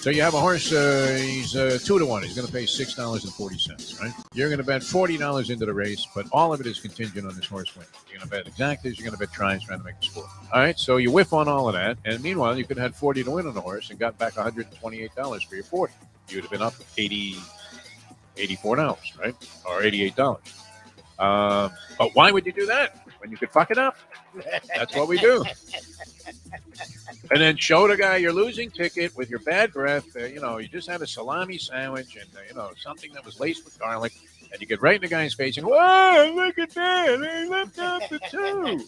So you have a horse, he's 2-1. He's going to pay $6.40, right? You're going to bet $40 into the race, but all of it is contingent on this horse winning. You're going to bet exactas, you're going to bet tries, trying to make the score. All right, so you whiff on all of that, and meanwhile, you could have had 40 to win on the horse and got back $128 for your 40. You would have been up $84, right? Or $88. But why would you do that when you could fuck it up? That's what we do. And then show the guy your losing ticket with your bad breath. You just had a salami sandwich and, something that was laced with garlic. And you get right in the guy's face and, whoa, look at that. They left out the 2.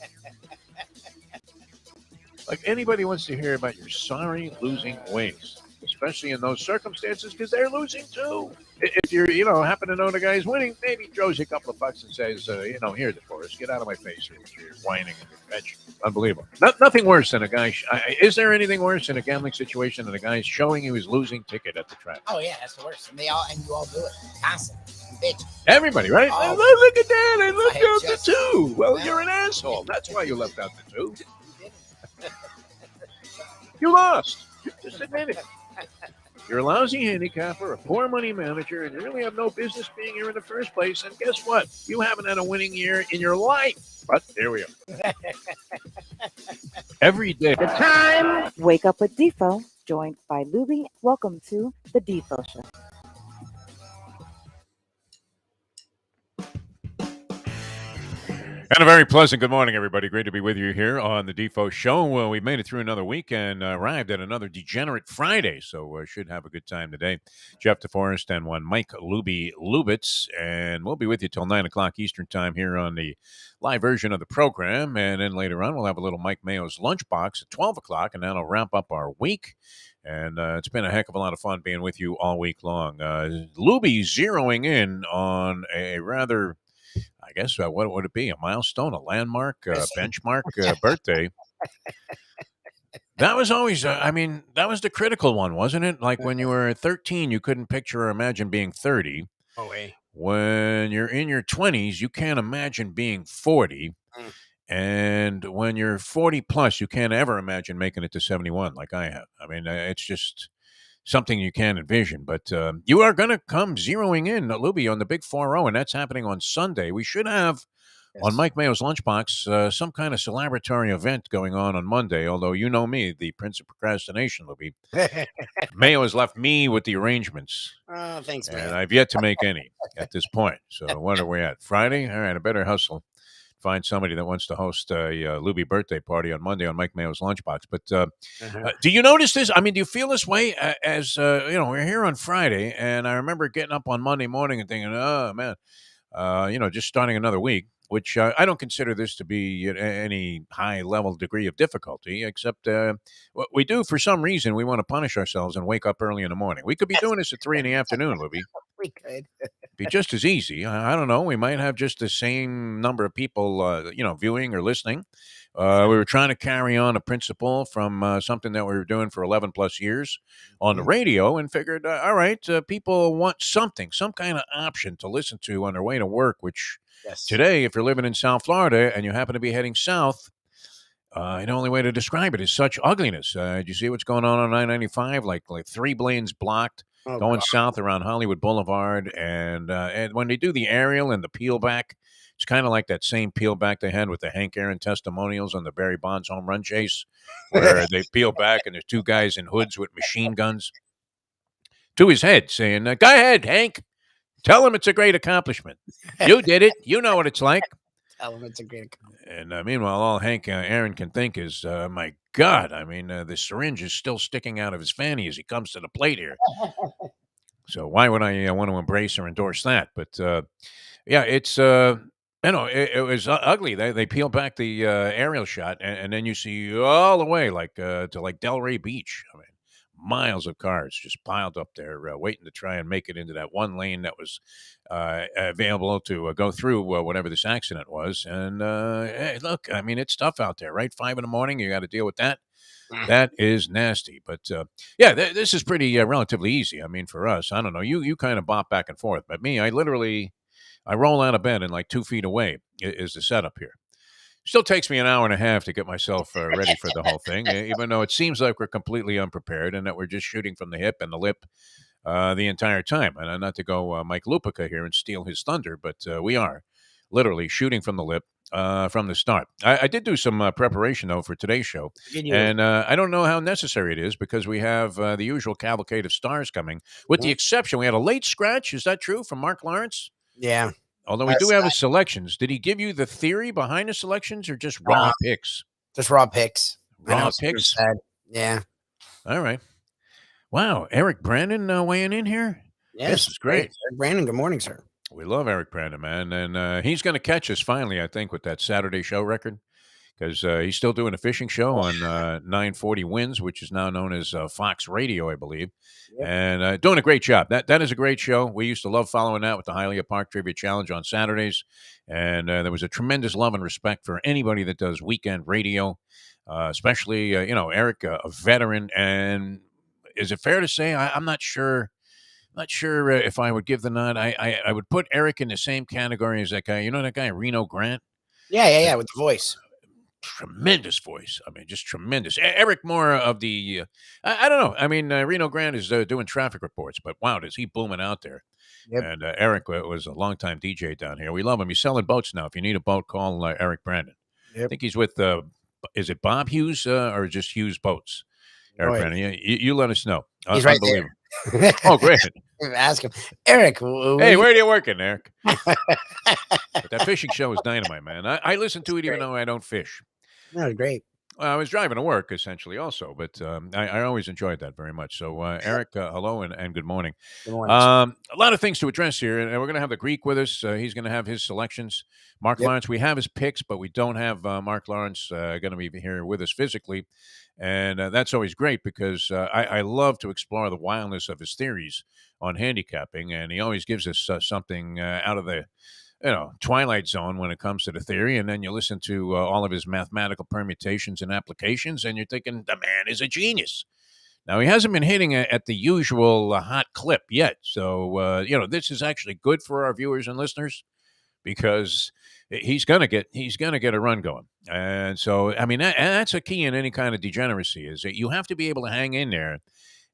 Like anybody wants to hear about your sorry losing ways, especially in those circumstances, because they're losing too. If you're, happen to know the guy's winning, maybe he throws you a couple of bucks and says, here, DeForest, get out of my face here with your whining and your fetch. Unbelievable. Nothing worse than a guy. Is there anything worse in a gambling situation than a guy showing you his losing ticket at the track? Oh yeah, that's the worst. And you all do it constantly. Bitch. Everybody, right? Oh, look at that. I left out just, the 2. Well, you're an asshole. That's why you left out the 2. You lost. Just admit it. You're a lousy handicapper, a poor money manager, and you really have no business being here in the first place. And guess what? You haven't had a winning year in your life. But here we are. Every day. The time. Wake up with Defo, joined by Lubie. Welcome to the Defo Show. And a very pleasant good morning, everybody. Great to be with you here on the Defo Show. Well, we made it through another week and arrived at another Degenerate Friday, so should have a good time today. Jeff DeForest and one Mike Lubitz, and we'll be with you till 9 o'clock Eastern time here on the live version of the program. And then later on, we'll have a little Mike Mayo's Lunchbox at 12 o'clock, and that'll wrap up our week. And it's been a heck of a lot of fun being with you all week long. Lubie zeroing in on a rather... I guess, what would it be? A milestone, a landmark, benchmark birthday. That was always, that was the critical one, wasn't it? Like when you were 13, you couldn't picture or imagine being 30. Oh, hey. When you're in your 20s, you can't imagine being 40. And when you're 40 plus, you can't ever imagine making it to 71 like I have. I mean, it's just... something you can't envision, but you are going to come zeroing in, Lubie, on the Big 4-0, and that's happening on Sunday. We should have, on Mike Mayo's Lunchbox, some kind of celebratory event going on Monday, although you know me, the prince of procrastination, Lubie. Mayo has left me with the arrangements. Oh, thanks, man. And I've yet to make any at this point. So what are we at? Friday? All right, I better hustle. Find somebody that wants to host a Lubie birthday party on Monday on Mike Mayo's Lunchbox. But do you notice this? I mean, do you feel this way as, we're here on Friday, and I remember getting up on Monday morning and thinking, oh, man, just starting another week, which I don't consider this to be any high-level degree of difficulty, except what we do, for some reason, we want to punish ourselves and wake up early in the morning. We could be doing this at 3 in the afternoon, Lubie. We could. Be just as easy. I don't know. We might have just the same number of people, viewing or listening. We were trying to carry on a principle from something that we were doing for 11 plus years on the radio, and figured, all right, people want something, some kind of option to listen to on their way to work, which today, if you're living in South Florida and you happen to be heading south, the only way to describe it is such ugliness. Do you see what's going on 995? Like 3 lanes blocked. Going south around Hollywood Boulevard, and when they do the aerial and the peel back, it's kind of like that same peel back they had with the Hank Aaron testimonials on the Barry Bonds home run chase, where they peel back and there's 2 guys in hoods with machine guns to his head saying, go ahead, Hank, tell him it's a great accomplishment. You did it. You know what it's like. Tell him it's a great accomplishment. And meanwhile, all Hank Aaron can think is, my God, the syringe is still sticking out of his fanny as he comes to the plate here. So why would I want to embrace or endorse that? But, it's, it was ugly. They peel back the aerial shot, and then you see all the way to Delray Beach. I mean, miles of cars just piled up there waiting to try and make it into that one lane that was available to go through whatever this accident was. And hey, look, it's tough out there, right? 5 in the morning, you got to deal with that. That is nasty. But this is pretty relatively easy. For us, I don't know. You kind of bop back and forth, but me, I roll out of bed and 2 feet away is the setup here. Still takes me an hour and a half to get myself ready for the whole thing, even though it seems like we're completely unprepared and that we're just shooting from the hip and the lip the entire time. And not to go Mike Lupica here and steal his thunder, but we are literally shooting from the lip from the start. I did do some preparation, though, for today's show. And I don't know how necessary it is because we have the usual cavalcade of stars coming, with the exception, we had a late scratch. Is that true, from Mark Lawrence? Yeah. Although we do have his selections. Did he give you the theory behind the selections or just raw picks? Just raw picks. Raw picks? Yeah. All right. Wow. Eric Brandon weighing in here? Yes, this is great. Eric Brandon, good morning, sir. We love Eric Brandon, man. And he's going to catch us finally, I think, with that Saturday show record. Because he's still doing a fishing show on 940 Winds, which is now known as Fox Radio, I believe. Yep. And doing a great job. That is a great show. We used to love following that with the Hialeah Park Trivia Challenge on Saturdays. And there was a tremendous love and respect for anybody that does weekend radio, especially, Eric, a veteran. And is it fair to say, I'm not sure. Not sure if I would give the nod. I would put Eric in the same category as that guy. You know that guy, Reno Grant? Yeah, with the voice. Tremendous voice. I mean, just tremendous. Eric more of the, I don't know. I mean, Reno Grant is doing traffic reports, but wow, is he booming out there. Yep. And Eric was a longtime DJ down here. We love him. He's selling boats now. If you need a boat, call Eric Brandon. Yep. I think he's with, is it Bob Hughes or just Hughes Boats? Eric Brandon, you let us know. He's right there. Oh, great. Ask him. Eric. Hey, where are you working, Eric? But that fishing show is dynamite, man. I listen to it even though I don't fish. No, great. I was driving to work, essentially, also, but I always enjoyed that very much. So, Eric, hello and good morning. Good morning. A lot of things to address here, and we're going to have the Greek with us. He's going to have his selections. Mark Lawrence, we have his picks, but we don't have Mark Lawrence going to be here with us physically, and that's always great because I love to explore the wildness of his theories on handicapping, and he always gives us something out of the Twilight Zone when it comes to the theory. And then you listen to all of his mathematical permutations and applications, and you're thinking, the man is a genius. Now, he hasn't been hitting at the usual hot clip yet. So, this is actually good for our viewers and listeners because he's going to get a run going. And so, I mean, that's a key in any kind of degeneracy is that you have to be able to hang in there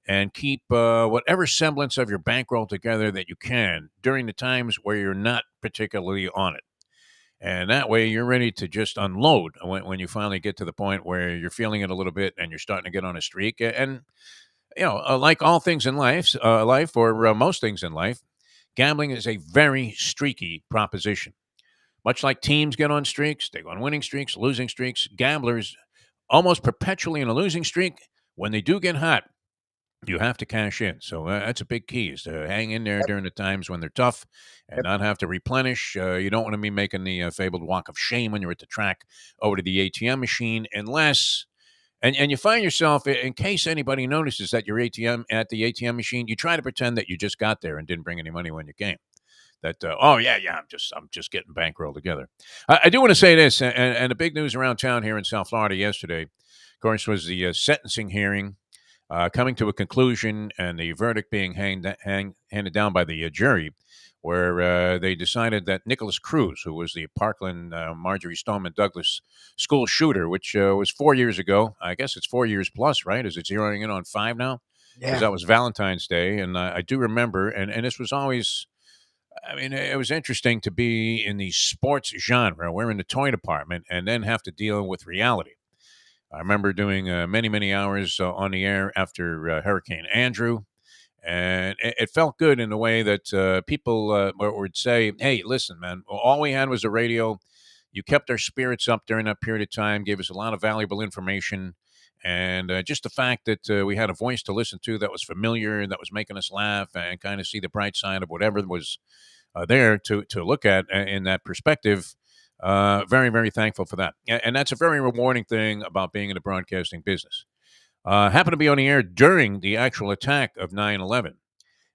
and keep whatever semblance of your bankroll together that you can during the times where you're not particularly on it. And that way you're ready to just unload when you finally get to the point where you're feeling it a little bit and you're starting to get on a streak. And, like all things in life or most things in life, gambling is a very streaky proposition. Much like teams get on streaks, they go on winning streaks, losing streaks, gamblers almost perpetually in a losing streak. When they do get hot, you have to cash in. So that's a big key is to hang in there during the times when they're tough and not have to replenish. You don't want to be making the fabled walk of shame when you're at the track over to the ATM machine unless and you find yourself, in case anybody notices that you're at the ATM machine, you try to pretend that you just got there and didn't bring any money when you came. That, I'm just getting bankroll together. I do want to say this, and the big news around town here in South Florida yesterday, of course, was the sentencing hearing coming to a conclusion and the verdict being handed down by the jury, where they decided that Nicholas Cruz, who was the Parkland Marjorie Stoneman Douglas school shooter, which was 4 years ago, I guess it's 4 years plus, right? Is it zeroing in on 5 now? Yeah. Because that was Valentine's Day, and I do remember, and this was always, I mean, it was interesting to be in the sports genre. We're in the toy department and then have to deal with reality. I remember doing many, many hours on the air after Hurricane Andrew, and it felt good in the way that people would say, hey, listen, man, all we had was a radio. You kept our spirits up during that period of time, gave us a lot of valuable information, and just the fact that we had a voice to listen to that was familiar, that was making us laugh and kind of see the bright side of whatever was there to look at in that perspective. Very, very thankful for that. And that's a very rewarding thing about being in the broadcasting business. Happened to be on the air during the actual attack of 9/11,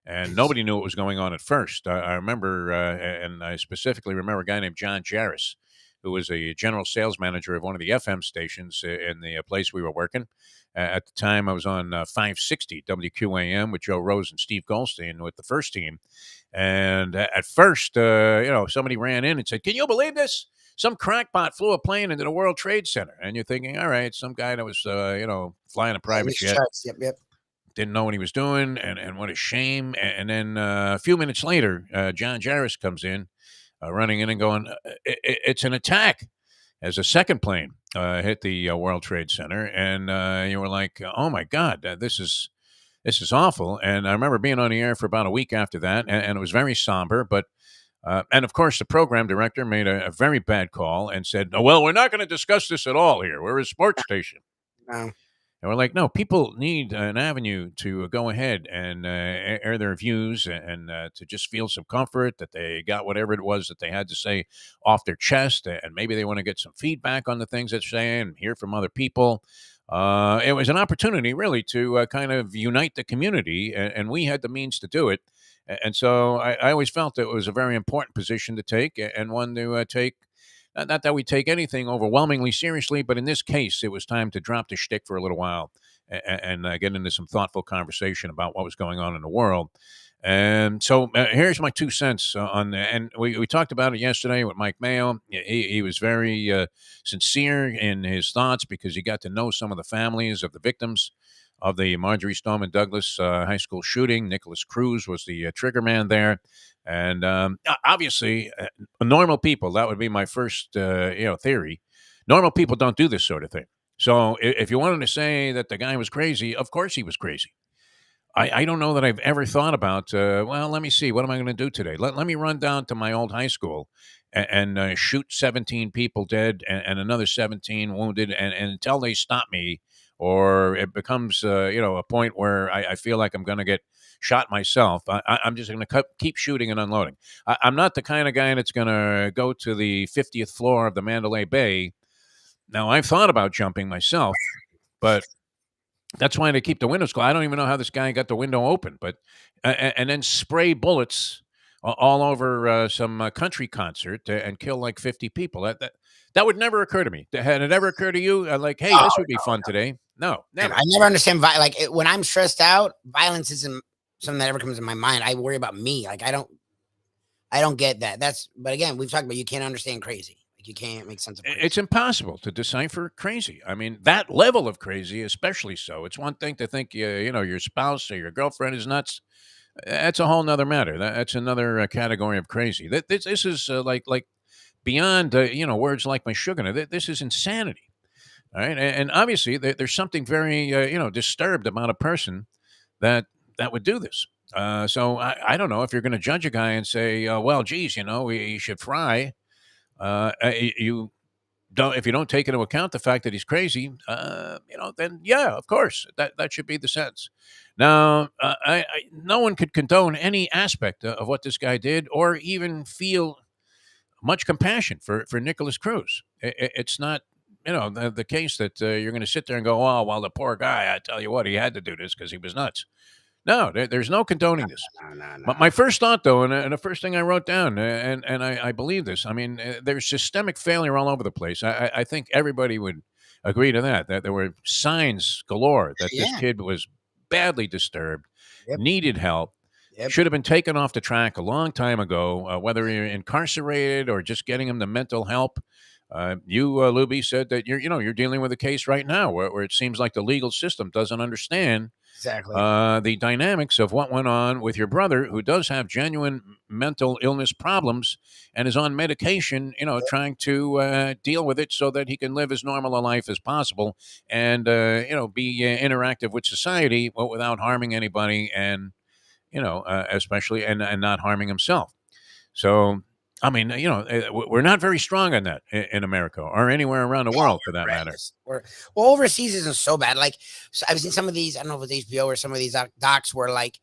and nobody knew what was going on at first. I remember, and I specifically remember a guy named John Jarris, who was a general sales manager of one of the FM stations in the place we were working. At the time, I was on 560 WQAM with Joe Rose and Steve Goldstein with the first team. And at first, somebody ran in and said, "Can you believe this? some crackpot flew a plane into the World Trade Center, and you're thinking, all right, some guy that was flying a private jet. Yep. Didn't know what he was doing, and what a shame. And then a few minutes later, John Jarvis comes in, running in and going, it's an attack, as a second plane hit the World Trade Center. And you were like, oh, my God, this is awful. And I remember being on the air for about a week after that, and it was very somber. But and, of course, the program director made a very bad call and said, oh, well, we're not going to discuss this at all here. We're a sports station. No. And we're like, no, people need an avenue to go ahead and air their views and to just feel some comfort that they got whatever it was that they had to say off their chest. And maybe they want to get some feedback on the things they're saying and hear from other people. It was an opportunity, really, to kind of unite the community. And we had the means to do it. And so I always felt that it was a very important position to take, and one to take. Not that we take anything overwhelmingly seriously, but in this case, it was time to drop the shtick for a little while and get into some thoughtful conversation about what was going on in the world. And so here's my 2 cents on that. And we talked about it yesterday with Mike Mayo. He was very sincere in his thoughts because he got to know some of the families of the victims of the Marjorie Stoneman Douglas high school shooting. Nicholas Cruz was the trigger man there. And obviously, normal people, that would be my first theory. Normal people don't do this sort of thing. So if you wanted to say that the guy was crazy, of course he was crazy. I don't know that I've ever thought about, well, let me see, what am I going to do today? Let me run down to my old high school and shoot 17 people dead and another 17 wounded and until they stop me, or it becomes, a point where I feel like I'm going to get shot myself. I'm just going to keep shooting and unloading. I'm not the kind of guy that's going to go to the 50th floor of the Mandalay Bay. Now, I've thought about jumping myself, but that's why they keep the windows closed. I don't even know how this guy got the window open, but and then spray bullets all over some country concert and kill like 50 people. That would never occur to me. Had it ever occurred to you? Like, hey, this would be fun today. No, never. I never understand when I'm stressed out, violence isn't something that ever comes in my mind. I worry about me. Like I don't get that. But again, we've talked about you can't understand crazy. Like you can't make sense of crazy. It's impossible to decipher crazy. I mean, that level of crazy, especially so. It's one thing to think your spouse or your girlfriend is nuts. That's a whole nother matter. That's another category of crazy. This is like beyond words like my sugar. This is insanity. All right, and obviously there's something very disturbed about a person that would do this. So I don't know if you're going to judge a guy and say, well, geez, he should fry. You don't, if you don't take into account the fact that he's crazy, then yeah, of course, that should be the sense. Now, no one could condone any aspect of what this guy did, or even feel much compassion for Nicholas Cruz. It's not, the case that you're going to sit there and go, oh, well, the poor guy, I tell you what, he had to do this because he was nuts. No, there's no condoning this. No. But my first thought, though, and the first thing I wrote down, and I believe this, I mean, there's systemic failure all over the place. I think everybody would agree to that there were signs galore that this kid was badly disturbed, needed help, should have been taken off the track a long time ago, whether you're incarcerated or just getting him the mental help. You, Lubie, said that you're dealing with a case right now where it seems like the legal system doesn't understand exactly the dynamics of what went on with your brother, who does have genuine mental illness problems and is on medication, trying to deal with it so that he can live as normal a life as possible and, be interactive with society without harming anybody and, especially and not harming himself. So, I mean, we're not very strong on that in America or anywhere around the world for that matter. Well, overseas isn't so bad. Like I've seen some of these, I don't know if it's HBO or some of these docs where like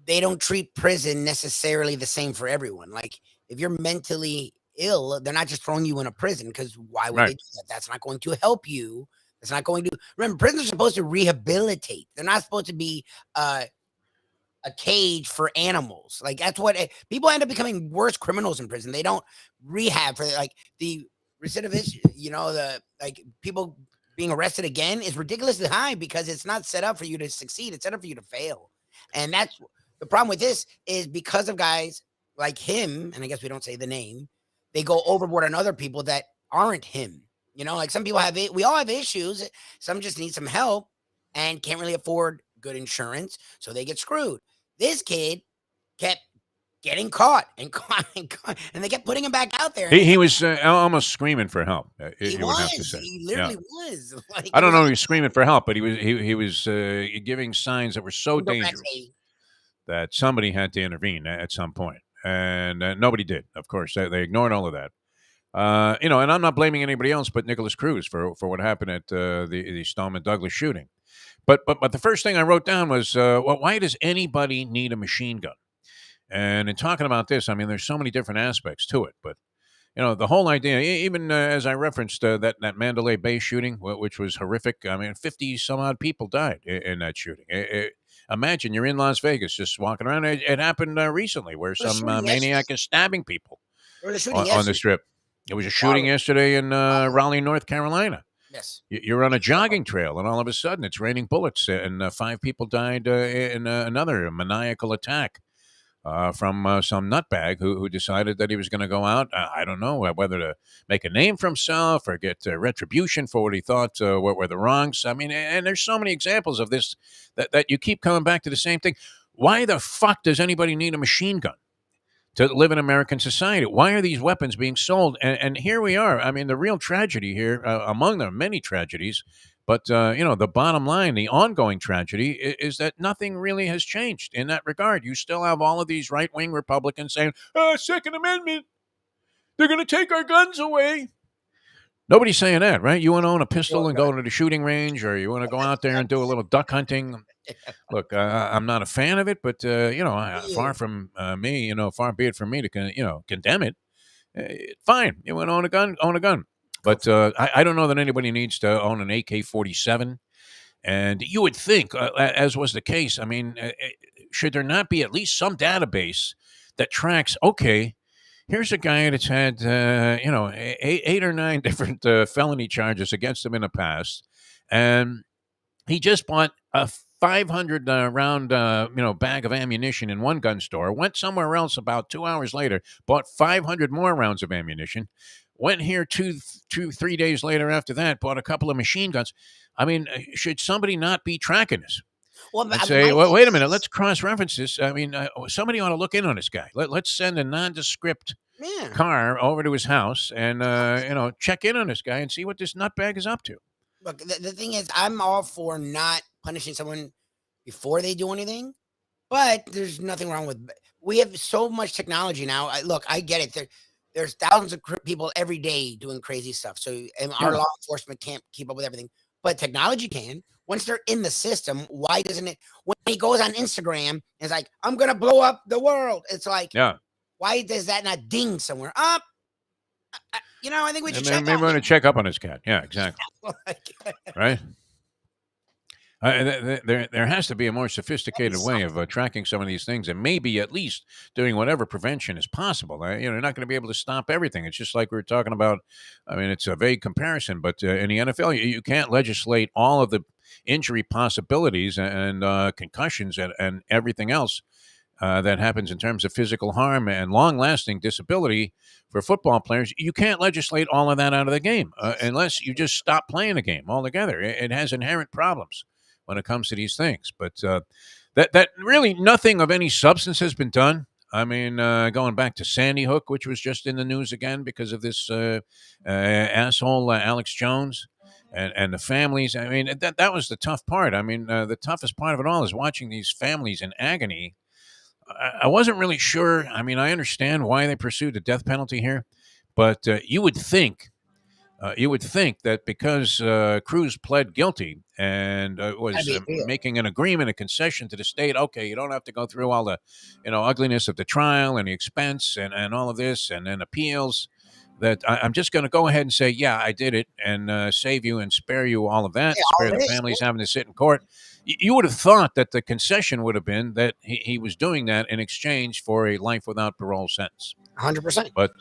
they don't treat prison necessarily the same for everyone. Like if you're mentally ill, they're not just throwing you in a prison because why would they do that? That's not going to help you. It's not going to remember. Prisons are supposed to rehabilitate. They're not supposed to be a cage for animals. Like that's what people end up becoming worse criminals in prison. They don't rehab for like the recidivist, the like people being arrested again is ridiculously high because it's not set up for you to succeed. It's set up for you to fail. And that's the problem with this is because of guys like him. And I guess we don't say the name they go overboard on other people that aren't him. You know, like some people have it. We all have issues. Some just need some help and can't really afford good insurance, so they get screwed. This kid kept getting caught and caught and caught, and they kept putting him back out there. He was almost screaming for help. He You would have to was. say. He literally was. Like, I it don't was know if like he was screaming for help, but he was giving signs that were so dangerous indirectly. that somebody had to intervene at some point, and nobody did. Of course, they ignored all of that. You know, and I'm not blaming anybody else but Nicholas Cruz for what happened at the Stoneman Douglas shooting. But the first thing I wrote down was, well, why does anybody need a machine gun? And in talking about this, I mean, there's so many different aspects to it, but you know, the whole idea, even as I referenced that Mandalay Bay shooting, which was horrific. I mean, 50 some odd people died in that shooting. Imagine you're in Las Vegas just walking around. It happened recently where There was a some shooting maniac yesterday. is stabbing people There was a shooting on the yesterday. strip. There was a shooting yesterday in Raleigh, North Carolina. Yes. You're on a jogging trail, and all of a sudden it's raining bullets, and 5 people died in another maniacal attack from some nutbag who decided that he was going to go out. I don't know whether to make a name for himself or get retribution for what he thought what were the wrongs. I mean, and there's so many examples of this that you keep coming back to the same thing. Why the fuck does anybody need a machine gun to live in American society? Why are these weapons being sold? And here we are. I mean, the real tragedy here, among the many tragedies, but you know, the bottom line, the ongoing tragedy is that nothing really has changed in that regard. You still have all of these right-wing Republicans saying, Second Amendment, they're going to take our guns away. Nobody's saying that, right? You want to own a pistol and go to the shooting range, or you want to go out there and do a little duck hunting. Look, I'm not a fan of it, but you know, far from me, you know, far be it from me to condemn it. Fine, you want to own a gun, own a gun. But I don't know that anybody needs to own an AK-47. And you would think, as was the case, I mean, should there not be at least some database that tracks? Okay, here's a guy that's had you know, eight or nine different felony charges against him in the past, and he just bought a 500 round you know, bag of ammunition in one gun store, went somewhere else about 2 hours later, bought 500 more rounds of ammunition, went here 3 days later after that, bought a couple of machine guns. I mean, should somebody not be tracking this Well, and say, well, wait a minute, let's cross-reference this? I mean, somebody ought to look in on this guy. Let's send a nondescript car over to his house and you know, check in on this guy and see what this nutbag is up to. Look, the thing is, I'm all for not punishing someone before they do anything, but there's nothing wrong with. We have so much technology now. Look, I get it. There's thousands of people every day doing crazy stuff. So and our law enforcement can't keep up with everything, but technology can. Once they're in the system, why doesn't it? When he goes on Instagram and it's like, I'm gonna blow up the world. It's like, why does that not ding somewhere up? You know, I think we should check. Maybe we're going to check up on his cat. Yeah, exactly. Right. There has to be a more sophisticated way of tracking some of these things, and maybe at least doing whatever prevention is possible. You know, you're not going to be able to stop everything. It's just like we were talking about. I mean, it's a vague comparison, but in the NFL, you can't legislate all of the injury possibilities and concussions and everything else that happens in terms of physical harm and long-lasting disability for football players. You can't legislate all of that out of the game unless you just stop playing the game altogether. It has inherent problems when it comes to these things. But that really nothing of any substance has been done. I mean, going back to Sandy Hook, which was just in the news again because of this asshole Alex Jones and the families. I mean, that was the tough part. I mean, the toughest part of it all is watching these families in agony. I wasn't really sure. I mean, I understand why they pursued the death penalty here, but you would think that because Cruz pled guilty and was making an agreement, a concession to the state. Okay, you don't have to go through all the, you know, ugliness of the trial and the expense and all of this and then appeals. That I'm just going to go ahead and say, yeah, I did it and save you and spare you all of that, spare the families having to sit in court. You would have thought that the concession would have been that he was doing that in exchange for a life without parole sentence. 100%. But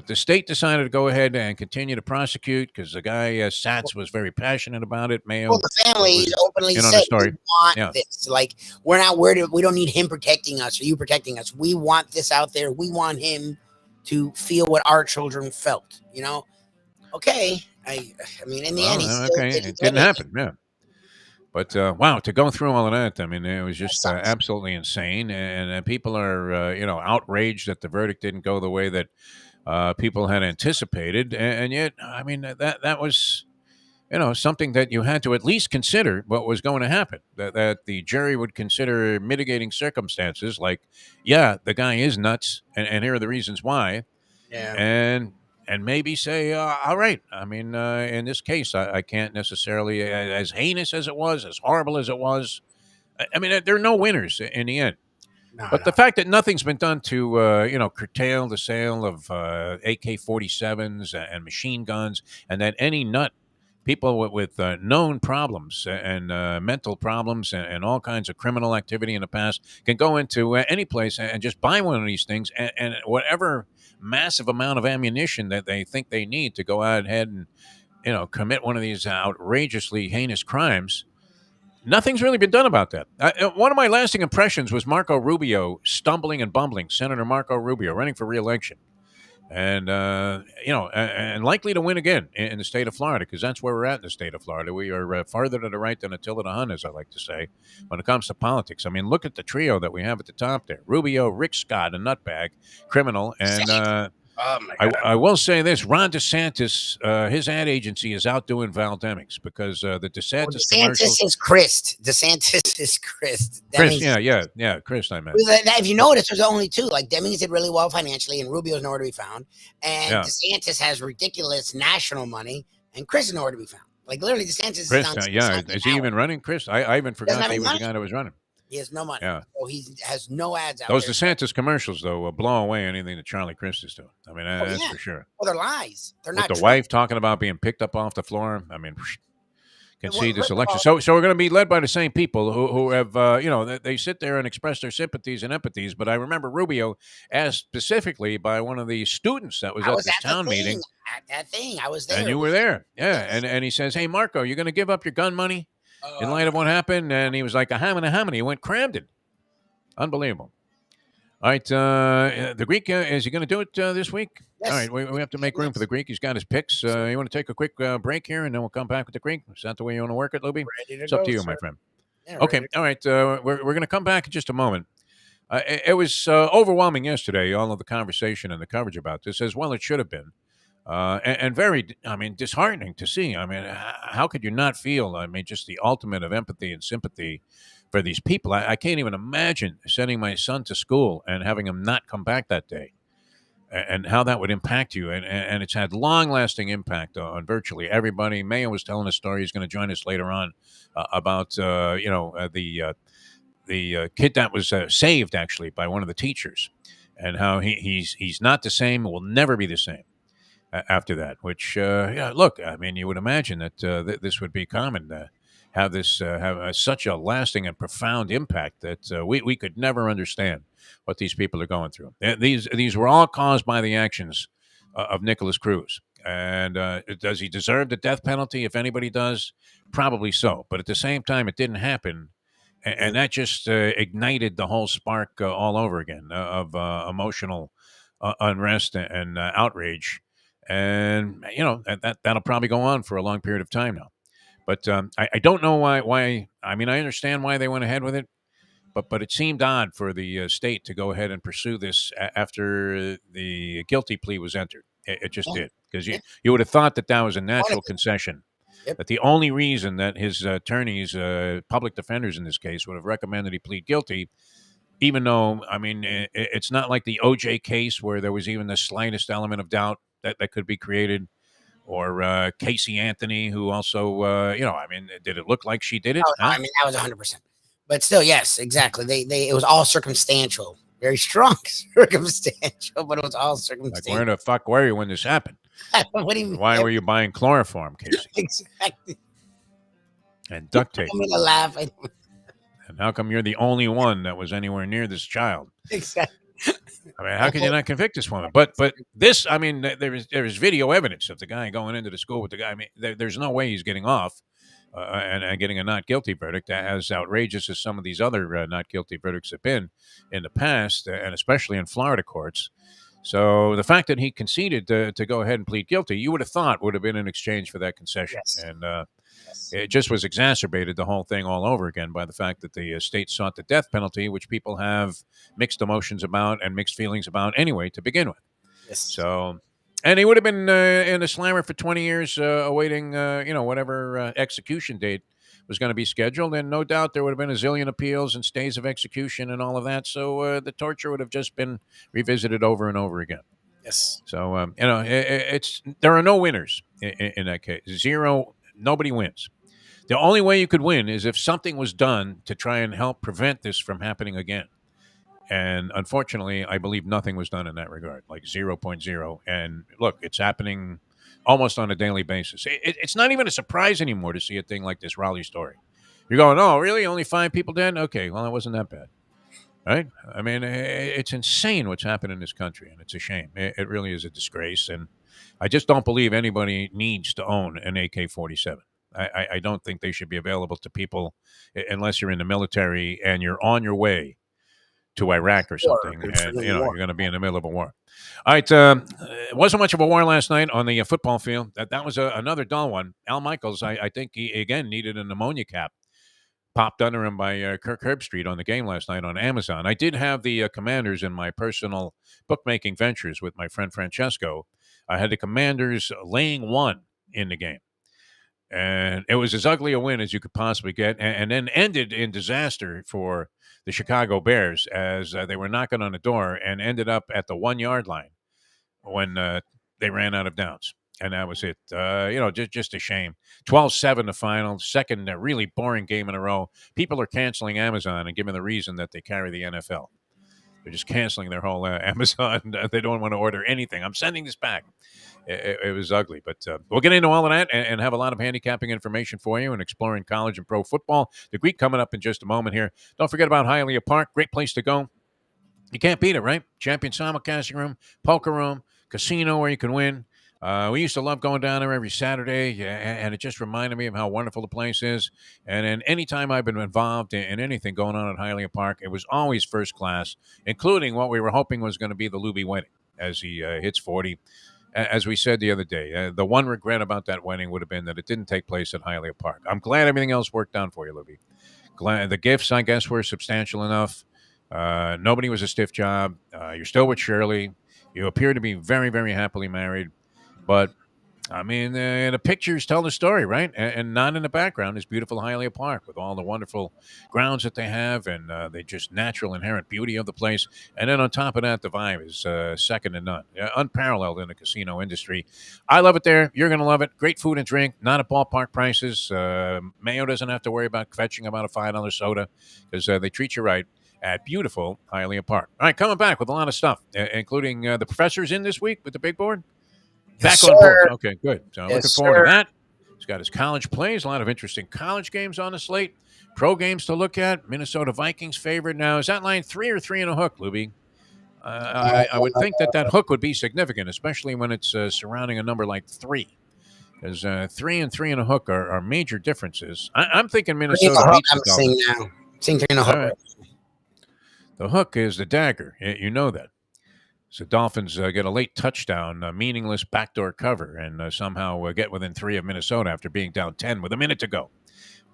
the state decided to go ahead and continue to prosecute because the guy Satz was very passionate about it. Mayo, well, the family openly said we want this. Like, we're not worried. We don't need him protecting us or you protecting us. We want this out there. We want him to feel what our children felt. Okay. I mean, in the end, he Well, still okay, didn't it get didn't it. happen. Yeah. But wow, to go through all of that, I mean, it was That just sucks. absolutely insane, and people are outraged that the verdict didn't go the way that people had anticipated, and yet, I mean, that was something that you had to at least consider what was going to happen. That the jury would consider mitigating circumstances, like, yeah, the guy is nuts, and here are the reasons why, Yeah. and maybe say, all right. I mean, in this case, I can't necessarily, as heinous as it was, as horrible as it was. I mean, there are no winners in the end. No, But no. the fact that nothing's been done to, curtail the sale of AK-47s and machine guns, and that any nut, people with known problems and mental problems and all kinds of criminal activity in the past can go into any place and just buy one of these things, and whatever massive amount of ammunition that they think they need to go out ahead and, commit one of these outrageously heinous crimes. Nothing's really been done about that. One of my lasting impressions was Marco Rubio stumbling and bumbling. Senator Marco Rubio running for re-election, and and likely to win again in the state of Florida, because that's where we're at in the state of Florida. We are farther to the right than Attila the Hun, as I like to say, when it comes to politics. I mean, look at the trio that we have at the top there: Rubio, Rick Scott, a nutbag, criminal, and. Oh my God. I will say this: Ron DeSantis, his ad agency is outdoing Val Demings, because the DeSantis commercials. DeSantis is Chris. DeSantis is Chris. Chris, yeah, Chris, I meant. If you notice, there's only two. Like Demings did really well financially, and Rubio's nowhere to be found. And Yeah. DeSantis has ridiculous national money, and Chris is nowhere to be found. Like literally, DeSantis Chris, is down. yeah, is he even running, Chris? I even forgot have that he any was the money. guy that was running. He has no money. Yeah. So he has no ads out Those there. DeSantis commercials, though, will blow away anything that Charlie Crist is doing. I mean, that's yeah. for sure. Well, they're lies. They're With not the true. wife talking about being picked up off the floor. I mean, can Well, see this first of election. all- So we're going to be led by the same people who have, they sit there and express their sympathies and empathies. But I remember Rubio asked specifically by one of the students that was I at was this at town the thing. meeting. At that thing, I was there. And you were there. Yeah. And he says, hey, Marco, you're going to give up your gun money in light of what happened? And he was like, how many? He went crammed it. Unbelievable. All right. The Greek, is he going to do it this week? Yes. All right. We have to make room for the Greek. He's got his picks. You want to take a quick break here, and then we'll come back with the Greek? Is that the way you want to work it, Lubie? It's up to you, my friend. Yeah, Okay. All right. We're going to come back in just a moment. It was overwhelming yesterday, all of the conversation and the coverage about this, as well it should have been. And very, I mean, disheartening to see. I mean, how could you not feel, I mean, just the ultimate of empathy and sympathy for these people? I can't even imagine sending my son to school and having him not come back that day, and how that would impact you. And it's had long-lasting impact on virtually everybody. Mayo was telling a story. He's going to join us later on about, the kid that was saved, actually, by one of the teachers, and how he's not the same, will never be the same after that. Which, look, I mean, you would imagine that this would be common to have this have such a lasting and profound impact that we could never understand what these people are going through. These were all caused by the actions of Nicholas Cruz. And does he deserve the death penalty? If anybody does, probably so. But at the same time, it didn't happen. And that just ignited the whole spark all over again of emotional unrest and outrage. And, that'll probably go on for a long period of time now. But I don't know why. I mean, I understand why they went ahead with it. But it seemed odd for the state to go ahead and pursue this after the guilty plea was entered. It just did. Because you would have thought that was a natural concession. Yep. But the only reason that his attorneys, public defenders in this case, would have recommended he plead guilty, even though, I mean, it's not like the O.J. case where there was even the slightest element of doubt that could be created, or Casey Anthony, who also, I mean, did it look like she did it? Oh, no, I mean, that was 100%. But still, yes, exactly. It was all circumstantial. Very strong circumstantial, but it was all circumstantial. Like, where the fuck were you when this happened? What do you mean? Why were you buying chloroform, Casey? Exactly. And duct tape? I'm going to laugh. And how come you're the only one that was anywhere near this child? Exactly. I mean, how can you not convict this woman? But this, I mean, there is video evidence of the guy going into the school with the guy. I mean, there's no way he's getting off and getting a not guilty verdict, as outrageous as some of these other not guilty verdicts have been in the past, and especially in Florida courts. So the fact that he conceded to go ahead and plead guilty, you would have thought would have been in exchange for that concession. Yes. And it just was exacerbated, the whole thing all over again, by the fact that the state sought the death penalty, which people have mixed emotions about and mixed feelings about anyway to begin with. Yes. So, and he would have been in a slammer for 20 years awaiting, whatever execution date was going to be scheduled. And no doubt there would have been a zillion appeals and stays of execution and all of that. So the torture would have just been revisited over and over again. Yes. So, there are no winners in that case. Zero, nobody wins. The only way you could win is if something was done to try and help prevent this from happening again. And unfortunately, I believe nothing was done in that regard, like 0.0. And look, it's happening almost on a daily basis. It's not even a surprise anymore to see a thing like this Raleigh story. You're going, oh, really? Only 5 people dead? Okay, well, it wasn't that bad. Right? I mean, it's insane what's happened in this country, and it's a shame. It really is a disgrace. And I just don't believe anybody needs to own an AK-47. I don't think they should be available to people unless you're in the military and you're on your way to Iraq or something, and you're going to be in the middle of a war. All right, it wasn't much of a war last night on the football field. That was another dull one. Al Michaels, I think he again needed a pneumonia cap popped under him by Kirk Herbstreit on the game last night on Amazon. I did have the Commanders in my personal bookmaking ventures with my friend Francesco. I had the Commanders laying 1 in the game. And it was as ugly a win as you could possibly get, and then ended in disaster for the Chicago Bears as they were knocking on the door and ended up at the 1-yard line when they ran out of downs. And that was it. Just a shame. 12-7 the final. Second really boring game in a row. People are canceling Amazon and giving the reason that they carry the NFL. They're just canceling their whole Amazon. They don't want to order anything. I'm sending this back. It was ugly, but we'll get into all of that and have a lot of handicapping information for you and exploring college and pro football. The Greek coming up in just a moment here. Don't forget about Hialeah Park. Great place to go. You can't beat it, right? Champion simulcasting room, poker room, casino where you can win. We used to love going down there every Saturday, and it just reminded me of how wonderful the place is. And then anytime I've been involved in anything going on at Hialeah Park, it was always first class, including what we were hoping was going to be the Lubie wedding as he hits 40. As we said the other day, the one regret about that wedding would have been that it didn't take place at Hialeah Park. I'm glad everything else worked out for you, Lubie. Glad the gifts, I guess, were substantial enough. Nobody was a stiff job. You're still with Shirley. You appear to be very, very happily married. But, I mean, the pictures tell the story, right? And not in the background is beautiful Hialeah Park with all the wonderful grounds that they have and the just natural inherent beauty of the place. And then on top of that, the vibe is second to none. Unparalleled in the casino industry. I love it there. You're going to love it. Great food and drink. Not at ballpark prices. Mayo doesn't have to worry about fetching about a $5 soda because they treat you right at beautiful Hialeah Park. All right, coming back with a lot of stuff, including the professors in this week with the big board. Back on board. Okay, good. So looking forward to that. He's got his college plays, a lot of interesting college games on the slate, pro games to look at. Minnesota Vikings favored now. Is that line 3 or 3 and a hook, Lubie? I would think that hook would be significant, especially when it's surrounding a number like 3. Because 3 and 3 and a hook are major differences. I'm thinking Minnesota beats the Dolphins. I'm seeing 3 and a hook. Right. The hook is the dagger. You know that. So Dolphins get a late touchdown, a meaningless backdoor cover, and somehow get within 3 of Minnesota after being down 10 with a minute to go.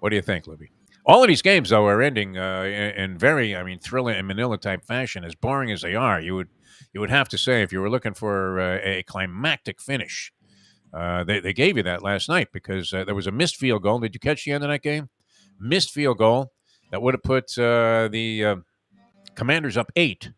What do you think, Libby? All of these games, though, are ending in very, thriller and Manila-type fashion. As boring as they are, you would have to say, if you were looking for a climactic finish, they gave you that last night because there was a missed field goal. Did you catch the end of that game? Missed field goal that would have put the Commanders up 8.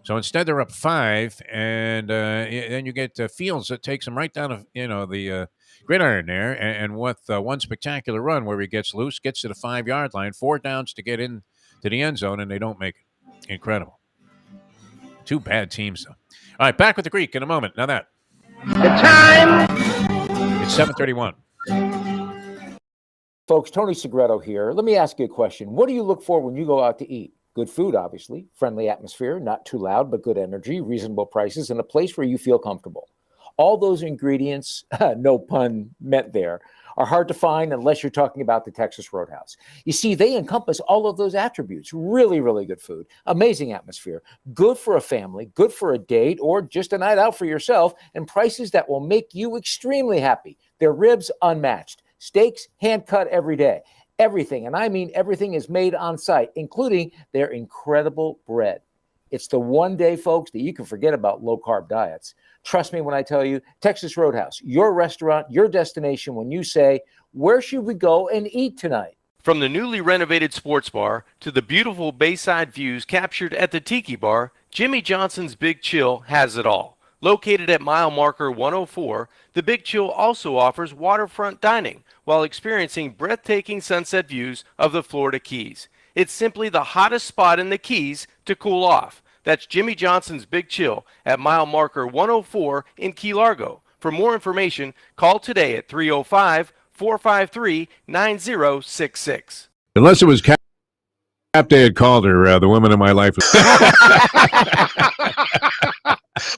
So instead, they're up 5, and then you get Fields that takes them right down, the gridiron there, and with one spectacular run where he gets loose, gets to the 5-yard line, 4 downs to get in to the end zone, and they don't make it. Incredible. 2 bad teams, though. All right, back with the Greek in a moment. Now that. The time. It's 7:31. Folks, Tony Segreto here. Let me ask you a question. What do you look for when you go out to eat? Good food, obviously, friendly atmosphere, not too loud, but good energy, reasonable prices, and a place where you feel comfortable. All those ingredients, no pun meant there, are hard to find unless you're talking about the Texas Roadhouse. You see, they encompass all of those attributes. Really, really good food, amazing atmosphere, good for a family, good for a date, or just a night out for yourself, and prices that will make you extremely happy. Their ribs unmatched, steaks hand cut every day. Everything, and I mean everything, is made on site, including their incredible bread. It's the one day, folks, that you can forget about low-carb diets. Trust me when I tell you, Texas Roadhouse, your restaurant, your destination when you say, where should we go and eat tonight? From the newly renovated sports bar to the beautiful bayside views captured at the Tiki Bar, Jimmy Johnson's Big Chill has it all. Located at mile marker 104, the Big Chill also offers waterfront dining while experiencing breathtaking sunset views of the Florida Keys. It's simply the hottest spot in the Keys to cool off. That's Jimmy Johnson's Big Chill at mile marker 104 in Key Largo. For more information, call today at 305-453-9066. Unless it was Cap Day had called her, the woman in my life.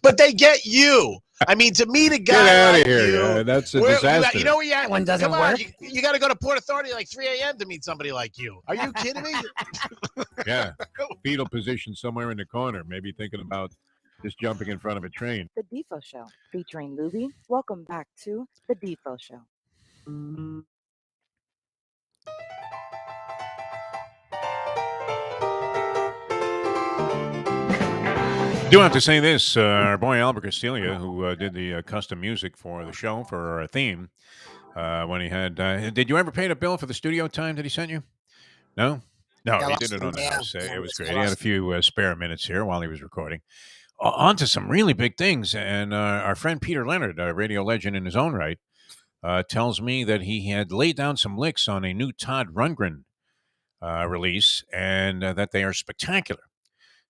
But they get you. I mean, to meet a guy Get out like of here. you, That's a disaster. You know where you at? One doesn't Come on, work. you got to go to Port Authority like 3 a.m. to meet somebody like you. Are you kidding me? Yeah. Fetal position somewhere in the corner, maybe thinking about just jumping in front of a train. The Defo Show, featuring Lubie. Welcome back to The Defo Show. Do have to say this, our boy Albert Castiglia, who did the custom music for the show, for our theme, when he had, did you ever pay the bill for the studio time that he sent you? No? No, he did it on the house. It was great. He had a few spare minutes here while he was recording. On to some really big things, and our friend Peter Leonard, a radio legend in his own right, tells me that he had laid down some licks on a new Todd Rundgren release, and that they are spectacular.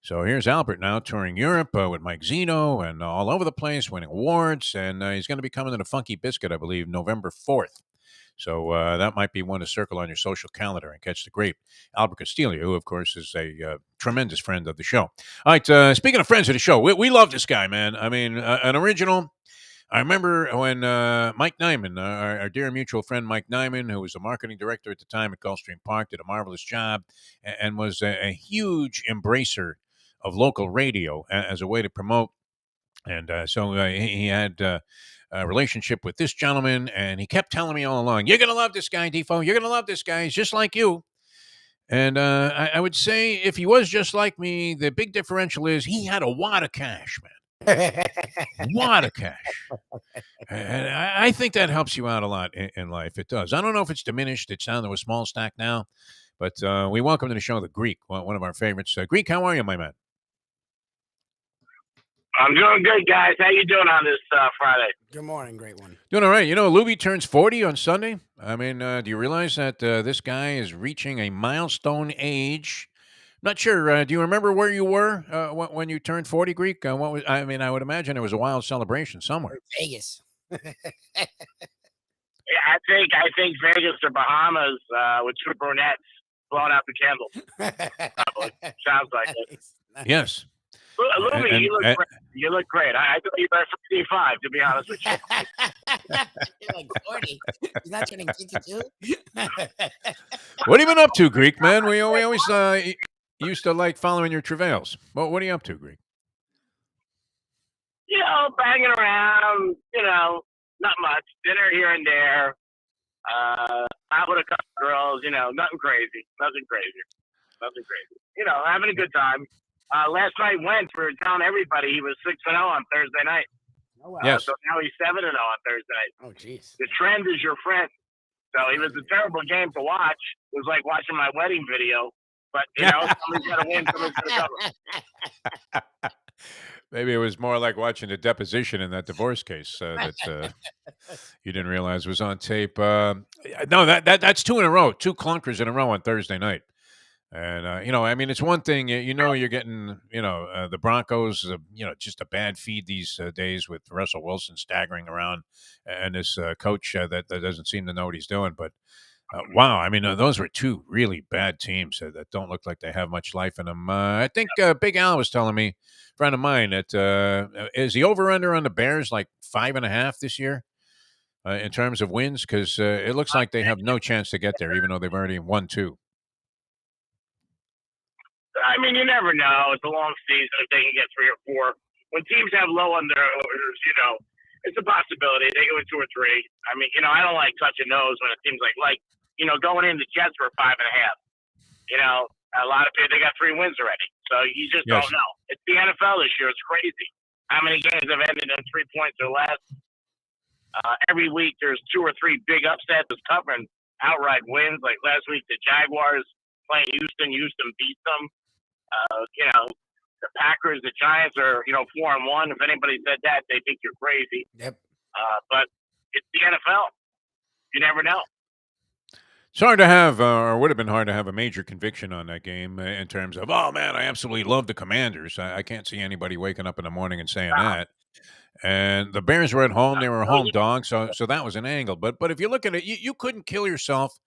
So here's Albert now touring Europe with Mike Zeno and all over the place, winning awards. And he's going to be coming to the Funky Biscuit, I believe, November 4th. So that might be one to circle on your social calendar and catch the great Albert Castiglia, who, of course, is a tremendous friend of the show. All right, speaking of friends of the show, we love this guy, man. I mean, an original. I remember when Mike Nyman, our dear mutual friend Mike Nyman, who was the marketing director at the time at Gulfstream Park, did a marvelous job and was a huge embracer of local radio as a way to promote. And so he had a relationship with this gentleman, and he kept telling me all along, you're going to love this guy, Defo. You're going to love this guy. He's just like you. And I would say if he was just like me, the big differential is he had a wad of cash, man. Wad of cash. And I think that helps you out a lot in life. It does. I don't know if it's diminished. It's down to a small stack now. But we welcome to the show the Greek, one of our favorites. Greek, how are you, my man? I'm doing good, guys. How you doing on this Friday? Good morning, great one. Doing all right. You know, Lubie turns 40 on Sunday. I mean, do you realize that this guy is reaching a milestone age? Not sure. Do you remember where you were when you turned 40, Greek? What was? I mean, I would imagine it was a wild celebration somewhere. Vegas. Yeah, I think Vegas or Bahamas with two brunettes blowing out the candles. Probably. Sounds like it. Yes. Lubie, you look great. I thought you were 55, to be honest with you. You're like 40. He's not turning 52. What have you been up to, Greek, man? We always used to like following your travails. What are you up to, Greek? You know, banging around, not much. Dinner here and there. Out with a couple girls, nothing crazy. Having a good time. Last night we were telling everybody he was 6-0 on Thursday night. Oh, wow. Yes. So now he's 7-0 on Thursday night. Oh, jeez. The trend is your friend. So it was a terrible game to watch. It was like watching my wedding video. But, somebody's got to win, somebody's got to cover. Maybe it was more like watching the deposition in that divorce case that you didn't realize was on tape. No, that's two in a row, two clunkers in a row on Thursday night. And, I mean, it's one thing, you're getting, the Broncos, just a bad feed these days with Russell Wilson staggering around and this coach that doesn't seem to know what he's doing. But Wow. I mean, those were two really bad teams that don't look like they have much life in them. I think Big Al was telling me, a friend of mine, that is the over-under on the Bears like 5.5 this year in terms of wins? Because it looks like they have no chance to get there, even though they've already won 2. I mean, you never know. It's a long season if they can get 3 or 4. When teams have low unders, it's a possibility. They go with 2 or 3. I mean, I don't like touching those when it seems like going in the Jets were 5.5. A lot of people, they got 3 wins already. So you just Yes. don't know. It's the NFL this year. It's crazy. How many games have ended in 3 points or less? Every week there's 2 or 3 big upsets covering outright wins. Like last week, the Jaguars playing Houston. Houston beat them. The Packers, the Giants are 4-1. If anybody said that, they think you're crazy. Yep. But it's the NFL. You never know. It's hard to have, or would have been hard to have, a major conviction on that game in terms of, oh man, I absolutely love the Commanders. I can't see anybody waking up in the morning and saying that. And the Bears were at home; they were a home dog, so that was an angle. But if you look at it, you couldn't kill yourself.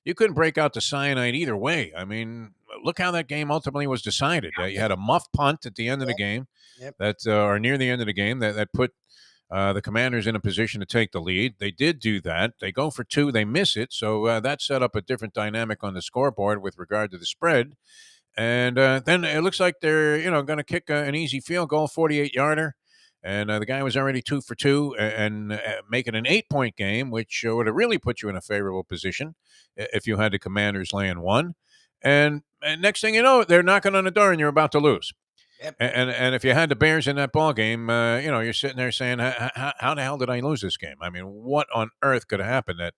You couldn't break out the cyanide either way. I mean, look how that game ultimately was decided. You had a muff punt at the end of the game, or near the end of the game, that put the Commanders in a position to take the lead. They did do that. They go for 2. They miss it. So that set up a different dynamic on the scoreboard with regard to the spread. And then it looks like they're, going to kick an easy field goal, 48-yarder. And the guy was already 2 for 2 and make it an 8-point game, which would have really put you in a favorable position if you had the Commanders laying 1. And next thing you know, they're knocking on the door and you're about to lose. Yep. And if you had the Bears in that ball game, you're sitting there saying, how the hell did I lose this game? I mean, what on earth could have happened that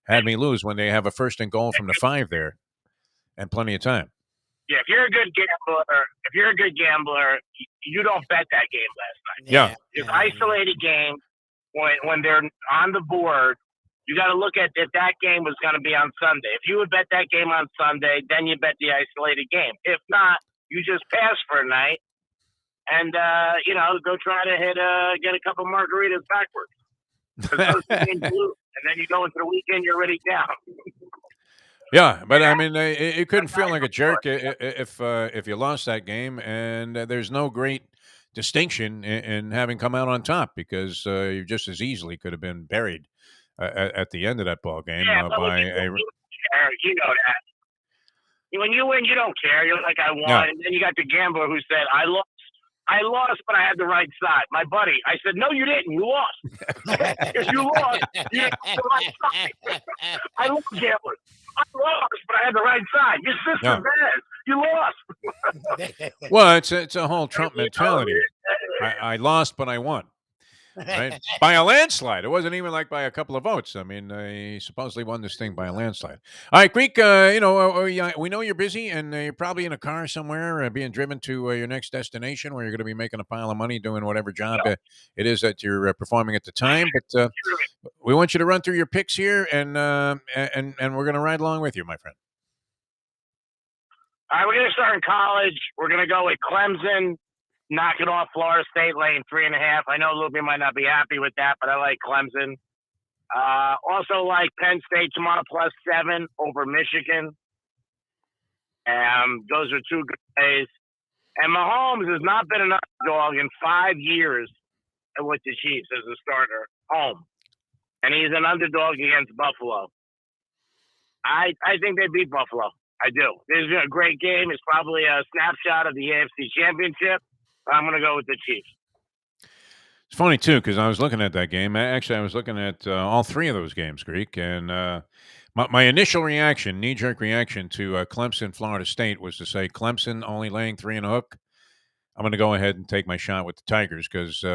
had me lose when they have a 1st and goal from the 5 there and plenty of time? Yeah, if you're a good gambler, you don't bet that game last night. Yeah. It's isolated game. When they're on the board, you got to look at if that game was going to be on Sunday. If you would bet that game on Sunday, then you bet the isolated game. If not, you just pass for a night and go try to get a couple margaritas backwards. 'Cause those games lose, and then you go into the weekend, you're already down. Yeah, but I mean, it couldn't feel like a jerk if you lost that game, and there's no great distinction in having come out on top because you just as easily could have been buried at the end of that ball game by a. You know that. When you win, you don't care. You're like, I won. Yeah. And then you got the gambler who said, I lost, but I had the right side. My buddy. I said, no, you didn't. You lost. If you lost, you had the right side. I love gamblers. I lost, but I had the right side. Your sister bad. You lost. Well, it's a whole Trump mentality. I lost, but I won. Right? By a landslide. It wasn't even like by a couple of votes. I mean, he supposedly won this thing by a landslide. All right, Greek, we know you're busy and you're probably in a car somewhere being driven to your next destination where you're going to be making a pile of money doing whatever job it is that you're performing at the time. But we want you to run through your picks here and we're going to ride along with you, my friend. All right, we're going to start in college. We're going to go with Clemson. Knocking off Florida State, laying 3.5. I know Lubie might not be happy with that, but I like Clemson. Also like Penn State tomorrow +7 over Michigan. Those are 2 good plays. And Mahomes has not been an underdog in 5 years with the Chiefs as a starter home. And he's an underdog against Buffalo. I think they beat Buffalo. I do. This is a great game. It's probably a snapshot of the AFC Championship. I'm going to go with the Chiefs. It's funny, too, because I was looking at that game. Actually, I was looking at all 3 of those games, Greek. And my initial reaction, knee-jerk reaction to Clemson, Florida State was to say Clemson only laying 3 and a hook. I'm going to go ahead and take my shot with the Tigers because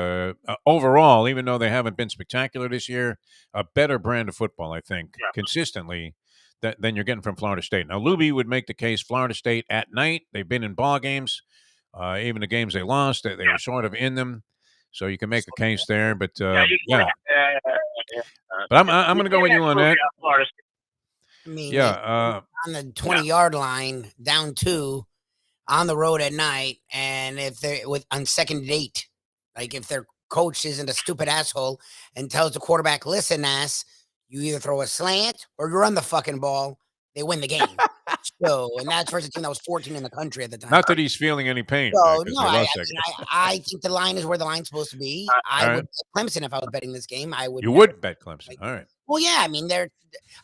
overall, even though they haven't been spectacular this year, a better brand of football, I think, consistently than you're getting from Florida State. Now, Lubie would make the case Florida State at night. They've been in ball games. Even the games they lost, they were sort of in them, so you can make a case there. But But I'm going to go with you on that. I mean, on the 20-yard line, down 2, on the road at night, and if they're on 2nd and 8, like if their coach isn't a stupid asshole and tells the quarterback, "Listen, ass, You either throw a slant or you run the fucking ball. They win the game. So, and that's versus a team that was 14 in the country at the time. Not that he's feeling any pain. So, right, 'cause no, they I lost that game. think the line is where the line's supposed to be. I all would bet Clemson if I was betting this game. I would. You would bet Clemson. All right. Well, yeah. I mean, I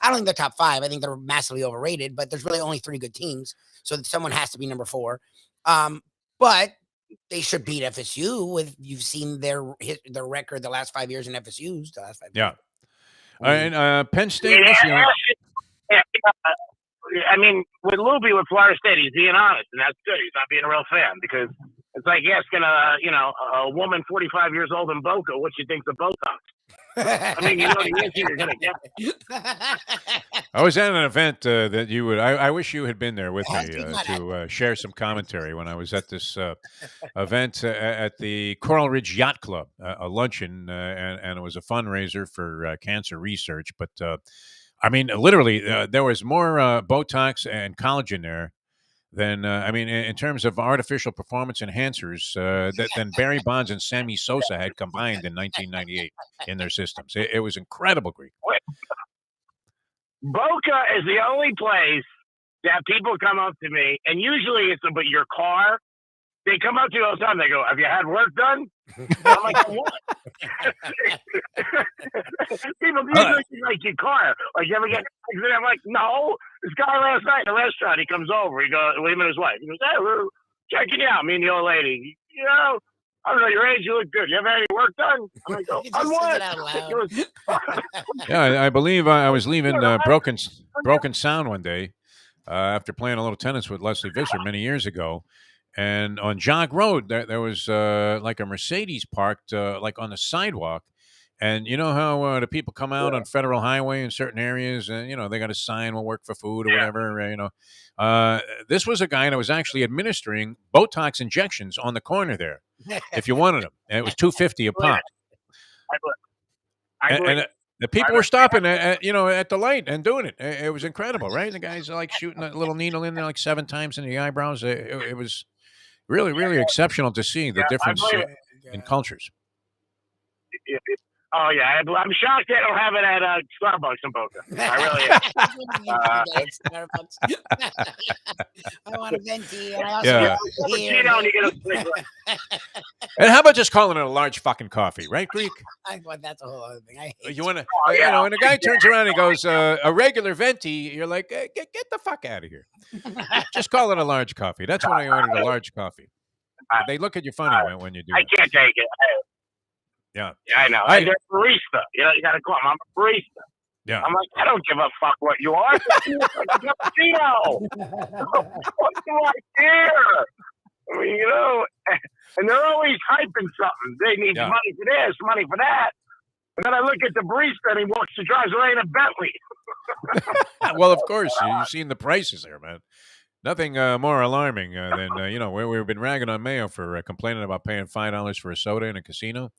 don't think they're top 5. I think they're massively overrated, but there's really only 3 good teams. So someone has to be number 4. But they should beat FSU. You've seen their record the last 5 years in FSU's. The last 5 years. Yeah. And Penn State, Michigan. I mean, with Lubie with Florida State, he's being honest, and that's good. He's not being a real fan because it's like asking a woman 45 years old in Boca what she thinks of Botox. I mean, you know the answer you're gonna get. I was at an event that you would. I wish you had been there with me to share some commentary when I was at this event at the Coral Ridge Yacht Club, a luncheon, and it was a fundraiser for cancer research. But I mean, literally, there was more Botox and collagen there than in terms of artificial performance enhancers than Barry Bonds and Sammy Sosa had combined in 1998 in their systems. It was incredible, Greek. Boca is the only place that people come up to me, and usually it's about your car. They come up to you all the time. They go, "Have you had work done?" I'm like, "What?" People usually like your car. Like, you ever get? I'm like, "No." This guy last night in the restaurant, he comes over. He goes, with him and his wife. He goes, "Hey, we're checking you out." Me and the old lady. You know, I don't know your age. You look good. You ever had any work done? I'm like, "Oh, on what?" Yeah, I believe I was leaving Broken Sound one day after playing a little tennis with Leslie Visser many years ago. And on Jog Road, there was like a Mercedes parked like on the sidewalk. And you know how the people come out on Federal Highway in certain areas, and they got a sign, "Will work for food" or whatever. This was a guy that was actually administering Botox injections on the corner there, if you wanted them, and it was $2.50 a pop. And the people were stopping at the light and doing it. It was incredible, right? The guys like shooting a little needle in there like 7 times in the eyebrows. It was really, really exceptional to see the difference in cultures. Oh, yeah. I'm shocked they don't have it at Starbucks in Boca. I really am. I want a venti. And I also And how about just calling it a large fucking coffee, right, Greek? That's a whole other thing. I hate you want to, and the guy turns around and goes, a regular venti. You're like, get the fuck out of here. Just call it a large coffee. That's when I ordered a large coffee. They look at you funny when you do it. I can't take it. Yeah, I know. And they're barista. You got to call them. I'm a barista. Yeah. I'm like, I don't give a fuck what you are. Cappuccino. What do I care? I mean, and they're always hyping something. They need money for this, money for that. And then I look at the barista and he drives away in a Bentley. Well, of course, you've seen the prices there, man. Nothing more alarming than, we've been ragging on Mayo for complaining about paying $5 for a soda in a casino.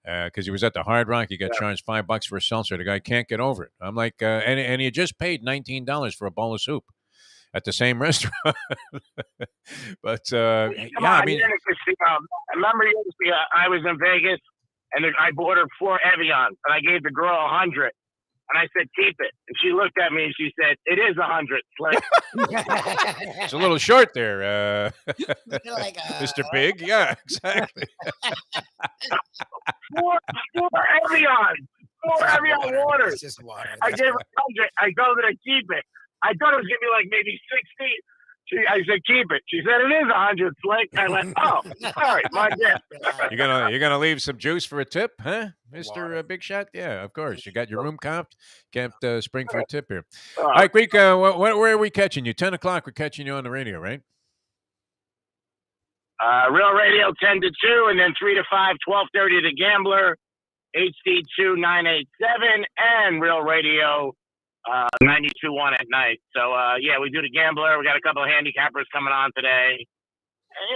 Because he was at the Hard Rock, he got charged $5 for a seltzer. The guy can't get over it. I'm like, and he just paid $19 for a bowl of soup at the same restaurant. But I remember I was in Vegas and I ordered 4 Evians and I gave the girl 100. And I said, "Keep it." And she looked at me and she said, "It is 100. It's a little short there, Mr. Big. Yeah, exactly. 4 Evian. 4 Evian waters. It's just water. I gave her 100. I told her to keep it. I thought it was going to be like maybe 60. I said, "Keep it." She said, "It is 100, Slick." I went, "Oh, all right, my bad." You're gonna leave some juice for a tip, huh, Mr. Big Shot? Yeah, of course. You got your room comped. Can't spring for a tip here. All right, Greek. Where are we catching you? 10 o'clock. We're catching you on the radio, right? Real Radio 10 to 2, and then 3 to 5, 12:30 The Gambler, HD2 987, and Real Radio 92.1 at night. So, we do The Gambler. We got a couple of handicappers coming on today.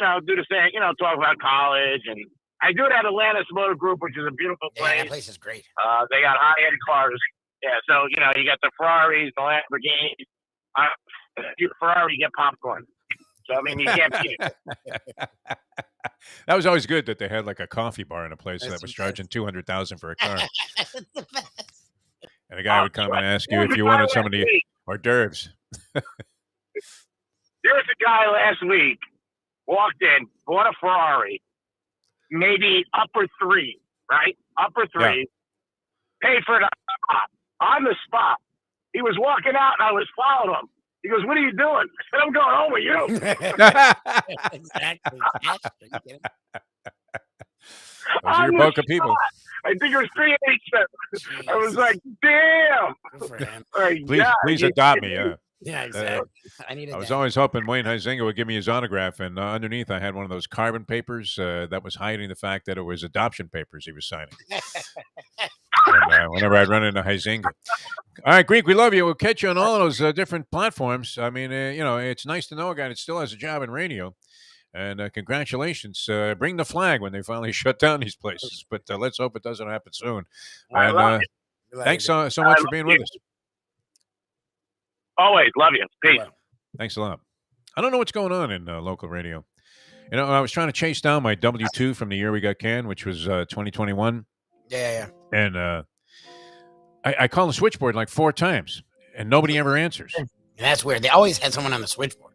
And, do the same, talk about college. And I do it at Atlantis Motor Group, which is a beautiful place. Yeah, that place is great. They got high-end cars. Yeah, so, you got the Ferraris, the Lamborghinis. If you're a Ferrari, you get popcorn. So, I mean, you can't beat it. That was always good that they had like a coffee bar in a place that was charging $200,000 for a car. And a guy would come and ask you if you wanted some of the hors d'oeuvres. There's a guy last week walked in, bought a Ferrari, maybe upper three, right? Upper three, paid for it on the spot. He was walking out, and I was following him. He goes, "What are you doing?" I said, "I'm going home with you." Exactly. Those are your bulk of people. I think it was 387. I was like, "Damn!" Good for him. Like, Please adopt me. Yeah, exactly. I was always hoping Wayne Huizenga would give me his autograph, and underneath I had one of those carbon papers that was hiding the fact that it was adoption papers he was signing. And, whenever I'd run into Huizenga. All right, Greek, we love you. We'll catch you on all those different platforms. I mean, it's nice to know a guy that still has a job in radio. And congratulations. Bring the flag when they finally shut down these places. But let's hope it doesn't happen soon. And thanks so much for being with us. Always. Love you. Peace. Thanks a lot. I don't know what's going on in local radio. You know, I was trying to chase down my W-2 from the year we got canned, which was 2021. Yeah. And I called the switchboard like 4 times, and nobody ever answers. And that's weird. They always had someone on the switchboard.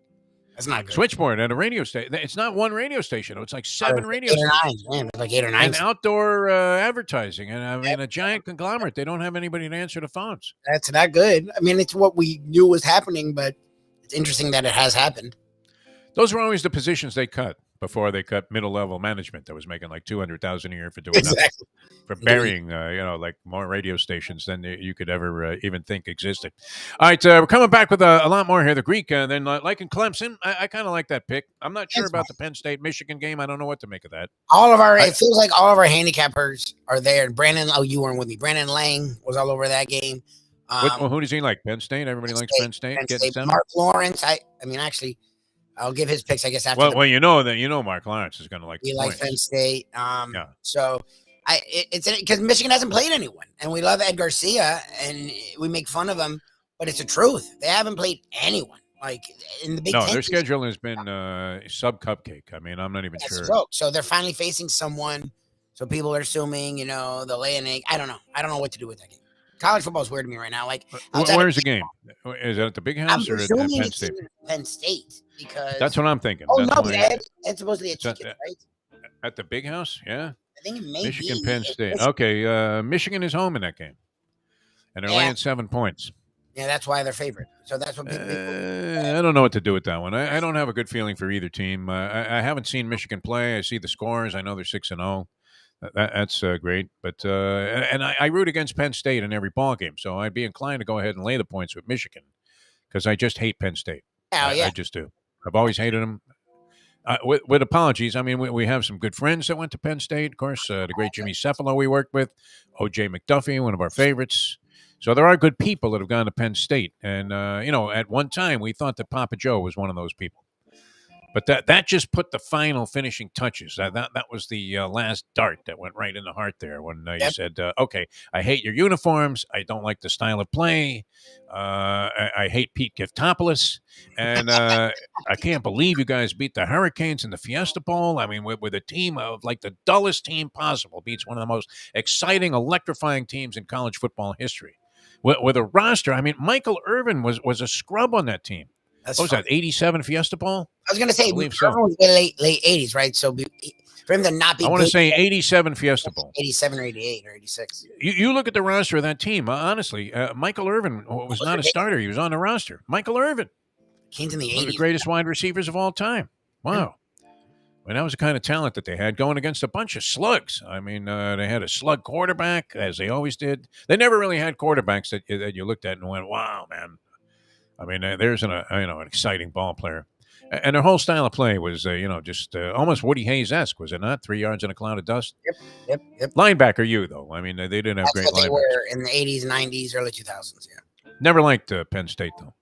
That's not good. Switchboard at a radio station. It's not one radio station. It's like 7 radio stations. Like 8 or 9. And outdoor advertising. And I mean, a giant conglomerate. They don't have anybody to answer the phones. That's not good. I mean, it's what we knew was happening, but it's interesting that it has happened. Those were always the positions they cut before they cut middle-level management that was making like $200,000 a year for doing nothing. For burying, like more radio stations than you could ever even think existed. All right, we're coming back with a lot more here. The Greek, then like in Clemson, I kind of like that pick. I'm not sure about the Penn State-Michigan game. I don't know what to make of that. It feels like all of our handicappers are there. You weren't with me. Brandon Lang was all over that game. Who does he like? Penn State? Everybody likes Penn State. Mark Lawrence. Actually, I'll give his picks, I guess. After Mark Lawrence is going to like. He likes Penn State. So it's because Michigan hasn't played anyone, and we love Ed Garcia, and we make fun of him, but it's the truth. They haven't played anyone like in the Big Ten. No, their schedule has been sub cupcake. I mean, I'm not even sure. So they're finally facing someone. So people are assuming, they'll lay an egg. I don't know. I don't know what to do with that game. College football is weird to me right now. Like, where's the game? Is it at the Big House or at Penn State? Penn State, because that's what I'm thinking. Oh, no, it's supposedly a ticket, right? At the Big House, yeah. I think it may Michigan, be. Penn State. Okay, Michigan is home in that game, and they're laying 7 points. Yeah, that's why they're favorite. So that's what people. I don't know what to do with that one. I don't have a good feeling for either team. I haven't seen Michigan play. I see the scores. I know they're 6-0. That's great, but and I root against Penn State in every ball game, so I'd be inclined to go ahead and lay the points with Michigan because I just hate Penn State. I just do. I've always hated them. With apologies, I mean we have some good friends that went to Penn State. Of course, the great Jimmy Cephalo we worked with, O.J. McDuffie, one of our favorites. So there are good people that have gone to Penn State, and at one time we thought that Papa Joe was one of those people. But that just put the final finishing touches. That was the last dart that went right in the heart there when you said, okay, I hate your uniforms. I don't like the style of play. I hate Pete Giftopoulos. And I can't believe you guys beat the Hurricanes in the Fiesta Bowl. I mean, with a team of like the dullest team possible, beats one of the most exciting, electrifying teams in college football history. With a roster, I mean, Michael Irvin was a scrub on that team. What was that, 87 Fiesta Bowl? I was going to say, Irvin was late 80s, right? So for him to not be I want to say 87 Fiesta Bowl. 87 or 88 or 86. You look at the roster of that team, honestly, Michael Irvin was not a starter. He was on the roster. Michael Irvin. Kings in the 80s. One of the greatest wide receivers of all time. Wow. And that was the kind of talent that they had going against a bunch of slugs. I mean, they had a slug quarterback, as they always did. They never really had quarterbacks that you looked at and went, wow, man. I mean, there's an exciting ball player. And their whole style of play was, just almost Woody Hayes-esque, was it not? 3 yards in a cloud of dust? Yep. Linebacker, though. I mean, they didn't have great linebackers. They were in the 80s, 90s, early 2000s, yeah. Never liked Penn State, though.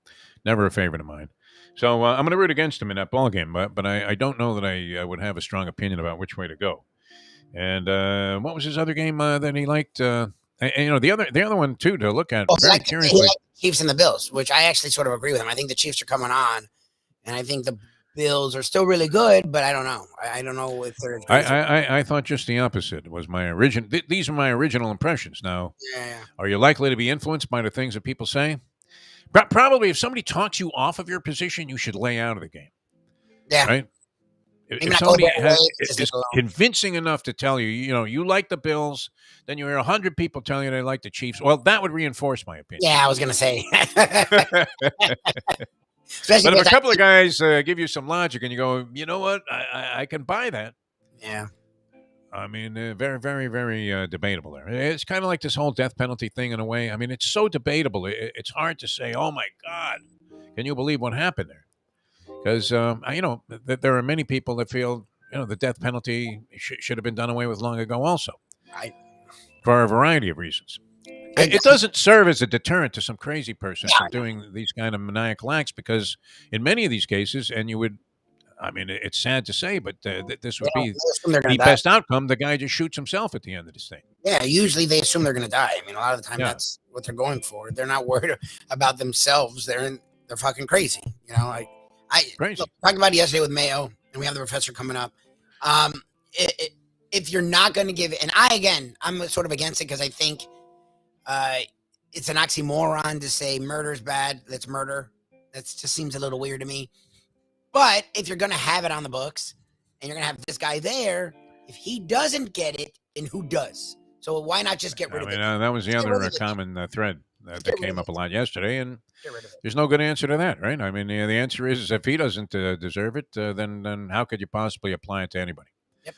Never a favorite of mine. So I'm going to root against them in that ball game, but I don't know that I would have a strong opinion about which way to go. And what was his other game that he liked? The other one, too, to look at very curiously. Chiefs and the Bills, which I actually sort of agree with him. I think the Chiefs are coming on, and I think the Bills are still really good, but I don't know. I don't know if they're as good as I thought just the opposite was my original. These are my original impressions. Now, yeah. are you likely to be influenced by the things that people say? Probably. If somebody talks you off of your position, you should lay out of the game. Yeah. Right. Maybe If not go somebody that way, just is leave it alone. convincing enough to tell you, you like the Bills, then you hear 100 people telling you they like the Chiefs. Well, that would reinforce my opinion. Yeah, I was gonna say. But Especially if a because couple of guys give you some logic and you go, you know what, I can buy that. yeah. I mean, very, very, very debatable there. It's kind of like this whole death penalty thing in a way. I mean, it's so debatable. It's hard to say, oh, my God, can you believe what happened there? Because, there are many people that feel, the death penalty should have been done away with long ago also. Right. For a variety of reasons. It doesn't serve as a deterrent to some crazy person from doing these kind of maniacal acts because in many of these cases, and you would, I mean, it's sad to say, but this would be the best outcome. The guy just shoots himself at the end of this thing. Yeah, usually they assume they're going to die. I mean, a lot of the time that's what they're going for. They're not worried about themselves. They're fucking crazy. Crazy. Look, talked about it yesterday with Mayo, and we have the professor coming up. If you're not going to give it, and I'm sort of against it because I think it's an oxymoron to say murder's bad. That's murder. That just seems a little weird to me. But if you're going to have it on the books and you're going to have this guy there, if he doesn't get it, then who does? So why not just get rid of it? That was the other common thread that came up a lot yesterday, and there's no good answer to that, right? I mean, the answer is if he doesn't deserve it, then how could you possibly apply it to anybody? Yep.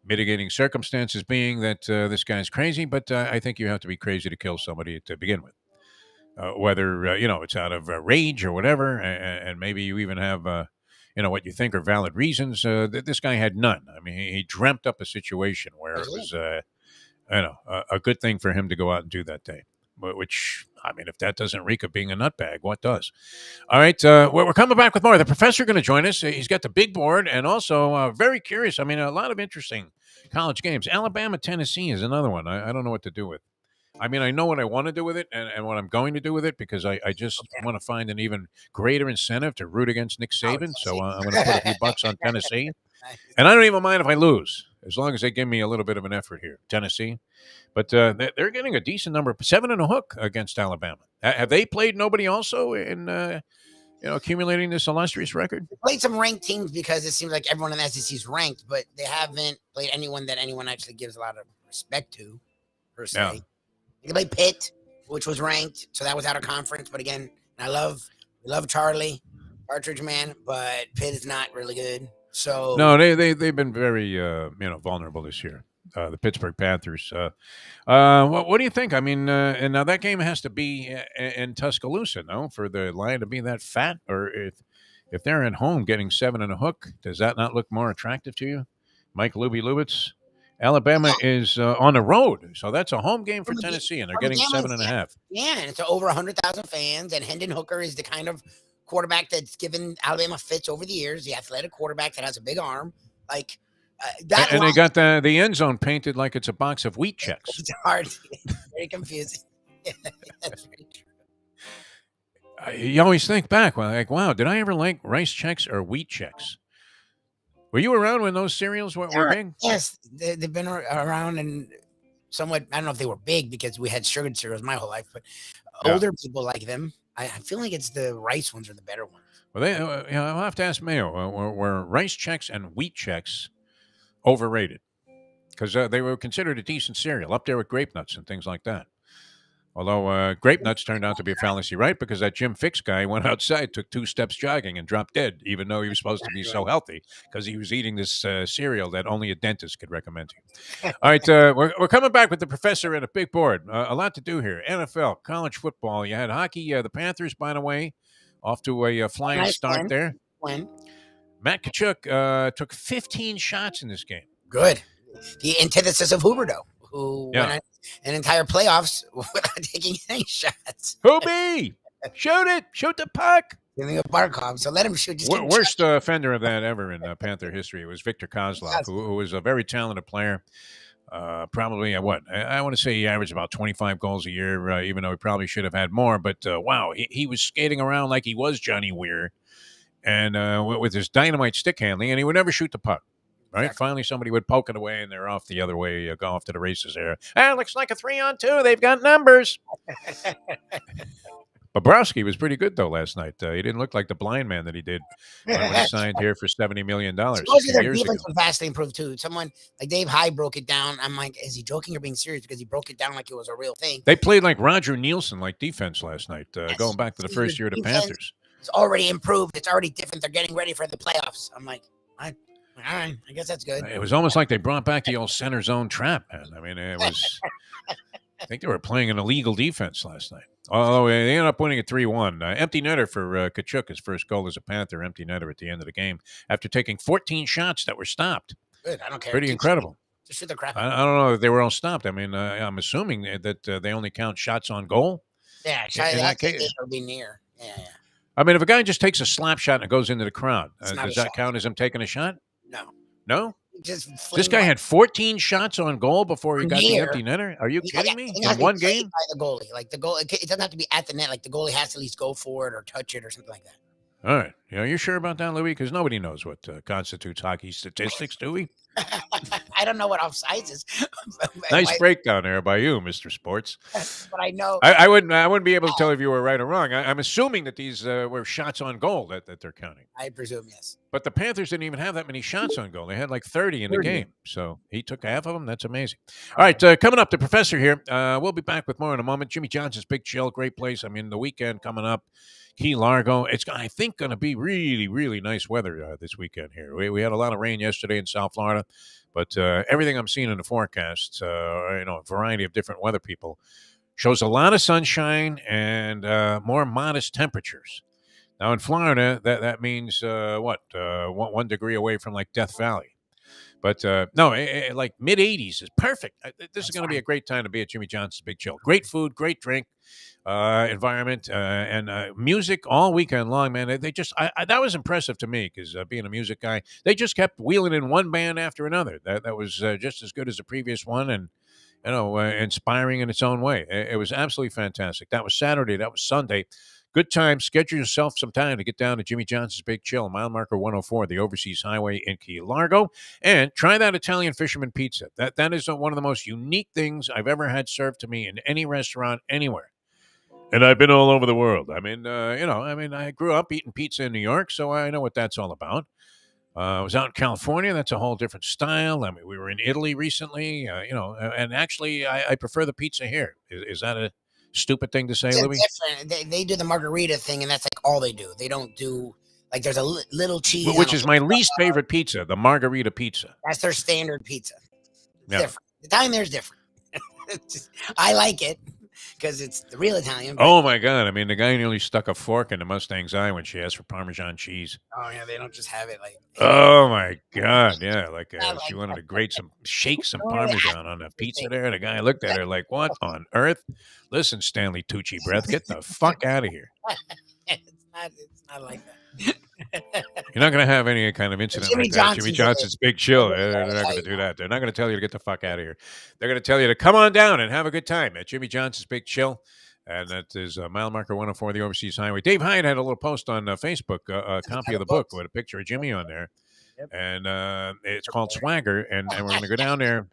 Mitigating circumstances being that this guy's crazy, but I think you have to be crazy to kill somebody to begin with. Whether it's out of rage or whatever, and maybe you even have what you think are valid reasons. This guy had none. I mean, he dreamt up a situation where it was a good thing for him to go out and do that day. Which, I mean, if that doesn't reek of being a nutbag, what does? All right, we're coming back with more. The professor going to join us. He's got the big board, and also very curious. I mean, a lot of interesting college games. Alabama, Tennessee is another one. I don't know what to do with. I mean, I know what I want to do with it and what I'm going to do with it because I just want to find an even greater incentive to root against Nick Saban. So I'm going to put a few bucks on Tennessee. And I don't even mind if I lose, as long as they give me a little bit of an effort here, Tennessee. But they're getting a decent number, 7 and a hook against Alabama. Have they played nobody also in accumulating this illustrious record? They played some ranked teams because it seems like everyone in the SEC is ranked, but they haven't played anyone that anyone actually gives a lot of respect to, per se. Yeah. They played Pitt, which was ranked, so that was out of conference. But again, we love Charlie, Partridge Man, but Pitt is not really good. So no, they've been very vulnerable this year. The Pittsburgh Panthers. What do you think? I mean, and now that game has to be in Tuscaloosa, no, for the line to be that fat, or if they're at home getting 7 and a hook, does that not look more attractive to you, Mike Lubie? Alabama is on the road, so that's a home game for Tennessee, and they're getting 7.5. Yeah, and it's over 100,000 fans, and Hendon Hooker is the kind of quarterback that's given Alabama fits over the years, the athletic quarterback that has a big arm. Like that. And they got the end zone painted like it's a box of wheat checks. It's hard. Very confusing. That's very true. You always think back, like, wow, did I ever like rice checks or wheat checks? Were you around when those cereals were big? Yes, they've been around and somewhat. I don't know if they were big because we had sugared cereals my whole life, but older people like them. I feel like it's the rice ones are the better ones. Well, I'll have to ask Mayo. Were rice checks and wheat checks overrated? Because they were considered a decent cereal, up there with grape nuts and things like that. Although grape nuts turned out to be a fallacy, right? Because that Jim Fix guy went outside, took 2 steps jogging, and dropped dead, even though he was supposed to be so healthy, because he was eating this cereal that only a dentist could recommend to you. All right, we're coming back with the professor and a big board. A lot to do here. NFL, college football. You had hockey. The Panthers, by the way, off to a flying start there. Matt Tkachuk took 15 shots in this game. Good. The antithesis of Huberdeau, who went an entire playoffs without taking any shots. Hoobie! Shoot it! Shoot the puck! Giving a Barkov, so let him shoot. Worst offender of that ever in Panther history was Victor Kozlov, who was a very talented player. Probably, I want to say he averaged about 25 goals a year, even though he probably should have had more. But, wow, he was skating around like he was Johnny Weir. and with his dynamite stick handling, and he would never shoot the puck. Right? Exactly. Finally, somebody would poke it away, and they're off the other way, go off to the races there. Looks like a 3-on-2. They've got numbers. Bobrovsky was pretty good, though, last night. He didn't look like the blind man that he did when he signed here for $70 million Supposedly their years defense ago. was vastly improved, too. Someone like Dave High broke it down. I'm like, is he joking or being serious? Because he broke it down like it was a real thing. They played like Roger Nielsen, like defense last night, Yes. going back to the first year of the Defense Panthers. It's already improved. It's already different. They're getting ready for the playoffs. I'm like, all right, I guess that's good. It was almost like they brought back the old center zone trap, man. I mean, it was. I think they were playing an illegal defense last night. Although they ended up winning at 3-1. Empty netter for Kachuk, his first goal as a Panther, empty netter at the end of the game after taking 14 shots that were stopped. Good. I don't care. Pretty Keep incredible. Just shoot the crap. I don't know if they were all stopped. I mean, I'm assuming that they only count shots on goal. Yeah, in that case, it'll be near. Yeah. I mean, if a guy just takes a slap shot and it goes into the crowd, It's not does a that shot. count as him taking a shot? No. No? Just This guy had 14 shots on goal before he got the Near. empty netter? Are you kidding me? It has In to be one played game? by the goalie. Like the goal, it doesn't have to be at the net. Like the goalie has to at least go for it or touch it or something like that. All right. You sure about that, Louis? Because nobody knows what constitutes hockey statistics, do we? I don't know what offsides is. Nice breakdown there by you, Mr. Sports. But I know. I wouldn't be able to tell if you were right or wrong. I'm assuming that these were shots on goal that they're counting. I presume, yes. But the Panthers didn't even have that many shots on goal. They had like 30 in the game. So he took half of them. That's amazing. All right, coming up, the professor here. We'll be back with more in a moment. Jimmy Johnson's Big Chill, great place. I mean, the weekend coming up. Key Largo. It's, I think, going to be really, really nice weather this weekend here. We had a lot of rain yesterday in South Florida, but everything I'm seeing in the forecasts, a variety of different weather people, shows a lot of sunshine and more modest temperatures. Now in Florida, that means 1 degree away from like Death Valley. But like mid 80s is perfect. This is going to be a great time to be at Jimmy Johnson's Big Chill. Great food, great drink, environment, and music all weekend long, man. They just that was impressive to me because being a music guy, they just kept wheeling in one band after another. That was just as good as the previous one, and inspiring in its own way. It was absolutely fantastic. That was Saturday. That was Sunday. Good time. Schedule yourself some time to get down to Jimmy Johnson's Big Chill, mile marker 104, the Overseas Highway in Key Largo, and try that Italian fisherman pizza. That is one of the most unique things I've ever had served to me in any restaurant anywhere. And I've been all over the world. I mean, I grew up eating pizza in New York, so I know what that's all about. I was out in California. That's a whole different style. I mean, we were in Italy recently, and actually I prefer the pizza here. Is that a stupid thing to say, It's Louis? different. They do the margarita thing, and that's like all they do. They don't do like there's a little cheese, Which on is it. my least favorite pizza, the margarita pizza. That's their standard pizza. It's Yeah. different. The Italian there is different. I like it because it's the real Italian. Oh my God! I mean, the guy nearly stuck a fork in the Mustang's eye when she asked for Parmesan cheese. Oh yeah, they don't just have it like. Oh my God! Yeah, like I like she wanted that. to grate shake some Oh, yeah. Parmesan on the pizza there. The guy looked at her like, "What on earth?" Listen, Stanley Tucci Breath, get the fuck out of here. It's not like that. You're not going to have any kind of incident Jimmy like that. Jimmy Johnson's Johnson's Big Chill. They're not going to do that. They're not going to tell you to get the fuck out of here. They're going to tell you to come on down and have a good time at Jimmy Johnson's Big Chill. And that is mile marker 104, the Overseas Highway. Dave Hyde had a little post on Facebook, a copy of the book with a picture of Jimmy on there. Yep. And it's called Swagger. And we're going to go down there,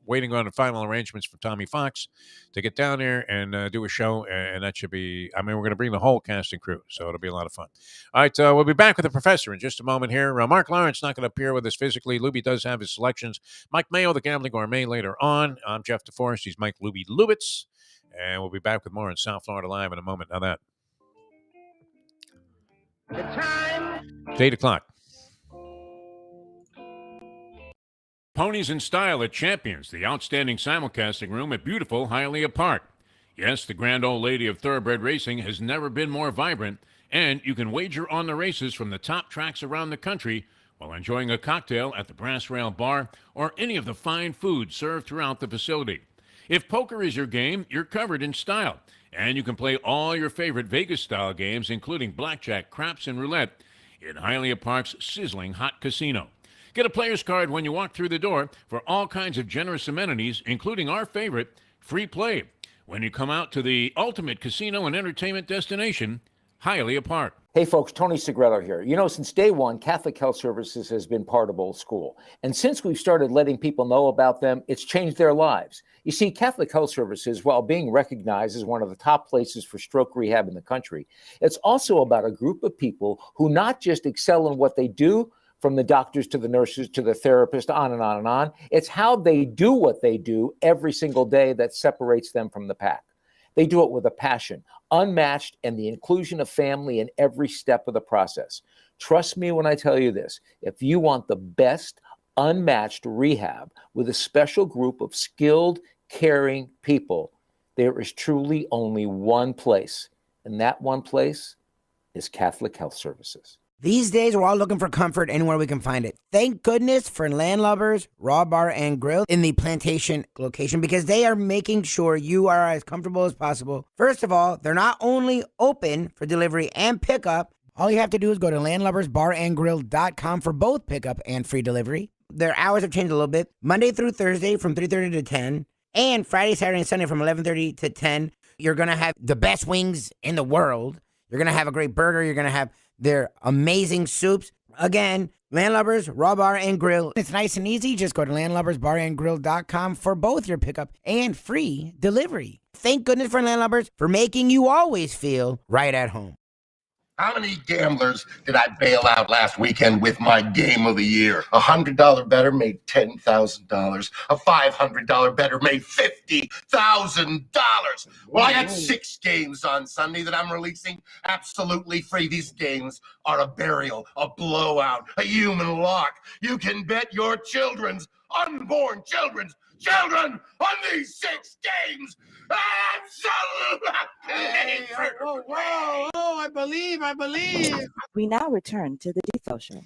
waiting on the final arrangements from Tommy Fox to get down there and do a show. And that should be, we're going to bring the whole cast and crew. So it'll be a lot of fun. All right, we'll be back with the professor in just a moment here. Mark Lawrence not going to appear with us physically. Lubie does have his selections. Mike Mayo, the Gambling Gourmet, later on. I'm Jeff DeForest. He's Mike Lubie Lubitz. And we'll be back with more in South Florida Live in a moment. Now that. It's 8 o'clock. Ponies in Style at Champions, the outstanding simulcasting room at beautiful Hialeah Park. Yes, the grand old lady of thoroughbred racing has never been more vibrant, and you can wager on the races from the top tracks around the country while enjoying a cocktail at the Brass Rail Bar or any of the fine food served throughout the facility. If poker is your game, you're covered in style, and you can play all your favorite Vegas-style games, including blackjack, craps, and roulette, in Hialeah Park's sizzling hot casino. Get a player's card when you walk through the door for all kinds of generous amenities, including our favorite, free play, when you come out to the ultimate casino and entertainment destination, Hialeah Park. Hey folks, Tony Segreto here. You know, since day one, Catholic Health Services has been part of Old School. And since we've started letting people know about them, it's changed their lives. You see, Catholic Health Services, while being recognized as one of the top places for stroke rehab in the country, it's also about a group of people who not just excel in what they do, from the doctors to the nurses to the therapists, on and on and on. It's how they do what they do every single day that separates them from the pack. They do it with a passion, unmatched, and the inclusion of family in every step of the process. Trust me when I tell you this. If you want the best, unmatched rehab with a special group of skilled, caring people, there is truly only one place, and that one place is Catholic Health Services. These days, we're all looking for comfort anywhere we can find it. Thank goodness for Landlubbers Raw Bar and Grill in the Plantation location, because they are making sure you are as comfortable as possible. First of all, they're not only open for delivery and pickup. All you have to do is go to landlubbersbarandgrill.com for both pickup and free delivery. Their hours have changed a little bit. Monday through Thursday from 3:30 to 10, and Friday, Saturday, and Sunday from 11:30 to 10. You're going to have the best wings in the world. You're going to have a great burger. You're going to have their amazing soups. Again, Landlubbers, Raw Bar and Grill. It's nice and easy. Just go to landlubbersbarandgrill.com for both your pickup and free delivery. Thank goodness for Landlubbers for making you always feel right at home. How many gamblers did I bail out last weekend with my game of the year? $100 better made $10,000. A $500 better made $50,000. Well, I got 6 games on Sunday that I'm releasing absolutely free. These games are a burial, a blowout, a human lock. You can bet your unborn children on these 6 games. I believe. We now return to the Defo Show.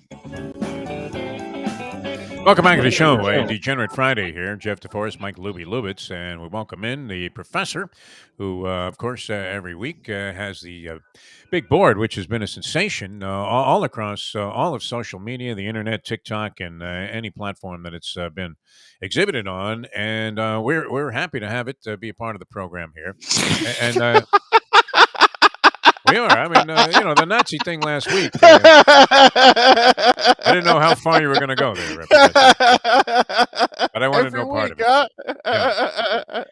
Welcome back to the show. Degenerate Friday here. Jeff DeForest, Mike Lubie, and we welcome in the professor, who, of course, every week has the big board, which has been a sensation all across all of social media, the internet, TikTok, and any platform that it's been exhibited on. And we're happy to have it be a part of the program here. And we are. I mean, the Nazi thing last week. I didn't know how far you were going to go there, but I wanted no part of it. Yeah.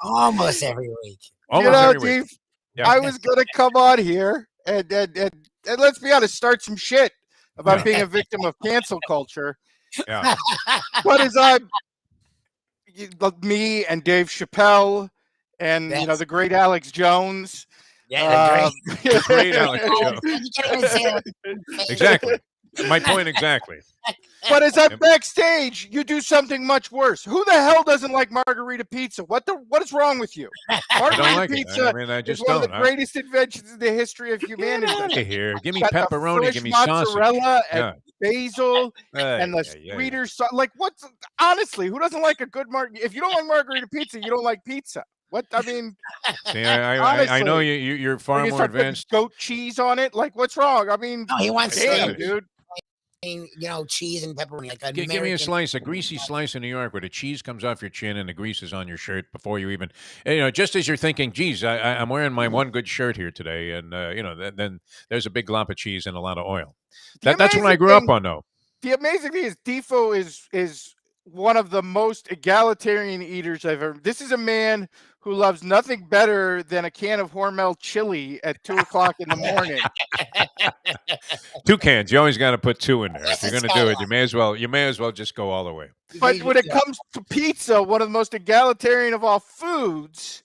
Almost every week. Almost every week. Dave, yeah. I was going to come on here and let's be honest, start some shit about being a victim of cancel culture. Yeah. But as me and Dave Chappelle and the great Alex Jones. Yeah, the great Alex Jones. Exactly. My point exactly. But as I'm backstage, you do something much worse. Who the hell doesn't like margarita pizza? What is wrong with you? Margarita pizza is one of the greatest inventions in the history of humanity. Get out of here. Give me pepperoni, give me mozzarella sausage. and basil and the sweeter sauce. Like, honestly, who doesn't like a good margarita? If you don't like margarita pizza, you don't like pizza. What I mean, see, I know you're far more advanced. Goat cheese on it, like what's wrong? I mean, no, he wants dude. Cheese and pepperoni. Like give me a greasy slice in New York where the cheese comes off your chin and the grease is on your shirt before you even, just as you're thinking, geez, I'm wearing my one good shirt here today, and then there's a big glop of cheese and a lot of oil. That's what I grew up on, though. The amazing thing is, Defo is one of the most egalitarian eaters I've ever. This is a man who loves nothing better than a can of Hormel chili at 2:00 in the morning. 2 cans. You always got to put 2 in there. If you're going to do it, you may as well just go all the way. But when it comes to pizza, one of the most egalitarian of all foods,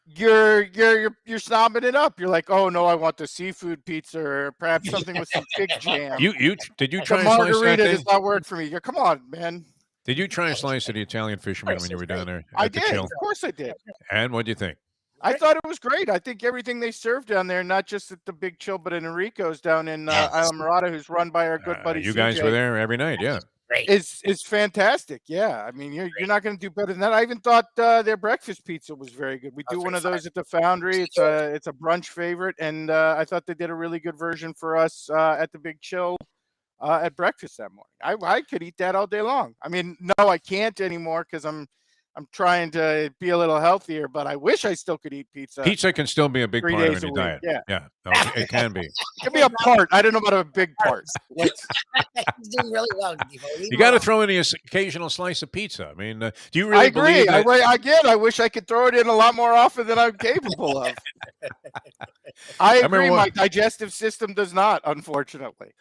you're snobbing it up. You're like, oh no, I want the seafood pizza, or perhaps something with some fig jam. Did you try a slice that margarita? thing? Does not work for me. Come on, man. Did you try a slice of the Italian fisherman when you were down there? I did. Of course I did. And what do you think? I thought it was great. I think everything they served down there, not just at the Big Chill, but in Enrico's down in Isla Morada, who's run by our good buddy. You guys were there every night, yeah. Is fantastic. Yeah, I mean, you're not going to do better than that. I even thought their breakfast pizza was very good. We do one of those at the Foundry. It's a brunch favorite, and I thought they did a really good version for us at the Big Chill. At breakfast that morning. I could eat that all day long. I mean, no, I can't anymore because I'm I'm trying to be a little healthier, but I wish I still could eat pizza. Pizza can still be a big 3 part of days any a week, diet. yeah. Yeah, no, it can be. It can be a part. I don't know about a big part. He's doing really well, Defo. You got to throw in the occasional slice of pizza. I mean, do you really I agree. believe that? I wish I could throw it in a lot more often than I'm capable of. I agree. My digestive system does not, unfortunately.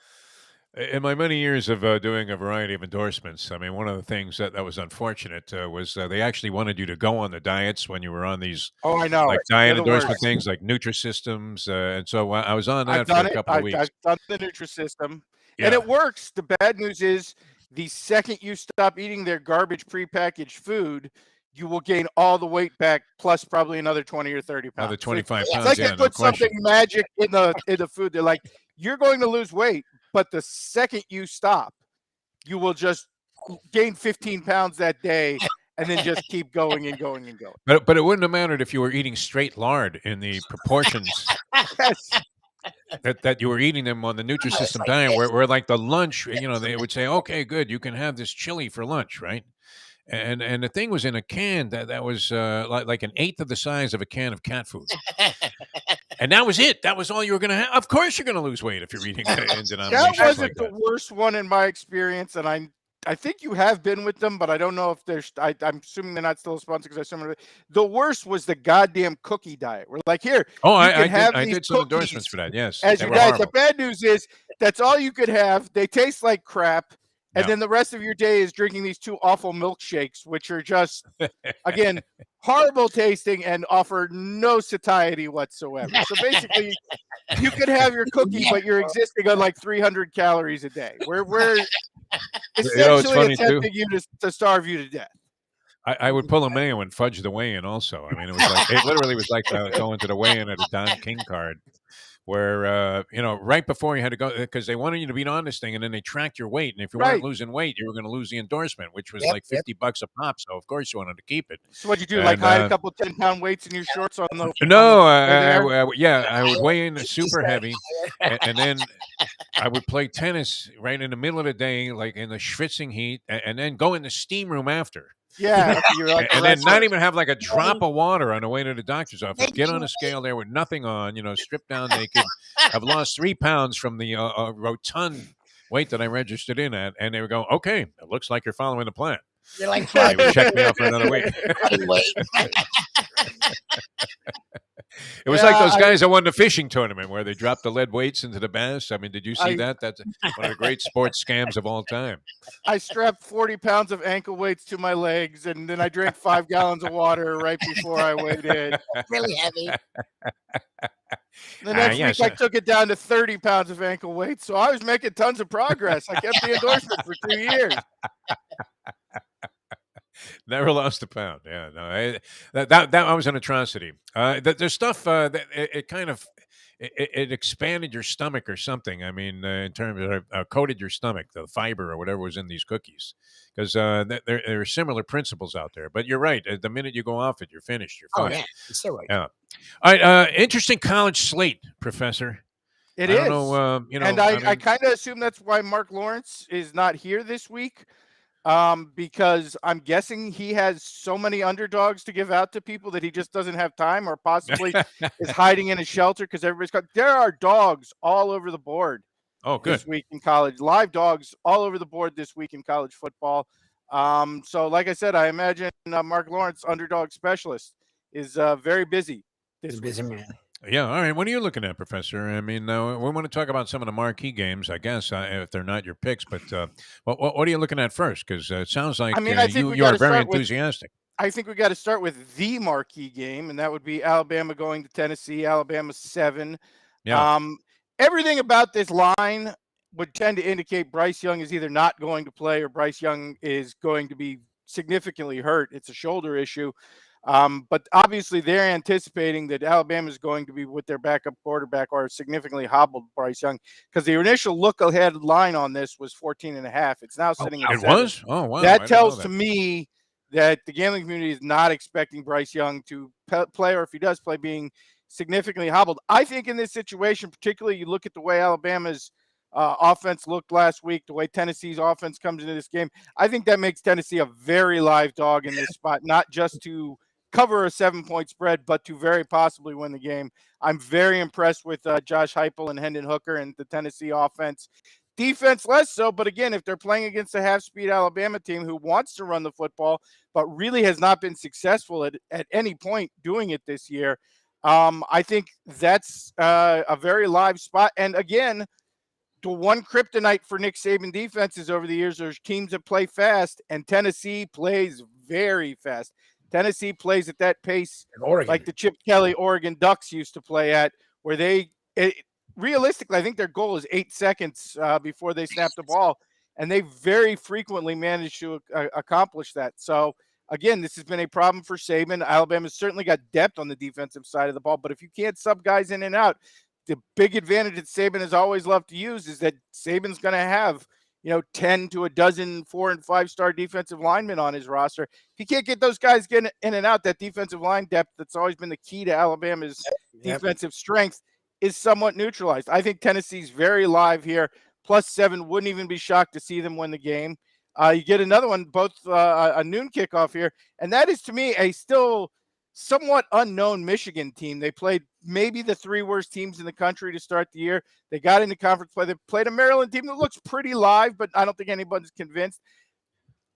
In my many years of doing a variety of endorsements, I mean, one of the things that was unfortunate was they actually wanted you to go on the diets when you were on these, I know, like diet They're the endorsement worst. things like Nutrisystems, and so I was on that I've for done a it. couple of weeks. I've done the Nutrisystem, Yeah. and it works. The bad news is the second you stop eating their garbage prepackaged food, you will gain all the weight back, plus probably another 20 or 30 pounds. Another 25 It's pounds, like yeah, they no put question. something magic in the food. They're like, you're going to lose weight, but the second you stop, you will just gain 15 pounds that day, and then just keep going and going and going. But it wouldn't have mattered if you were eating straight lard in the proportions that you were eating them on the Nutrisystem diet, where like the lunch, they would say, okay, good, you can have this chili for lunch, right? And the thing was in a can that was like an eighth of the size of a can of cat food. And that was it. That was all you were going to have. Of course you're going to lose weight if you're eating in denominations That wasn't like the that. worst one in my experience, and I think you have been with them, but I don't know if there's. I'm assuming they're not still a sponsor because I assume the worst was the goddamn cookie diet. We're like, here, Oh, you I can have did these some cookies endorsements for that. Yes, as they your were diet. The horrible. bad news is that's all you could have. They taste like crap. And Yeah. then the rest of your day is drinking these two awful milkshakes, which are just, again, horrible tasting and offer no satiety whatsoever. So basically, you could have your cookie, but you're existing on like 300 calories a day. We're essentially funny, too? attempting you to starve you to death. I would pull a Mayo and fudge the weigh-in also. I mean, it literally was like going to the weigh-in at a Don King card, where right before you had to go, because they wanted you to be on this thing, and then they tracked your weight, and if you weren't losing weight, you were going to lose the endorsement, which was like $50 a pop. So of course you wanted to keep it. So what'd you do? Like hide a couple 10-pound weights in your shorts on the? No, I would weigh in super heavy, and then I would play tennis right in the middle of the day, like in the schwitzing heat, and then go in the steam room after. Yeah, and then not even have like a drop of water on the way to the doctor's office. Get on a scale there with nothing on, strip down naked. I've lost 3 pounds from the rotund weight that I registered in at, and they were going, okay, it looks like you're following the plan. You're like, they would check me out for another week. It was like those guys that won the fishing tournament where they dropped the lead weights into the bass. I mean, did you see that? That's one of the great sports scams of all time. I strapped 40 pounds of ankle weights to my legs, and then I drank 5 gallons of water right before I weighed in. Really heavy. The next week, I took it down to 30 pounds of ankle weight, so I was making tons of progress. I kept the endorsement for 2 years. Never lost a pound. Yeah, no, that was an atrocity. The stuff that it kind of it expanded your stomach or something. I mean, in terms of coated your stomach, the fiber or whatever was in these cookies, because there are similar principles out there. But you're right. The minute you go off it, you're finished. You're fine. Oh yeah, still right. Yeah. All right. Interesting college slate, Professor. It I is. Don't know, and I kind of assume that's why Mark Lawrence is not here this week. Because I'm guessing he has so many underdogs to give out to people that he just doesn't have time, or possibly is hiding in a shelter because everybody's got. There are dogs all over the board. Oh, good. This week in college, live dogs all over the board this week in college football. So like I said, I imagine Mark Lawrence, underdog specialist, is very busy this week. Busy man. Yeah, all right. What are you looking at, Professor? I mean, we want to talk about some of the marquee games, I guess, if they're not your picks. But what are you looking at first? Because it sounds like you are very enthusiastic. I think we got to start with the marquee game, and that would be Alabama going to Tennessee. Alabama 7. Yeah. Everything about this line would tend to indicate Bryce Young is either not going to play or Bryce Young is going to be significantly hurt. It's a shoulder issue. But obviously they're anticipating that Alabama is going to be with their backup quarterback or significantly hobbled Bryce Young, because the initial look ahead line on this was 14.5. It's now sitting at 7. It was? Oh, wow. That tells to me that the gambling community is not expecting Bryce Young to play, or if he does play, being significantly hobbled. I think in this situation, particularly, you look at the way Alabama's offense looked last week, the way Tennessee's offense comes into this game, I think that makes Tennessee a very live dog in this spot, not just to cover a 7-point spread, but to very possibly win the game. I'm very impressed with Josh Heupel and Hendon Hooker and the Tennessee offense. Defense less so, but again, if they're playing against a half-speed Alabama team who wants to run the football, but really has not been successful at any point doing it this year, I think that's a very live spot. And again, the one kryptonite for Nick Saban defenses over the years, there's teams that play fast, and Tennessee plays very fast. Tennessee plays at that pace like the Chip Kelly Oregon Ducks used to play at, where realistically, I think their goal is 8 seconds before they snap the ball, and they very frequently manage to accomplish that. So, again, this has been a problem for Saban. Alabama's certainly got depth on the defensive side of the ball, but if you can't sub guys in and out, the big advantage that Saban has always loved to use is that Saban's going to have 10 to a dozen 4- and 5-star defensive linemen on his roster. If you can't get those guys getting in and out, that defensive line depth that's always been the key to Alabama's defensive strength is somewhat neutralized. I think Tennessee's very live here. +7, wouldn't even be shocked to see them win the game. You get another one, both a noon kickoff here, and that is to me a still somewhat unknown Michigan team. They played maybe the 3 worst teams in the country to start the year. They got into conference play. They played a Maryland team that looks pretty live, but I don't think anybody's convinced.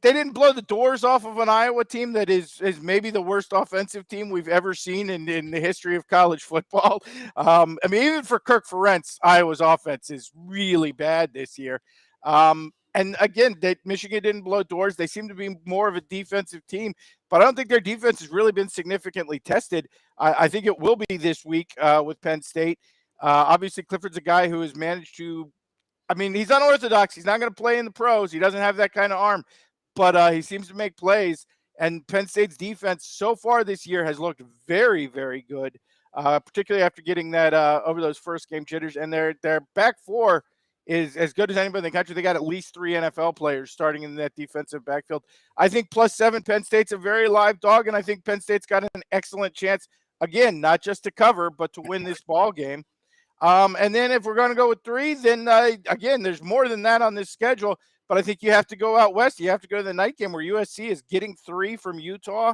They didn't blow the doors off of an Iowa team that is maybe the worst offensive team we've ever seen in the history of college football. I mean, even for Kirk Ferentz, Iowa's offense is really bad this year. And again, Michigan didn't blow doors. They seem to be more of a defensive team, but I don't think their defense has really been significantly tested. I think it will be this week with Penn State. Obviously, Clifford's a guy who has managed to – I mean, he's unorthodox. He's not going to play in the pros. He doesn't have that kind of arm, but he seems to make plays. And Penn State's defense so far this year has looked very, very good, particularly after getting that over those first game jitters. And their back four is as good as anybody in the country. They got at least 3 NFL players starting in that defensive backfield. I think +7, Penn State's a very live dog, and I think Penn State's got an excellent chance, again, not just to cover, but to win this ball game. And then if we're going to go with 3, then, again, there's more than that on this schedule, but I think you have to go out west. You have to go to the night game where USC is getting 3 from Utah.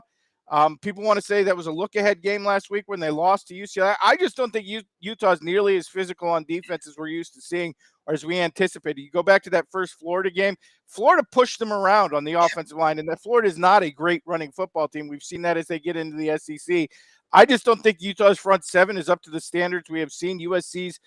People want to say that was a look-ahead game last week when they lost to UCLA. I just don't think Utah's nearly as physical on defense as we're used to seeing or as we anticipated. You go back to that first Florida game, Florida pushed them around on the offensive line, and that Florida is not a great running football team. We've seen that as they get into the SEC. I just don't think Utah's front 7 is up to the standards we have seen. USC's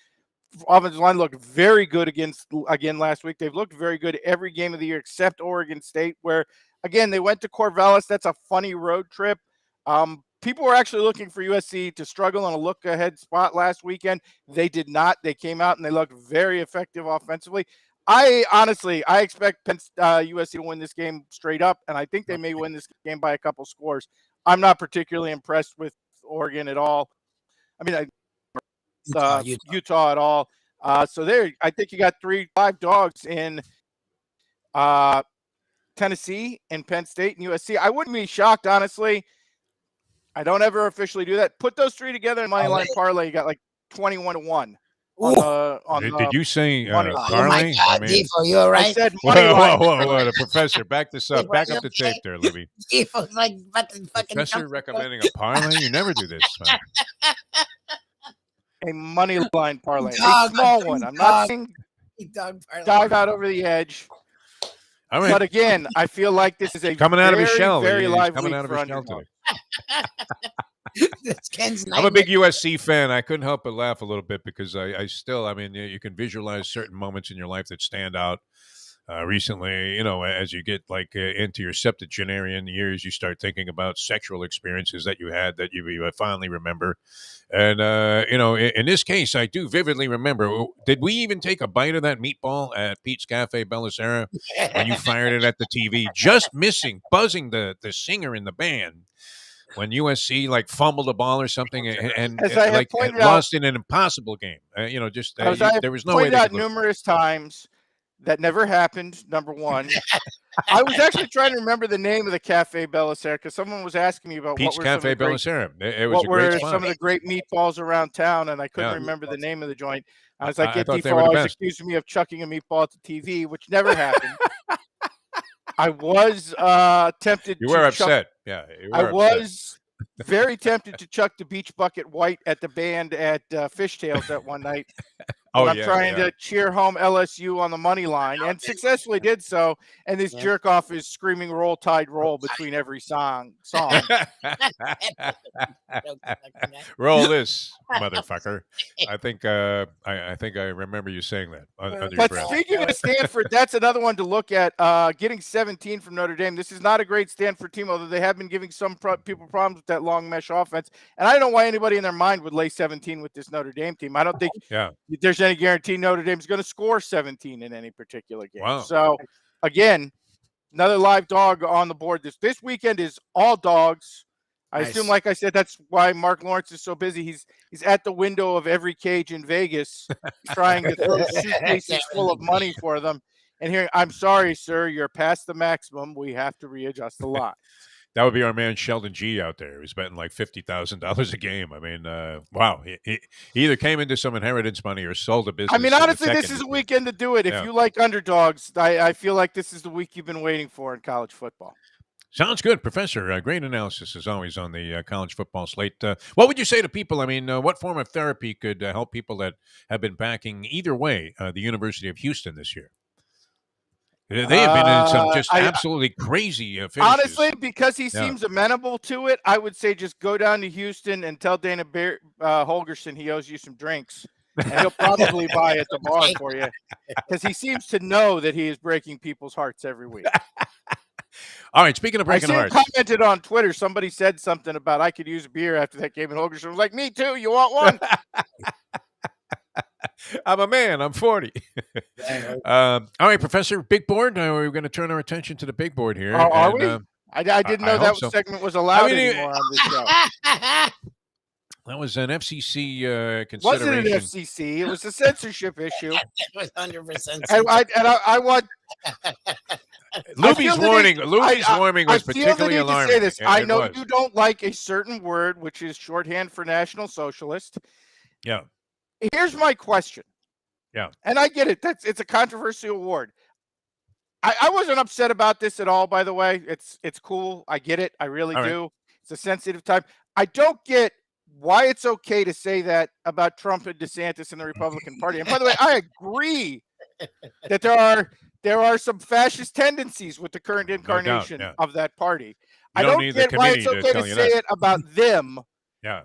offensive line looked very good again last week. They've looked very good every game of the year except Oregon State, where again, they went to Corvallis. That's a funny road trip. People were actually looking for USC to struggle on a look-ahead spot last weekend. They did not. They came out and they looked very effective offensively. I expect USC to win this game straight up, and I think they may win this game by a couple scores. I'm not particularly impressed with Oregon at all. I mean, Utah at all. So there, I think you got 5 dogs in Tennessee and Penn State and USC. I wouldn't be shocked, honestly. I don't ever officially do that. Put those 3 together in money line parlay. You got like 21-1 Did you say parlay? Oh my God, Defo, you all right? I said money line. Whoa, the professor, back this up. Back up the tape there, Lubie. Defo's like fucking Professor recommending a parlay? You never do this, man. A money line parlay. A small one. I'm not saying dive out over the edge. All right. But again, I feel like this is a coming out of his shell. Very live coming week out of for his shell underdogs. today. I'm a big USC fan. I couldn't help but laugh a little bit because I still, I mean, you can visualize certain moments in your life that stand out. Recently, as you get into your septuagenarian years, you start thinking about sexual experiences that you had that you finally remember. And, in this case, I do vividly remember, did we even take a bite of that meatball at Pete's Cafe Bellicera when you fired it at the TV? Just buzzing the singer in the band when USC fumbled a ball or something and lost in an impossible game. There was no way. Pointed out numerous times. That never happened, number one. I was actually trying to remember the name of the Cafe Belisarius because someone was asking me about Pete's what were some of Cafe the great, Belisarius. It was what a great were spot. some of the great meatballs around town, and I couldn't Yeah. remember the name of the joint. I was like, I yeah, thought they Defo were the always best. accused me of chucking a meatball at the TV, which never happened. I was tempted You to were chuck upset. Yeah, you were I upset. was very tempted to chuck the beach bucket white at the band at Fishtails that one night. Oh, I'm yeah, trying yeah. to cheer home LSU on the money line and successfully did so. And this jerk off is screaming "Roll Tide, roll" between every song. Roll this, motherfucker. I think I remember you saying that under your But breath. speaking of Stanford, that's another one to look at. Getting 17 from Notre Dame. This is not a great Stanford team, although they have been giving some people problems with that long mesh offense. And I don't know why anybody in their mind would lay 17 with this Notre Dame team. I don't think there's any guarantee Notre Dame's going to score 17 in any particular game. Wow. So, again, another live dog on the board. This weekend is all dogs. I assume, like I said, that's why Mark Lawrence is so busy. He's at the window of every cage in Vegas trying to throw suitcases full of money for them. And hearing, I'm sorry, sir, you're past the maximum. We have to readjust the line. That would be our man Sheldon G out there, who's betting like $50,000 a game. I mean, wow. He either came into some inheritance money or sold a business. I mean, honestly, this is a weekend to do it. If you like underdogs, I feel like this is the week you've been waiting for in college football. Sounds good, Professor. Great analysis, as always, on the college football slate. What would you say to people? I mean, what form of therapy could help people that have been backing either way the University of Houston this year? They have been in some just absolutely crazy finishes. Honestly, because he seems amenable to it, I would say just go down to Houston and tell Dana Holgerson he owes you some drinks. And he'll probably buy at the bar for you because he seems to know that he is breaking people's hearts every week. All right, speaking of breaking hearts. I commented on Twitter. Somebody said something about I could use a beer after that game, and Holgerson was like, me too. You want one? I'm a man. I'm 40. All right, Professor, big board. We're going to turn our attention to the big board here. Are we? I didn't know that segment was allowed anymore on this show. That was an FCC consideration. Wasn't an FCC. It was a censorship issue. It was 100%. I want... Lubie's warning was particularly alarming. Say this. I know you don't like a certain word, which is shorthand for National Socialist. Yeah. Here's my question. Yeah. And I get it. It's a controversial word. I wasn't upset about this at all, by the way. It's cool. I get it. I really do. It's a sensitive time. I don't get why it's okay to say that about Trump and DeSantis and the Republican Party. And by the way, I agree that there are some fascist tendencies with the current incarnation of that party. I don't get why it's okay to say it about them,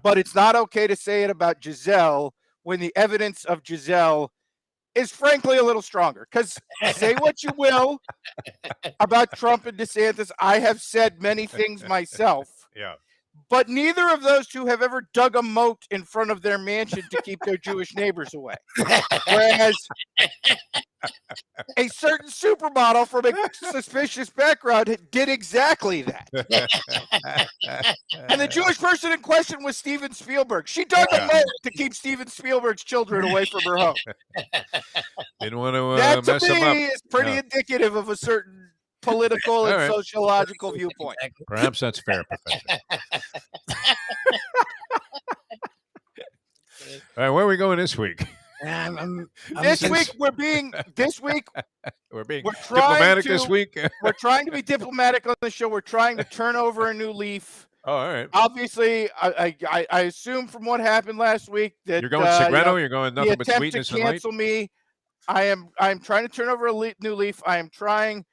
but it's not okay to say it about Giselle when the evidence of Giselle is frankly a little stronger. Because say what you will about Trump and DeSantis, I have said many things myself. Yeah. But neither of those two have ever dug a moat in front of their mansion to keep their Jewish neighbors away. Whereas a certain supermodel from a suspicious background did exactly that. And the Jewish person in question was Steven Spielberg. She dug a moat to keep Steven Spielberg's children away from her home. Didn't want to that to mess them up. me is pretty indicative of a certain political and sociological viewpoint. Perhaps that's fair, Professor. All right, where are we going this week? This week we're being diplomatic this week. We're trying to be diplomatic on the show. We're trying to turn over a new leaf. Oh, all right. Obviously, I assume from what happened last week that you're going Segredo. You're going nothing but sweetness and light. The attempt to cancel me. I'm trying to turn over a new leaf. I am trying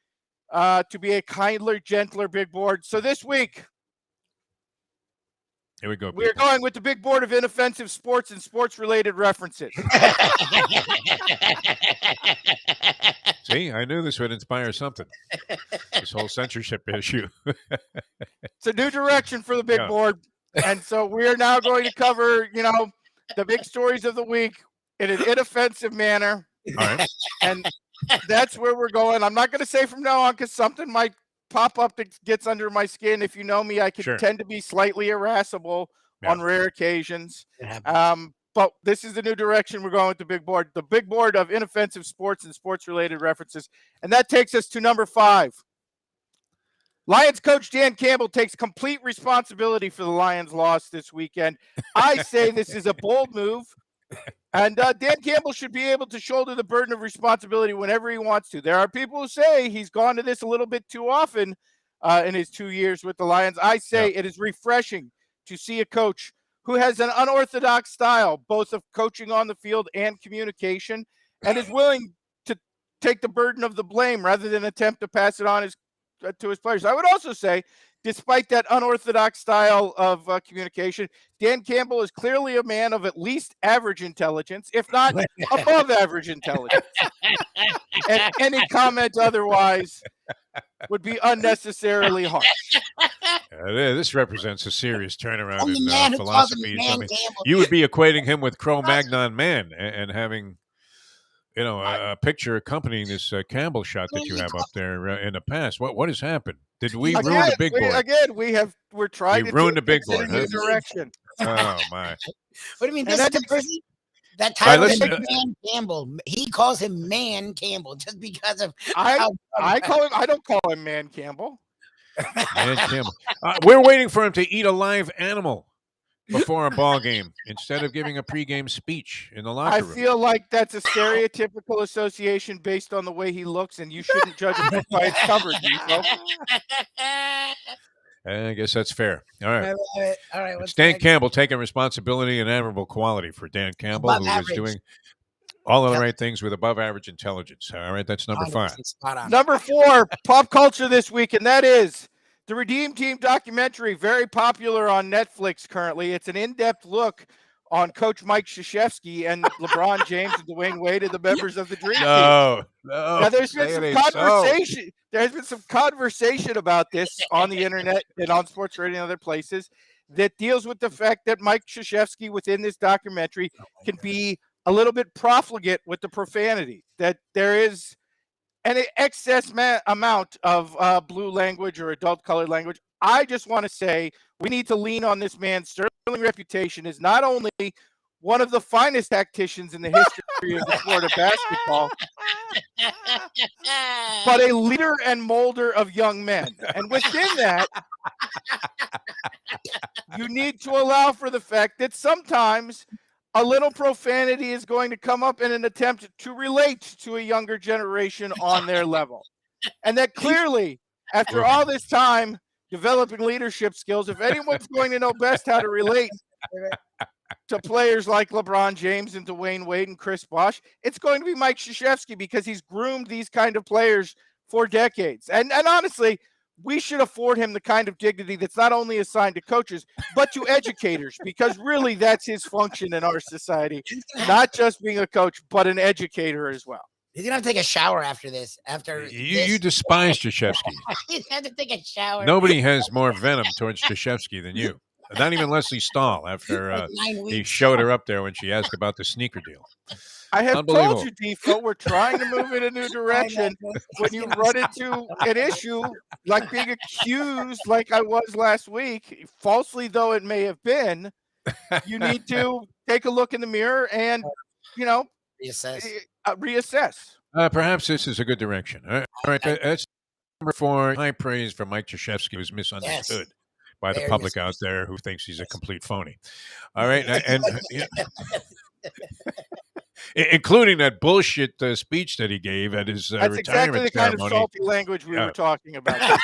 to be a kinder, gentler big board. So this week, here we go. We're going with the big board of inoffensive sports and sports-related references. See, I knew this would inspire something. This whole censorship issue. It's a new direction for the big board. And so we are now going to cover, the big stories of the week in an inoffensive manner. All right. And that's where we're going. I'm not going to say from now on because something might pop up that gets under my skin. If you know me, I can tend to be slightly irascible on rare occasions. but this is the new direction we're going with the big board. The big board of inoffensive sports and sports-related references. And that takes us to number 5. Lions coach Dan Campbell takes complete responsibility for the Lions' loss this weekend. I say this is a bold move, and Dan Campbell should be able to shoulder the burden of responsibility whenever he wants to. There are people who say he's gone to this a little bit too often in his 2 years with the Lions. I say it is refreshing to see a coach who has an unorthodox style, both of coaching on the field and communication, and is willing to take the burden of the blame rather than attempt to pass it on to his players. I would also say, despite that unorthodox style of communication, Dan Campbell is clearly a man of at least average intelligence, if not above average intelligence. And any comment otherwise would be unnecessarily harsh. This represents a serious turnaround And the in man who calls him philosophies. Man I mean, Campbell. you would be equating him with Cro-Magnon Man and having, a picture accompanying this Campbell shot that you have up there in the past. What has happened? Did we ruin the big board? We're trying We to ruined the big board, in a new direction. Oh my! What do you mean? And This is that- the person that All right, title let's- is Man Campbell. He calls him Man Campbell just because of I how don't call him Man Campbell. Man Campbell. We're waiting for him to eat a live animal before a ball game instead of giving a pregame speech in the locker I room. feel like that's a stereotypical association based on the way he looks, and you shouldn't judge a book by its cover, Defo. I guess that's fair. All I right. love it. All right, It's what's Dan next? Campbell taking responsibility and admirable quality for Dan Campbell, Above who is average. doing all of the right things with above average intelligence. All right, that's number 5. 100% spot on. Number 4, pop culture this week, and that is the Redeem Team documentary, very popular on Netflix currently. It's an in-depth look on Coach Mike Krzyzewski and LeBron James and Dwayne Wade and the members of the Dream Team. No. Now, there's been some conversation. There's been some conversation about this on the internet and on sports radio and other places that deals with the fact that Mike Krzyzewski within this documentary can be a little bit profligate with the profanity, that there is an excess amount of blue language or adult colored language. I just want to say we need to lean on this man's sterling reputation as not only one of the finest tacticians in the history of the sport of basketball, but a leader and molder of young men. And within that, you need to allow for the fact that sometimes a little profanity is going to come up in an attempt to relate to a younger generation on their level. And that clearly, after all this time developing leadership skills, if anyone's going to know best how to relate to players like LeBron James and Dwayne Wade and Chris Bosh, it's going to be Mike Krzyzewski, because he's groomed these kind of players for decades. And honestly, we should afford him the kind of dignity that's not only assigned to coaches, but to educators, because really that's his function in our society, not just being a coach, but an educator as well. He's gonna have to take a shower after this. You despise Krzyzewski. He's gonna have to take a shower. Nobody has more venom towards Krzyzewski than you. Not even Leslie Stahl after Like 9 weeks. he showed her up there when she asked about the sneaker deal. I have Unbelievable. told you, Defo, we're trying to move in a new direction. When you run into an issue like being accused, like I was last week, falsely though it may have been, you need to take a look in the mirror and, reassess. Perhaps this is a good direction. All right, that's number 4. High praise for Mike Krzyzewski, who's misunderstood by the Very public out there who thinks he's a complete phony. All right, and including that bullshit speech that he gave at his That's exactly retirement the kind of ceremony. salty language we were talking about.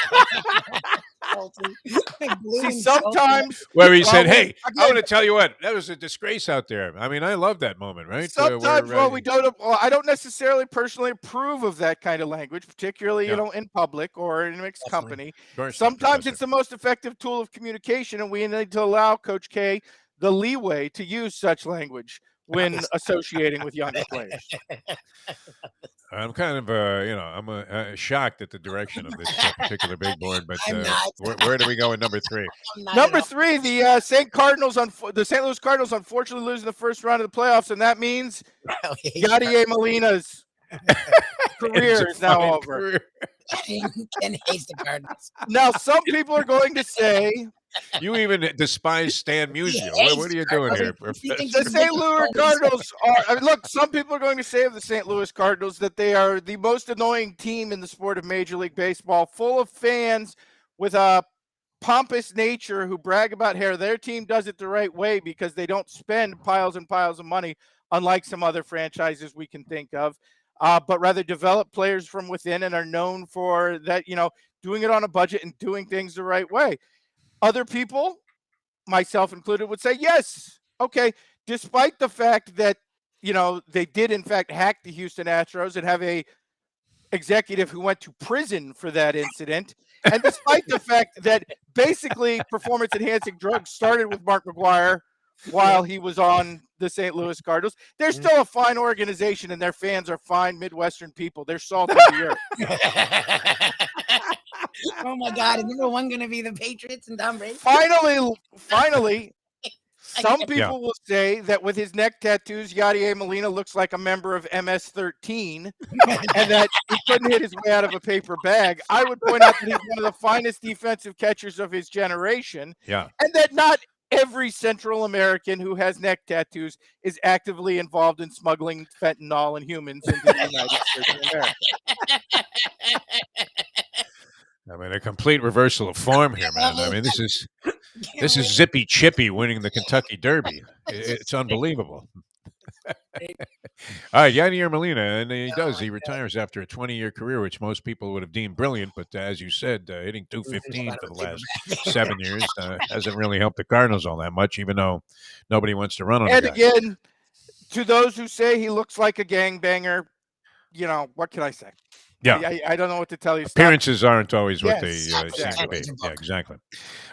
Blue See, and sometimes Where he said, Well, "Hey, I again- want to tell you what, that was a disgrace out there." I mean, I love that moment, right? Sometimes, where, I don't necessarily personally approve of that kind of language, particularly, in public or in a mixed company. of course not, Sometimes Professor. it's the most effective tool of communication, and we need to allow Coach K the leeway to use such language when associating with younger players. I'm kind of, I'm shocked at the direction of this particular big board. But I'm not. where do we go in number 3? I'm not Number at all- 3, the St. Louis Cardinals unfortunately lose in the first round of the playoffs, and that means Yadier Molina's career is now over. Career. Ken hates the Cardinals. Now, some people are going to say You even despise Stan Musial. What are you doing here, Professor? the St. Louis Cardinals are. I mean, look, some people are going to say of the St. Louis Cardinals that they are the most annoying team in the sport of Major League Baseball, full of fans with a pompous nature who brag about hair. Their team does it the right way because they don't spend piles and piles of money, unlike some other franchises we can think of, but rather develop players from within and are known for that, doing it on a budget and doing things the right way. Other people, myself included, would say, yes, okay, despite the fact that, they did in fact hack the Houston Astros and have a executive who went to prison for that incident. And despite the fact that basically performance-enhancing drugs started with Mark McGwire while he was on the St. Louis Cardinals, they're still a fine organization, and their fans are fine Midwestern people. They're salt of the earth. Oh my God! Is number one going to be the Patriots and Tom Brady? Finally, some people will say that with his neck tattoos, Yadier Molina looks like a member of MS-13, and that he couldn't hit his way out of a paper bag. I would point out that he's one of the finest defensive catchers of his generation, and that not every Central American who has neck tattoos is actively involved in smuggling fentanyl and humans into the United States of America. I mean, a complete reversal of form here, man. I mean, this is Zippy Chippy winning the Kentucky Derby. It's unbelievable. All right, Yadier Molina, and he does. He retires after a 20-year career, which most people would have deemed brilliant. But as you said, hitting 215 for the last 7 years hasn't really helped the Cardinals all that much, even though nobody wants to run on And the guy. again, to those who say he looks like a gangbanger, what can I say? Yeah. I don't know what to tell you. Appearances aren't always what they Yes, seem to be. exactly. Yeah, exactly.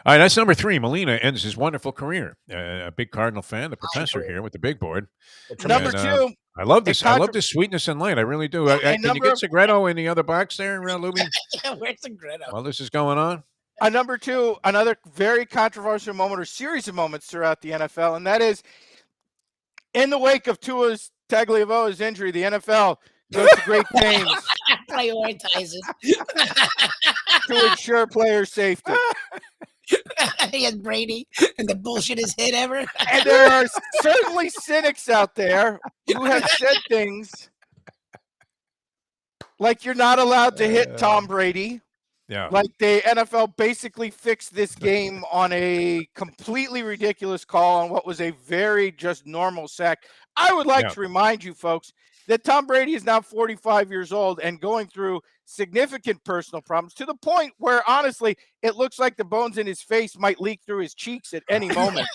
All right, that's number 3. Molina ends his wonderful career. A big Cardinal fan, the professor here with the big board. Number 2. I love this. I love this sweetness and light. I really do. Can you get Segredo in the other box there, Lubie? Yeah, where's Segredo? While this is going on. Number 2, another very controversial moment or series of moments throughout the NFL, and that is in the wake of Tua Tagovailoa's injury, the NFL goes to great pains Prioritizes to ensure player safety. He has Brady and the bullshitest hit ever. And there are certainly cynics out there who have said things like you're not allowed to hit Tom Brady. Yeah. Like the NFL basically fixed this game on a completely ridiculous call on what was a very just normal sack. I would like to remind you folks that Tom Brady is now 45 years old and going through significant personal problems to the point where, honestly, it looks like the bones in his face might leak through his cheeks at any moment.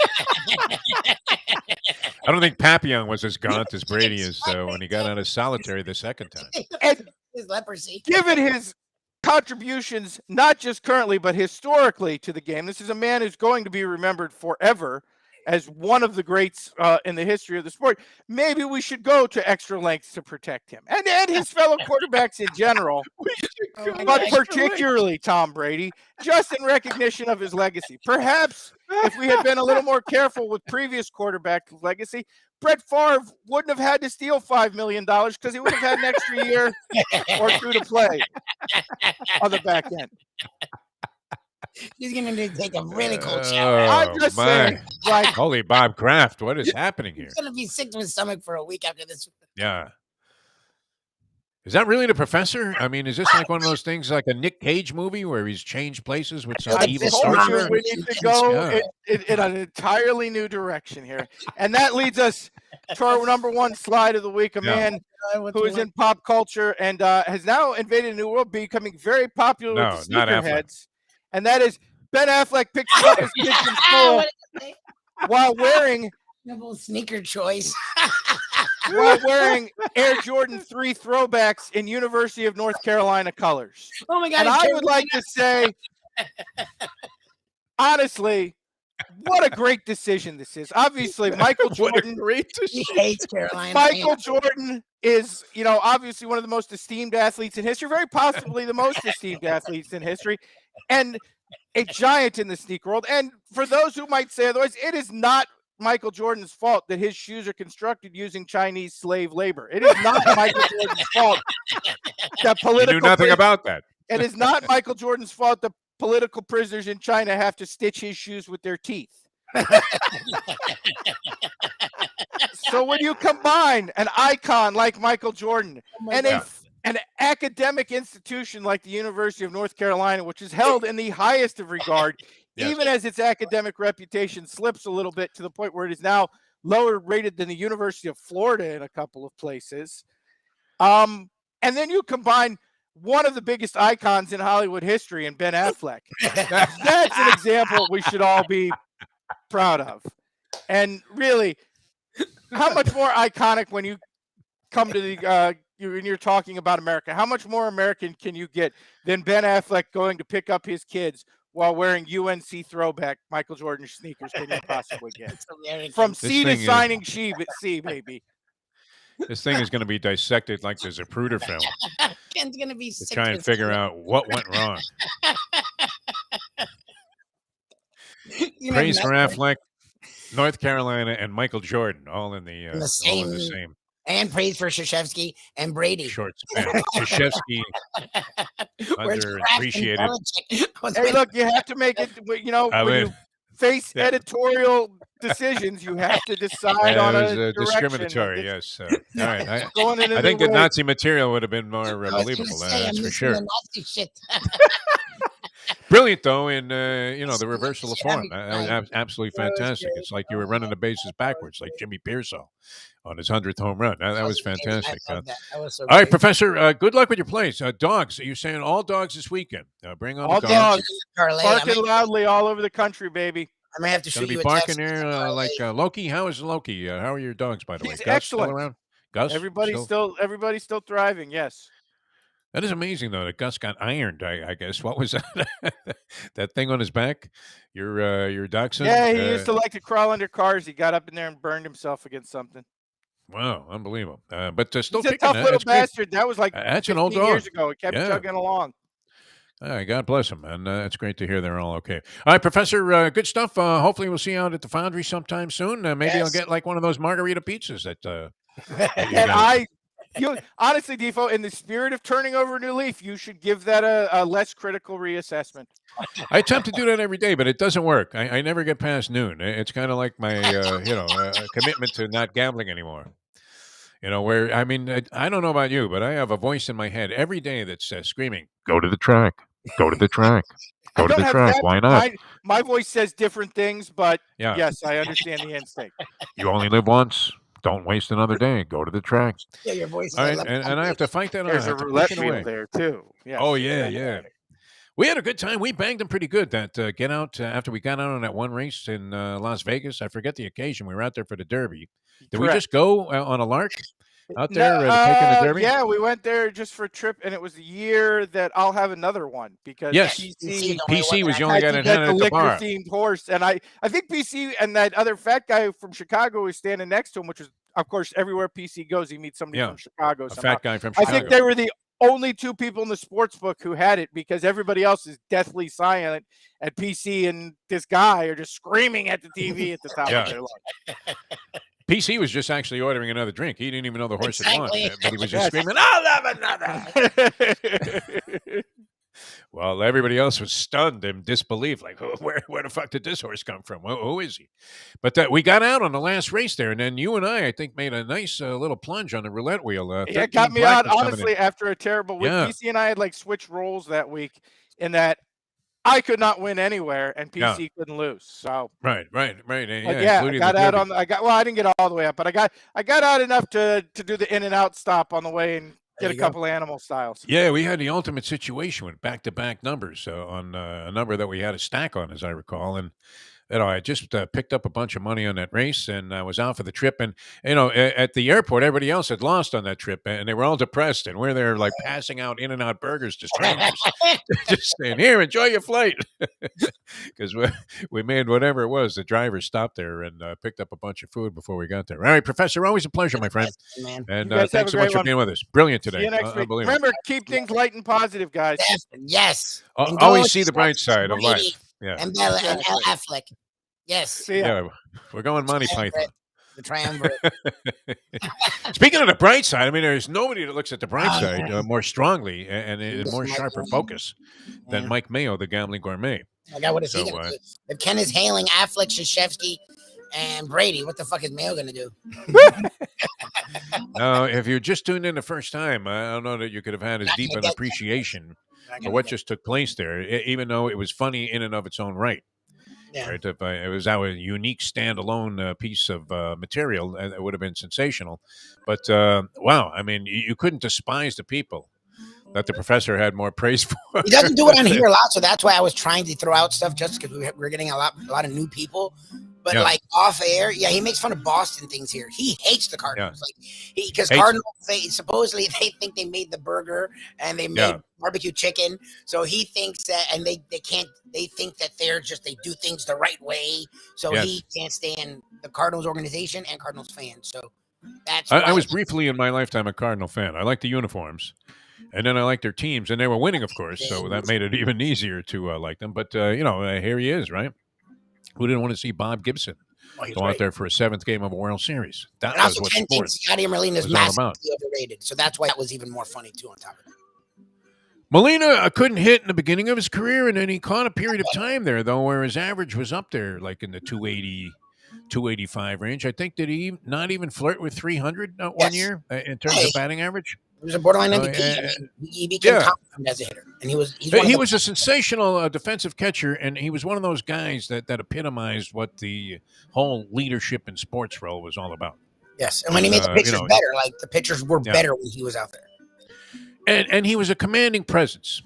I don't think Papillon was as gaunt as Brady is when he got out of solitary the second time. And his leprosy. Given his contributions, not just currently, but historically to the game, this is a man who's going to be remembered forever as one of the greats in the history of the sport. Maybe we should go to extra lengths to protect him and his fellow quarterbacks in general, but particularly Tom Brady, just in recognition of his legacy. Perhaps if we had been a little more careful with previous quarterback legacy, Brett Favre wouldn't have had to steal $5 million because he would have had an extra year or 2 to play on the back end. He's going to take a really cold shower. I'm just saying, like, holy Bob Kraft, what is happening here? He's going to be sick to his stomach for a week after this. Yeah. Is that really the professor? I mean, is this like one of those things like a Nick Cage movie where he's changed places with some evil sorcerer? We need to go in an entirely new direction here. And that leads us to our number 1 slide of the week, a man who is in pop culture and has now invaded a new world, becoming very popular with the sneakerheads. And that is Ben Affleck picks up his kids from school while wearing sneaker choice. While wearing Air Jordan 3 throwbacks in University of North Carolina colors. Oh my God! And I would like to say, honestly, what a great decision this is. Obviously, Michael Jordan. He hates Carolina. Michael Jordan is, obviously one of the most esteemed athletes in history, very possibly the most esteemed athletes in history, and a giant in the sneaker world. And for those who might say otherwise, it is not Michael Jordan's fault that his shoes are constructed using Chinese slave labor. It is not Michael Jordan's fault that You political knew nothing about that. It is not Michael Jordan's fault that political prisoners in China have to stitch his shoes with their teeth. So when you combine an icon like Michael Jordan and an academic institution like the University of North Carolina, which is held in the highest of regard, even as its academic reputation slips a little bit to the point where it is now lower rated than the University of Florida in a couple of places. And then you combine one of the biggest icons in Hollywood history in Ben Affleck. That's an example we should all be proud of. And really, how much more iconic when you come to the when you're talking about America, how much more American can you get than Ben Affleck going to pick up his kids while wearing UNC throwback Michael Jordan sneakers can you possibly get? From C to signing C, baby. This thing is going to be dissected like the Zapruder film. Ken's going to be to sick try and figure out what went wrong. Praise for Affleck, North Carolina, and Michael Jordan, all in the same. And praise for Krzyzewski and Brady. Short span. Krzyzewski, underappreciated. Hey, look, you have to make it, when you face editorial decisions, you have to decide on a discriminatory, yes. All right. I think the Nazi material would have been more believable, that's for sure. Brilliant, though, in the reversal of form. That was absolutely fantastic. It's like you were running the bases backwards, like Jimmy Pearsall on his 100th home run. That was fantastic. All right, Professor, good luck with your plays. Dogs, are you saying all dogs this weekend? Bring on all the dogs. Barking loudly all over the country, baby. I may have to shoot you a barking here like Loki. How is Loki? How are your dogs, by the way? He's excellent. Still around? Gus? Everybody's still thriving, yes. That is amazing, though, that Gus got ironed, I guess. What was that? That thing on his back? Your dachshund? Yeah, he used to like to crawl under cars. He got up in there and burned himself against something. Wow, unbelievable. But still He's a tough little bastard. That was like that's an old dog. Years ago. It kept chugging along. God bless him, man. It's great to hear they're all okay. All right, Professor, good stuff. Hopefully we'll see you out at the Foundry sometime soon. Maybe I'll get like one of those margarita pizzas that honestly, Defo, in the spirit of turning over a new leaf, you should give that a less critical reassessment. I attempt to do that every day, but it doesn't work. I never get past noon. It's kind of like my commitment to not gambling anymore. Where, I mean, I don't know about you, but I have a voice in my head every day that's screaming, go to the track, go to the track, go to the track. Why not? My voice says different things, but yes, I understand the instinct. You only live once. Don't waste another day. Go to the track. Yeah, your voice. All right, and I have to fight that. There's a roulette wheel there too. Yes. Oh yeah. We had a good time. We banged them pretty good. That get out after we got out on that one race in Las Vegas. I forget the occasion. We were out there for the Derby. Did we just go on a lark out there taking the Derby? Yeah, we went there just for a trip, and it was the year that I'll have another one because PC was the only guy that had the at the bar. Themed horse, and I think PC and that other fat guy from Chicago was standing next to him, which was, of course, everywhere PC goes, he meets somebody from Chicago. A fat guy from Chicago. I think they were the only two people in the sports book who had it because everybody else is deathly silent, and PC and this guy are just screaming at the TV at the top of their lungs. PC was just actually ordering another drink. He didn't even know the horse had won, but he was just screaming, "I'll have another." Well, everybody else was stunned in disbelief, like, where the fuck did this horse come from? Who is he? But we got out on the last race there, and then you and I think, made a nice little plunge on the roulette wheel. It got me out, honestly, after a terrible week. PC and I had, switched roles that week in that I could not win anywhere, and PC couldn't lose. So right. I got out on. I didn't get all the way up, but I got out enough to do the in and out stop on the way and get a couple animal styles. Yeah, we had the ultimate situation with back-to-back numbers on a number that we had a stack on, as I recall, and I just picked up a bunch of money on that race, and I was out for the trip. And at the airport, everybody else had lost on that trip, and they were all depressed. And we're there, passing out In-N-Out burgers to strangers, just saying, "Here, enjoy your flight," because we made whatever it was. The driver stopped there and picked up a bunch of food before we got there. All right, Professor, always a pleasure, my friend. And thanks so much for being with us. Brilliant today. See you next week. Remember, keep things light and positive, guys. Yes. Always see the bright side of life. Yeah. And Bella and Affleck. Yes. See ya. Yeah, we're going Monty Python. The triumvirate. Speaking of the bright side, I mean, there's nobody that looks at the bright Oh, side yeah. more strongly and in Yes, more Mike sharper Mayo. focus than Yeah. Mike Mayo, the gambling gourmet. My God, what is he So, gonna do? If Ken is hailing Affleck, Krzyzewski, and Brady, what the fuck is Mayo gonna do? Now, if you're just tuned in the first time, I don't know that you could have had as Not deep gonna an get that. appreciation Not for gonna what get just took place there, even though it was funny in and of its own right. Yeah. Right? If it was our unique standalone piece of material, it would have been sensational. But wow, I mean, you couldn't despise the people that the professor had more praise for. He doesn't do it on here a lot, so that's why I was trying to throw out stuff just because we're getting a lot of new people. But Yeah. like off air, yeah, he makes fun of Boston things here. He hates the Cardinals, because Hates Cardinals supposedly they think they made the burger and they made Yeah. barbecue chicken. So he thinks that, and they can't. They think that they do things the right way. So Yes. he can't stand the Cardinals organization and Cardinals fans. So that's I why was briefly in my lifetime a Cardinal fan. I liked the uniforms, and then I liked their teams, and they were winning, of course, so that made it even easier to like them. But here he is, right? Who didn't want to see Bob Gibson he's go out great. there for a 7th game of a World Series? That And was also what Ken thinks sports Yadier Molina is was all about. massively overrated. So that's why that was even more funny too. On top of it. Molina couldn't hit in the beginning of his career, and then he caught a period of time there, though, where his average was up there, like in the 280, 285 range. I think, did he not even flirt with 300 one Yes. year in terms of batting average? He was a borderline Oh, MVP. yeah. I mean, he became Yeah. confident as a hitter, and he's one of He the was a sensational defensive catcher, and he was one of those guys that epitomized what the whole leadership in sports role was all about. yes. And when he made the pitchers better, like the pitchers were better when he was out there. And he was a commanding presence,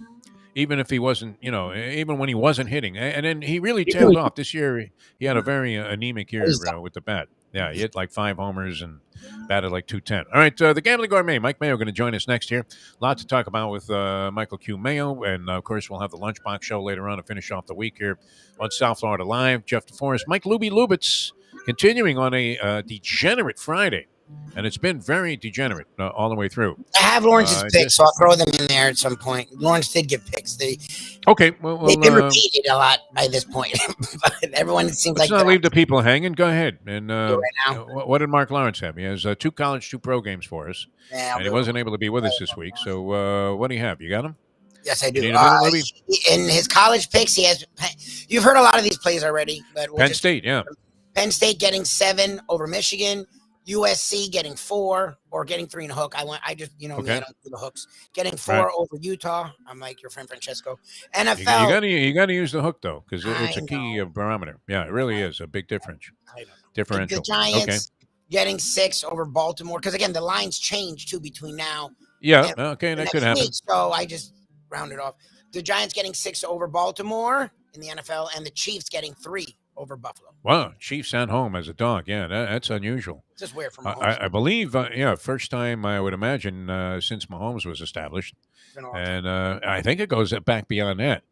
even if he wasn't, even when he wasn't hitting. And then he really tailed off. This year, he had a very anemic year with the bat. Yeah, he hit like 5 homers and batted like 210. All right, the Gambling Gourmet, Mike Mayo, going to join us next here. A lot to talk about with Michael Q. Mayo. And, of course, we'll have the Lunchbox Show later on to finish off the week here on South Florida Live. Jeff DeForest, Mike Lubie Lubitz, continuing on a Degenerate Friday. And it's been very degenerate all the way through. I have Lawrence's picks, so I'll throw them in there at some point. Lawrence did get picks. Okay, they've been repeated a lot by this point, but everyone seems let's like not leave the people hanging. Go ahead. And right now. what did Mark Lawrence have? He has 2 college, 2 pro games for us, Yeah, and he wasn't able to be with us this week. So what do you have? You got him? Yes, I do. You need a minute, Lubie? In his college picks, he has. You've heard a lot of these plays already, but Penn State, yeah. Penn State getting 7 over Michigan. USC getting 4 or getting 3 in a hook. I just me, I don't do the hooks. Getting 4 over Utah. I'm like your friend Francesco. NFL. You got to use the hook though, because it's a key barometer. Yeah, it really is a big differential. The Giants getting 6 over Baltimore, because again the lines change too between now. Yeah, okay, that could happen. So I just rounded off. The Giants getting 6 over Baltimore in the NFL, and the Chiefs getting 3 over Buffalo. Wow, Chiefs at home as a dog. Yeah, that's unusual. It's just weird for Mahomes. I believe, first time I would imagine since Mahomes was established. And I think it goes back beyond that.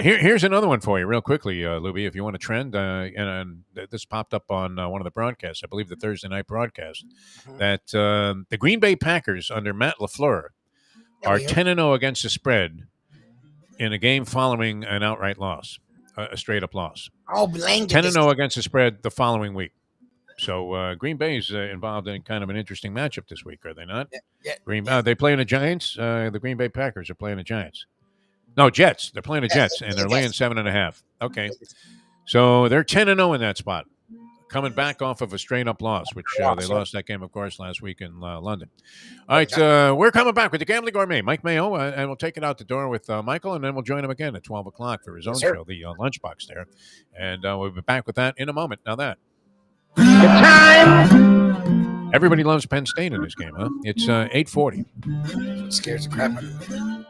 Here's another one for you real quickly, Lubie, if you want to trend. And this popped up on one of the broadcasts, I believe the Thursday night broadcast, that the Green Bay Packers under Matt LaFleur are 10-0 against the spread in a game following an outright loss. A straight-up loss. Oh, Blaine 10-0 against the spread the following week. So Green Bay's involved in kind of an interesting matchup this week, are they not? Yeah. They playing the Giants. The Green Bay Packers are playing the Giants. No, Jets. They're playing the Jets, and they're laying 7.5. Okay. So they're 10-0 in that spot. Coming back off of a straight-up loss, which they lost that game, of course, last week in London. All right, we're coming back with the Gambling Gourmet, Mike Mayo, and we'll take it out the door with Michael, and then we'll join him again at 12 o'clock for his own show, the Lunchbox there. And we'll be back with that in a moment. Now that. Everybody loves Penn State in this game, huh? It's 8:40. It scares the crap out of me.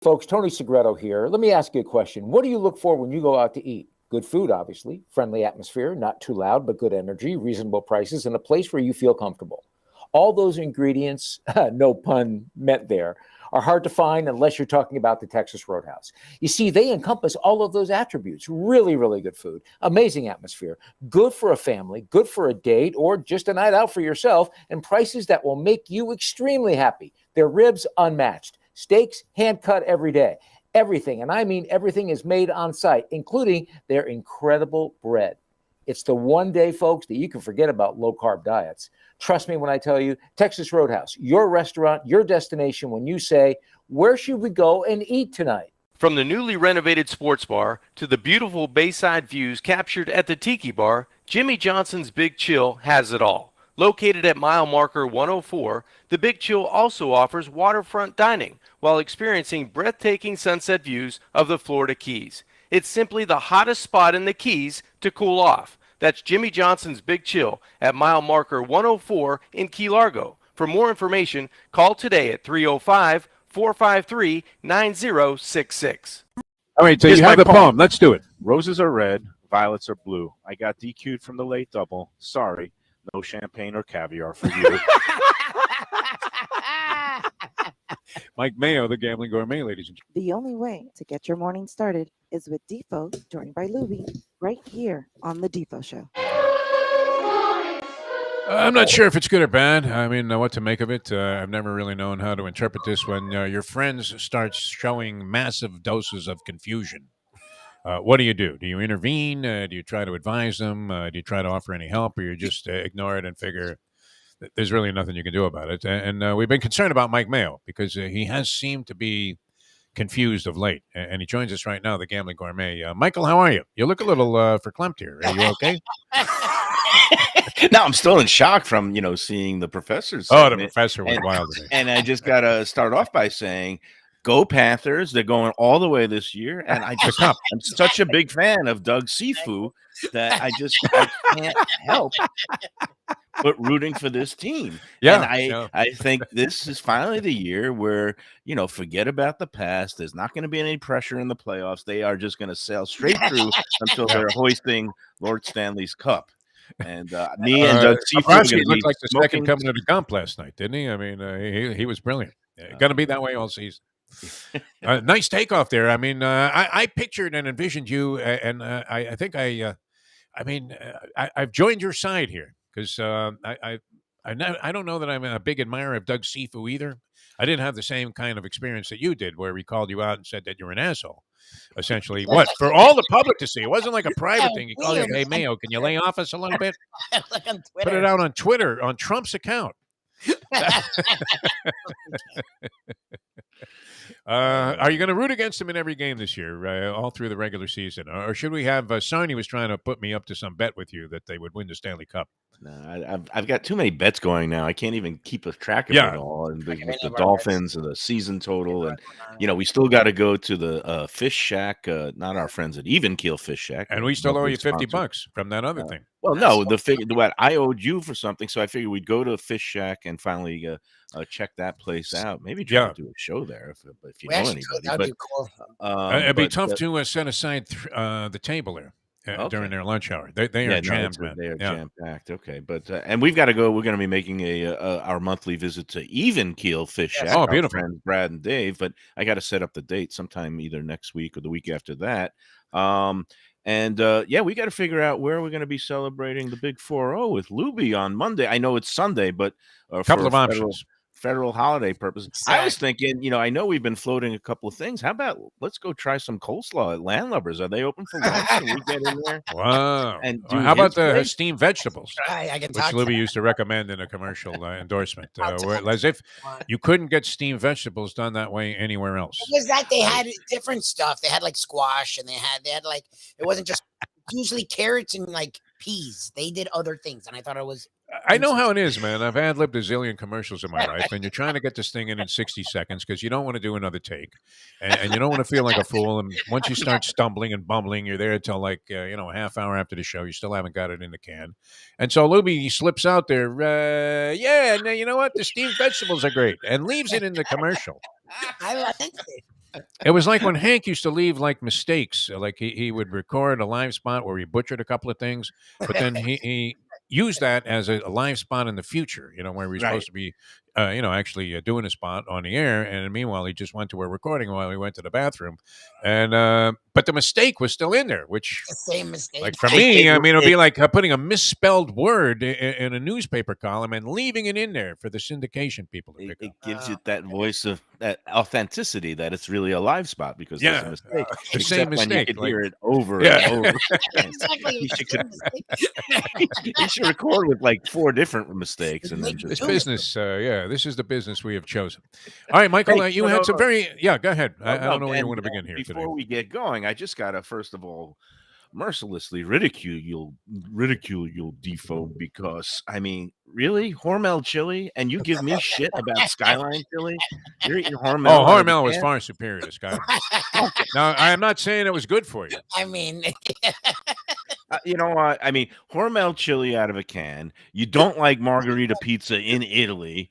Folks, Tony Segreto here. Let me ask you a question. What do you look for when you go out to eat? Good food, obviously, friendly atmosphere, not too loud, but good energy, reasonable prices, and a place where you feel comfortable. All those ingredients, no pun meant there, are hard to find unless you're talking about the Texas Roadhouse. You see, they encompass all of those attributes. Really, really good food, amazing atmosphere, good for a family, good for a date, or just a night out for yourself, and prices that will make you extremely happy. Their ribs unmatched, steaks hand-cut every day. Everything, and I mean everything, is made on site, including their incredible bread. It's the one day, folks, that you can forget about low-carb diets. Trust me when I tell you, Texas Roadhouse, your restaurant, your destination when you say, where should we go and eat tonight? From the newly renovated sports bar to the beautiful bayside views captured at the Tiki Bar, Jimmy Johnson's Big Chill has it all. Located at mile marker 104, the Big Chill also offers waterfront dining while experiencing breathtaking sunset views of the Florida Keys. It's simply the hottest spot in the Keys to cool off. That's Jimmy Johnson's Big Chill at mile marker 104 in Key Largo. For more information, call today at 305-453-9066. All right, so Here's you have my the poem. Let's do it. Roses are red, violets are blue. I got DQ'd from the late double. Sorry, no champagne or caviar for you. Mike Mayo, the Gambling Gourmet, ladies and gentlemen. The only way to get your morning started is with Defo, joined by Lubie, right here on the Defo Show. I'm not sure if it's good or bad. I mean, what to make of it. I've never really known how to interpret this when your friends start showing massive doses of confusion. What do? Do you intervene? Do you try to advise them? Do you try to offer any help, or you just ignore it and figure that there's really nothing you can do about it? And we've been concerned about Mike Mayo because he has seemed to be confused of late. And he joins us right now, the Gambling Gourmet. Michael, how are you? You look a little verklempt here. Are you okay? No, I'm still in shock from, seeing the professor's Oh, the segment. professor was wild today. And I just got to start off by saying, go Panthers. They're going all the way this year. And I'm such a big fan of Doug Sifu that I can't help but rooting for this team. Yeah. And I think this is finally the year where, forget about the past. There's not going to be any pressure in the playoffs. They are just going to sail straight through until they're hoisting Lord Stanley's Cup. And me and Doug Sifu looked like the second coming of the Gump last night, didn't he? I mean, he was brilliant. Going to be that way all season. Nice takeoff there. I mean, I pictured and envisioned you, and I think I've joined your side here because I don't know that I'm a big admirer of Doug Sifu either. I didn't have the same kind of experience that you did, where he called you out and said that you're an asshole. Essentially, what for all the public to see? It wasn't like a private thing. He called you, "Hey Mayo, can you lay off us a little bit?" Like on Put it out on Twitter on Trump's account. Are you going to root against him in every game this year, all through the regular season, or should we have? Sony was trying to put me up to some bet with you that they would win the Stanley Cup. No, I've got too many bets going now. I can't even keep a track of it all. And with the Dolphins and the season total, and we still got to go to the Fish Shack, not our friends at Even Keel Fish Shack, and we still owe you $50 from that other thing. Well, no, what I owed you for something, so I figured we'd go to Fish Shack and finally check that place out. Maybe try to do a show there if you know anybody. That'd be cool. It'd be tough to set aside the table there. During their lunch hour, they are jammed, man. They are jam packed. Okay, but and we've got to go. We're going to be making our monthly visit to Even Keel Fish Shack. Oh, beautiful! Friends Brad and Dave. But I got to set up the date sometime either next week or the week after that. We got to figure out where we're going to be celebrating the Big 4-0 with Lubie on Monday. I know it's Sunday, but a couple of options. Federal holiday purposes. Exactly. I was thinking, I know we've been floating a couple of things. How about let's go try some coleslaw at Landlubbers? Are they open for lunch? Can we get in there? Wow. And how about the steamed vegetables? Which Libby used to recommend in a commercial endorsement. As if you couldn't get steamed vegetables done that way anywhere else. What was that? They had different stuff. They had like squash, and they had like, it wasn't just usually carrots and like peas. They did other things, and I thought it was. I know how it is, man. I've ad-libbed a zillion commercials in my life, and you're trying to get this thing in 60 seconds because you don't want to do another take, and you don't want to feel like a fool. And once you start stumbling and bumbling, you're there until like a half hour after the show. You still haven't got it in the can, and so Lubie slips out there. And you know what? The steamed vegetables are great, and leaves it in the commercial. I like it. It was like when Hank used to leave like mistakes, like he would record a live spot where he butchered a couple of things, but then he used that as a live spot in the future, where we're supposed to be actually doing a spot on the air. And meanwhile, he just went to a recording while he went to the bathroom. And but the mistake was still in there, which The same mistake. like for me, I mean, it would be like putting a misspelled word in a newspaper column and leaving it in there for the syndication people to pick It up. gives you that voice of that authenticity that it's really a live spot because there's a mistake. The same Except when mistake. you could like- hear it over Yeah. and over. Exactly. You you should record with like 4 different mistakes and then This just business, this is the business we have chosen. All right, Michael, Hey, you no, had no, some no. very, go ahead. I don't know where you and, want to begin here before today. we get going, I just gotta first of all mercilessly ridicule you Defo, because I mean, really, Hormel chili, and you give me shit about Skyline chili? You're eating Hormel. Oh, out of the Hormel was can? far superior to Skyline. Now, I am not saying it was good for you. I mean, You know what? I mean, Hormel chili out of a can. You don't like margarita pizza in Italy.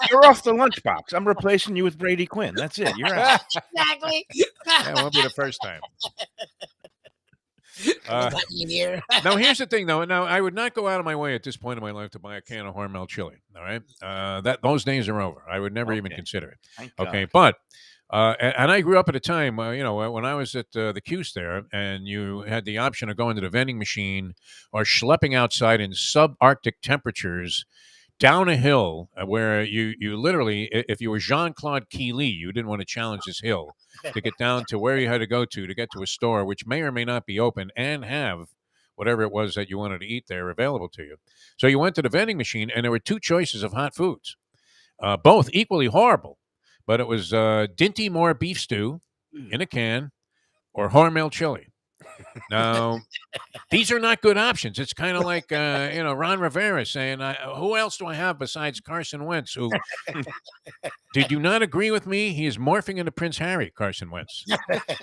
You're off the lunchbox. I'm replacing you with Brady Quinn. That's it. You're out. exactly. That won't be the first time. Here. Now, here's the thing, though. Now, I would not go out of my way at this point in my life to buy a can of Hormel chili. All right, those days are over. I would never even consider it. Thank Okay, God. but and I grew up at a time, when I was at the Q's there, and you had the option of going to the vending machine or schlepping outside in subarctic temperatures down a hill where you literally, if you were Jean-Claude Keely, you didn't want to challenge this hill to get down to where you had to go to get to a store, which may or may not be open and have whatever it was that you wanted to eat there available to you. So you went to the vending machine, and there were 2 choices of hot foods, both equally horrible. But it was Dinty Moore beef stew in a can or Hormel chili. Now, these are not good options. It's kind of like, Ron Rivera saying, who else do I have besides Carson Wentz? Who did you not agree with me? He is morphing into Prince Harry, Carson Wentz.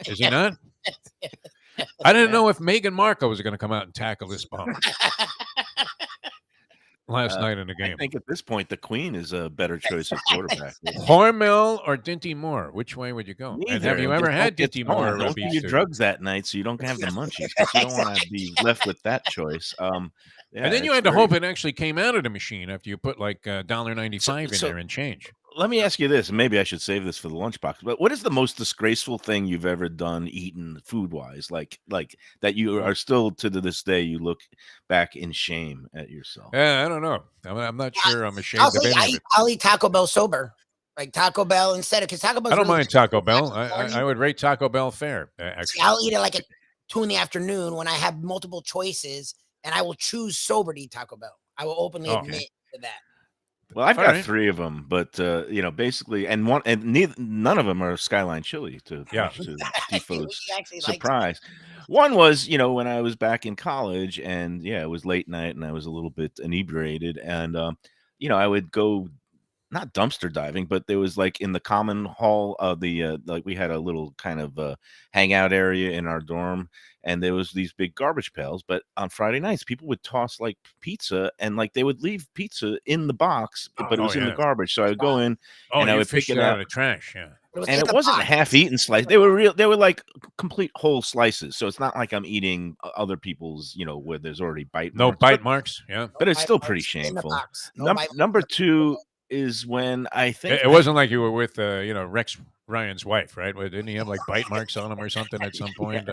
Is he not? I didn't know if Meghan Markle was going to come out and tackle this bomb last night in the game. I think at this point, the Queen is a better choice of quarterback. Hormel or Dinty Moore? Which way would you go? And Neither. have you Just ever don't had get Dinty stoned. Moore? Don't do your drugs that night so you don't have the munchies, because you don't want to be left with that choice. And then you had to hope it actually came out of the machine after you put like $1.95 in there and change. Let me ask you this, and maybe I should save this for the lunchbox. But what is the most disgraceful thing you've ever done, eaten food-wise, like that you are still to this day you look back in shame at yourself? Yeah, I don't know. I'm not sure. I'm ashamed of any of it. I'll eat Taco Bell sober, like Taco Bell instead of, because Taco Bell. I don't mind Taco Bell. I would rate Taco Bell fair. Actually, I'll eat it like at 2 p.m. when I have multiple choices, and I will choose sober to eat Taco Bell. I will openly admit to that. Well, I've got 3 of them, but basically, none of them are Skyline chili to Defo's surprise. One was, when I was back in college, and it was late night, and I was a little bit inebriated, and I would go, not dumpster diving, but there was like in the common hall of the like we had a little kind of hangout area in our dorm, and there was these big garbage pails. But on Friday nights, people would toss like pizza, and like they would leave pizza in the box, but it was in the garbage. So I would go in and I would pick it out up of the trash. Yeah, and it wasn't half-eaten slice. They were real. They were like complete whole slices. So it's not like I'm eating other people's, where there's already bite marks. bite marks. Yeah, but it's still pretty shameful. Number 2 is when I think it wasn't like you were with Rex Ryan's wife, right? Didn't he have like bite marks on him or something at some point?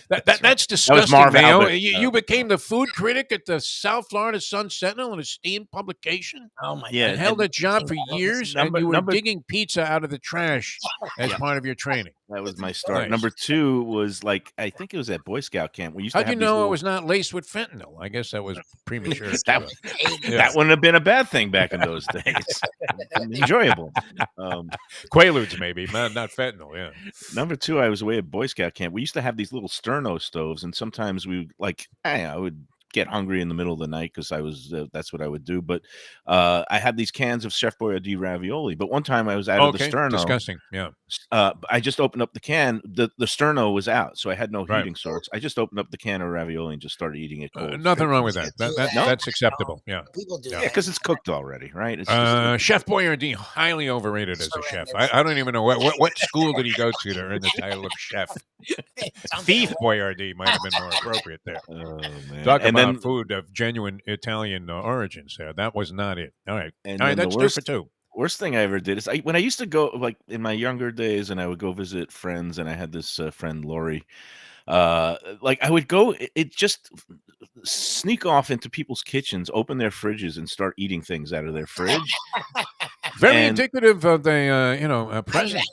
That's disgusting, Marv Mayo. Albert. You became the food critic at the South Florida Sun Sentinel, an esteemed publication. Oh my! And held that job for years, and you were digging pizza out of the trash as part of your training. That was my start. Nice. Number 2 was like, I think it was at Boy Scout camp. We used to How'd have you these know little... it was not laced with fentanyl? I guess that was premature. that wouldn't have been a bad thing back in those days. Enjoyable. Quaaludes, maybe, not fentanyl. Yeah. Number 2, I was away at Boy Scout camp. We used to have these little sterno stoves, and sometimes we I would get hungry in the middle of the night because I was that's what I would do. But I had these cans of Chef Boyardee ravioli. But one time I was out of the sterno. Disgusting. Yeah. I just opened up the can. The sterno was out, so I had no Right. heating source. I just opened up the can of ravioli and just started eating it cold. Nothing straight wrong from with the that. can. That's acceptable. Yeah. People do Yeah, that. because it's cooked already, right? It's just Chef Boyardee, highly overrated as a chef. I don't even know what school did he go to earn the title of chef. Thief Boyardee might have been more appropriate there. Oh, man. Talk And about then- food of genuine Italian origins there. That was not it. All right. And All right, then that's the two for two. worst thing I ever did is when I used to go, like in my younger days, and I would go visit friends, and I had this friend Lori. Like I would go, it just sneak off into people's kitchens, open their fridges, and start eating things out of their fridge. Very And- indicative of the present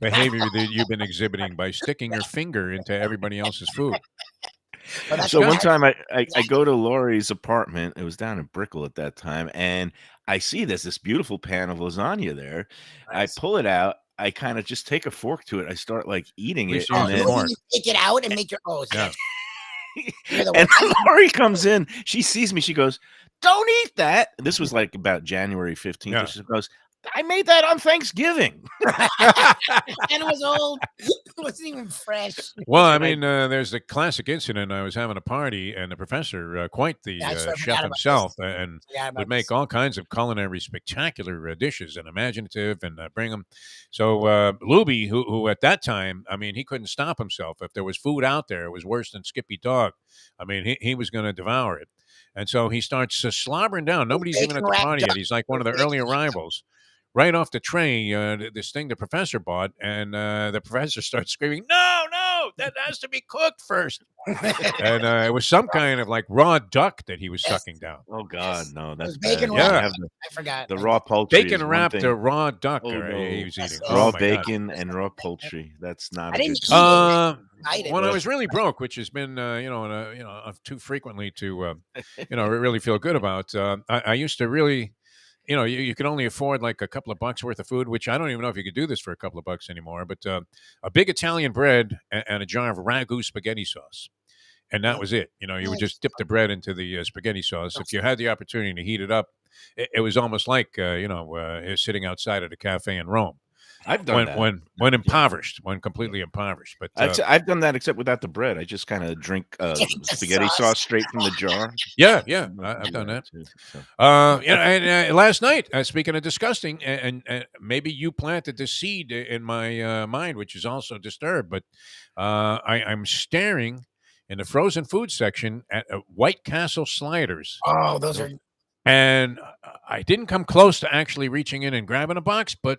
behavior that you've been exhibiting by sticking your finger into everybody else's food. So one time I go to Lori's apartment. It was down in Brickell at that time, and I see there's this beautiful pan of lasagna there. Nice. I pull it out. I kind of just take a fork to it. I start like eating it, Please use and the then, fork. You take it out and make your Yeah. You're the and one. Lori comes in. She sees me. She goes, "Don't eat that." This was like about January 15th. Yeah. She goes, "I made that on Thanksgiving." And it was old. It wasn't even fresh. Well, I mean, there's the classic incident. I was having a party, and the professor, quite the That's right, I chef forgot about himself, this. and Forgot about would make this. all kinds of culinary spectacular dishes and imaginative, and bring them. So Lubie, who at that time, I mean, he couldn't stop himself. If there was food out there, it was worse than Skippy Dog. I mean, he was going to devour it. And so he starts slobbering down. Nobody's even at the Bacon party wrapped yet. He's like one of the early arrivals. Right off the tray, this thing the professor bought, and the professor starts screaming, no, that has to be cooked first. And it was some kind of like raw duck that he was sucking down. Oh God, no, that's bacon bad. wrapped. Yeah. Have the, I forgot. the raw poultry. is Bacon one wrapped thing. raw duck Oh, he no. was eating. Raw Oh, my God. bacon and raw poultry. That's not I a didn't good. eat it. When I was really broke, which has been too frequently to really feel good about, I used to really, you could only afford like a couple of bucks worth of food, which I don't even know if you could do this for a couple of bucks anymore. But a big Italian bread and a jar of ragu spaghetti sauce. And that was it. You would just dip the bread into the spaghetti sauce. If you had the opportunity to heat it up, it was almost like sitting outside at a cafe in Rome. I've done that. When impoverished, when completely impoverished. But I've done that except without the bread. I just kind of drink spaghetti sauce straight from the jar. yeah, I've done that. Too, so. And last night, speaking of disgusting, and maybe you planted the seed in my mind, which is also disturbed. But I'm staring in the frozen food section at White Castle sliders. Oh, those are. And I didn't come close to actually reaching in and grabbing a box, but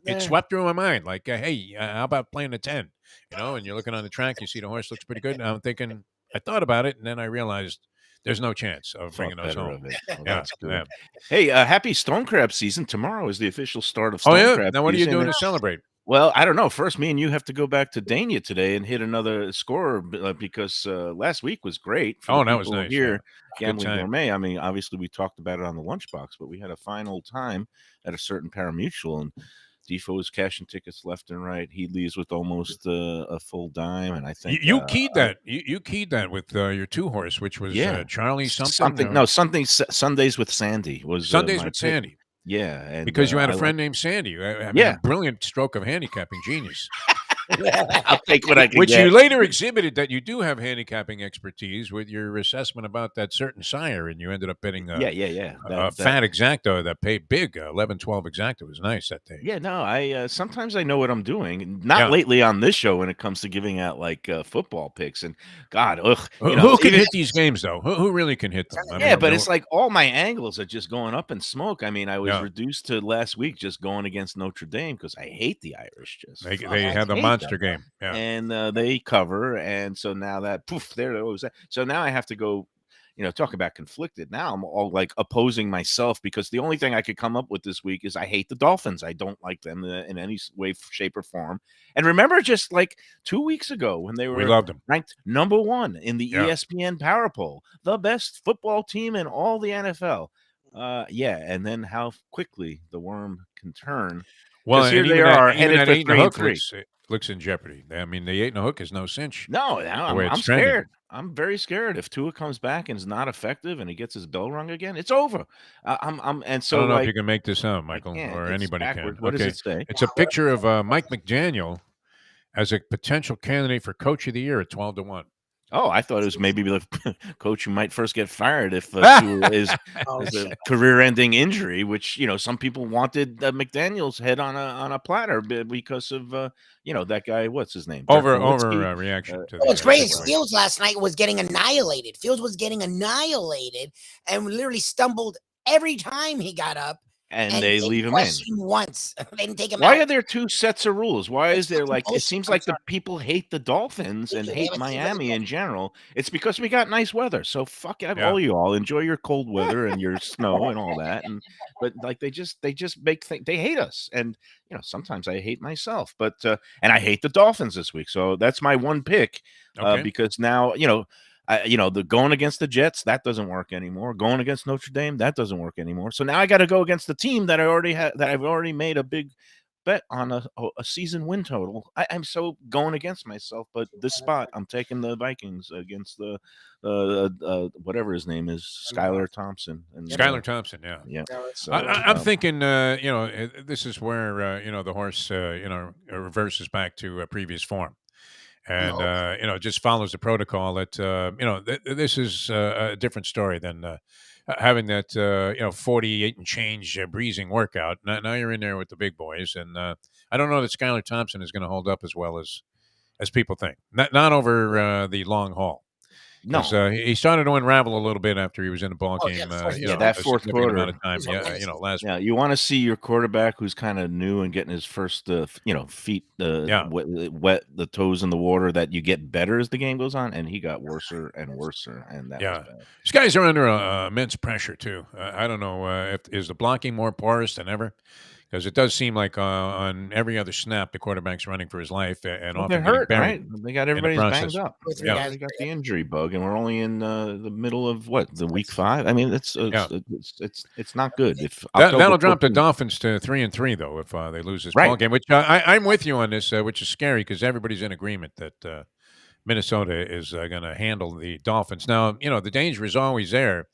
it swept through my mind like, hey, how about playing a 10? And you're looking on the track, you see the horse looks pretty good. And I'm thinking, I thought about it, and then I realized there's no chance of bringing those home. Well, that's good. Yeah. Hey, happy stone crab season. Tomorrow is the official start of stone crab season. Now, what are you doing to celebrate? Well, I don't know. First, me and you have to go back to Dania today and hit another score because last week was great. That was nice. Here, yeah. Gambling Gourmet. I mean, obviously, we talked about it on the lunchbox, but we had a final time at a certain pari-mutuel, and Defo was cashing tickets left and right. He leaves with almost a full dime, and I think you keyed that. You keyed that with your 2-horse, which was Charlie something. Sundays with Sandy was Sundays with Sandy. Yeah, and, because you had a friend named Sandy. I mean, a brilliant stroke of handicapping genius. I'll take what I can Which get. you later exhibited that you do have handicapping expertise with your assessment about that certain sire, and you ended up betting a fat exacto that paid big. 11-12 exacto was nice that day. Yeah, no, I sometimes I know what I'm doing. Not lately on this show when it comes to giving out like football picks. And God, who can hit these games though? Who really can hit them? I mean, but it's like all my angles are just going up in smoke. I mean, I was reduced to last week just going against Notre Dame because I hate the Irish. They have the monster game, and they cover, and so now that there it was. So now I have to go. Talk about conflicted. Now I'm all like opposing myself because the only thing I could come up with this week is I hate the Dolphins. I don't like them in any way, shape, or form. And remember, just like 2 weeks ago when they were ranked number 1 in the ESPN Power Poll, the best football team in all the NFL. And then how quickly the worm can turn. Well, here they are headed for 3-3. looks in jeopardy. I mean, the 8 and a hook is no cinch. No, The way I'm it's trending. scared. I'm very scared. If Tua comes back and is not effective and he gets his bell rung again, it's over. And I so don't know if like you can make this out, Michael, can't. or It's anybody can. backwards. What does Okay. it say? It's a picture of Mike McDaniel as a potential candidate for Coach of the Year at 12-1. Oh, I thought it was maybe the coach who might first get fired if Tua is a career-ending injury, which some people wanted McDaniel's head on a platter because of that guy. What's his name? Reaction to the. What's great is situation. Fields last night was getting annihilated. Fields was getting annihilated and literally stumbled every time he got up. And they leave him in once. They didn't take him Why out. are there two sets of rules? Why is there like it bullshit. seems like the people hate the Dolphins and hate Miami in general? It's because we got nice weather. So fuck all you all. Enjoy your cold weather and your snow and all that. But like they just make they hate us. And sometimes I hate myself. But and I hate the Dolphins this week. So that's my one pick. Because now, the going against the Jets, that doesn't work anymore. Going against Notre Dame, that doesn't work anymore. So now I got to go against the team that I've already made a big bet on a season win total. I'm so going against myself, but this spot I'm taking the Vikings against the whatever his name is, Skylar Thompson. Skylar Thompson, yeah. So, I'm thinking, this is where the horse reverses back to previous form. And just follows the protocol that this is a different story than having that 48 and change breezing workout. Now you're in there with the big boys, and I don't know that Skylar Thompson is going to hold up as well as people think. Not over the long haul. No, he started to unravel a little bit after he was in the ball game. That fourth quarter amount of time. Last. Yeah, you want to see your quarterback who's kind of new and getting his first, feet, wet the toes in the water. That you get better as the game goes on, and he got worser and worser, and that was bad. These guys are under immense pressure too. I don't know is the blocking more porous than ever. Because it does seem like on every other snap, the quarterback's running for his life, and often they're hurt, buried. right? They got everybody's banged up. Yeah, they got the injury bug, and we're only in the middle of the week 5. I mean, it's not good. If that'll drop the Dolphins to 3-3 though if they lose this ball game. Which I'm with you on this, which is scary because everybody's in agreement that Minnesota is going to handle the Dolphins. Now the danger is always there.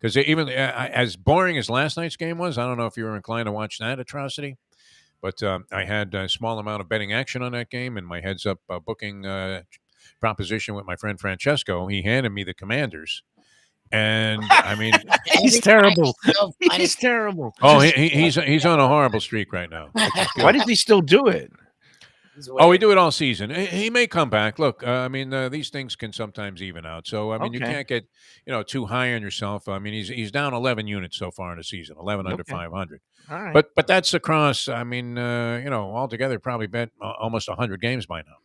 Because even as boring as last night's game was, I don't know if you were inclined to watch that atrocity, but I had a small amount of betting action on that game, and my heads-up booking proposition with my friend Francesco. He handed me the Commanders, and I mean, he's terrible. He's terrible. Oh, he's on a horrible streak right now. Why does he still do it? Oh, we do it all season. He may come back. Look, I mean, these things can sometimes even out. So, I mean, you can't get, too high on yourself. I mean, he's down 11 units so far in the season, 11 under 500. All right. But that's across, I mean, altogether probably bet almost 100 games by now.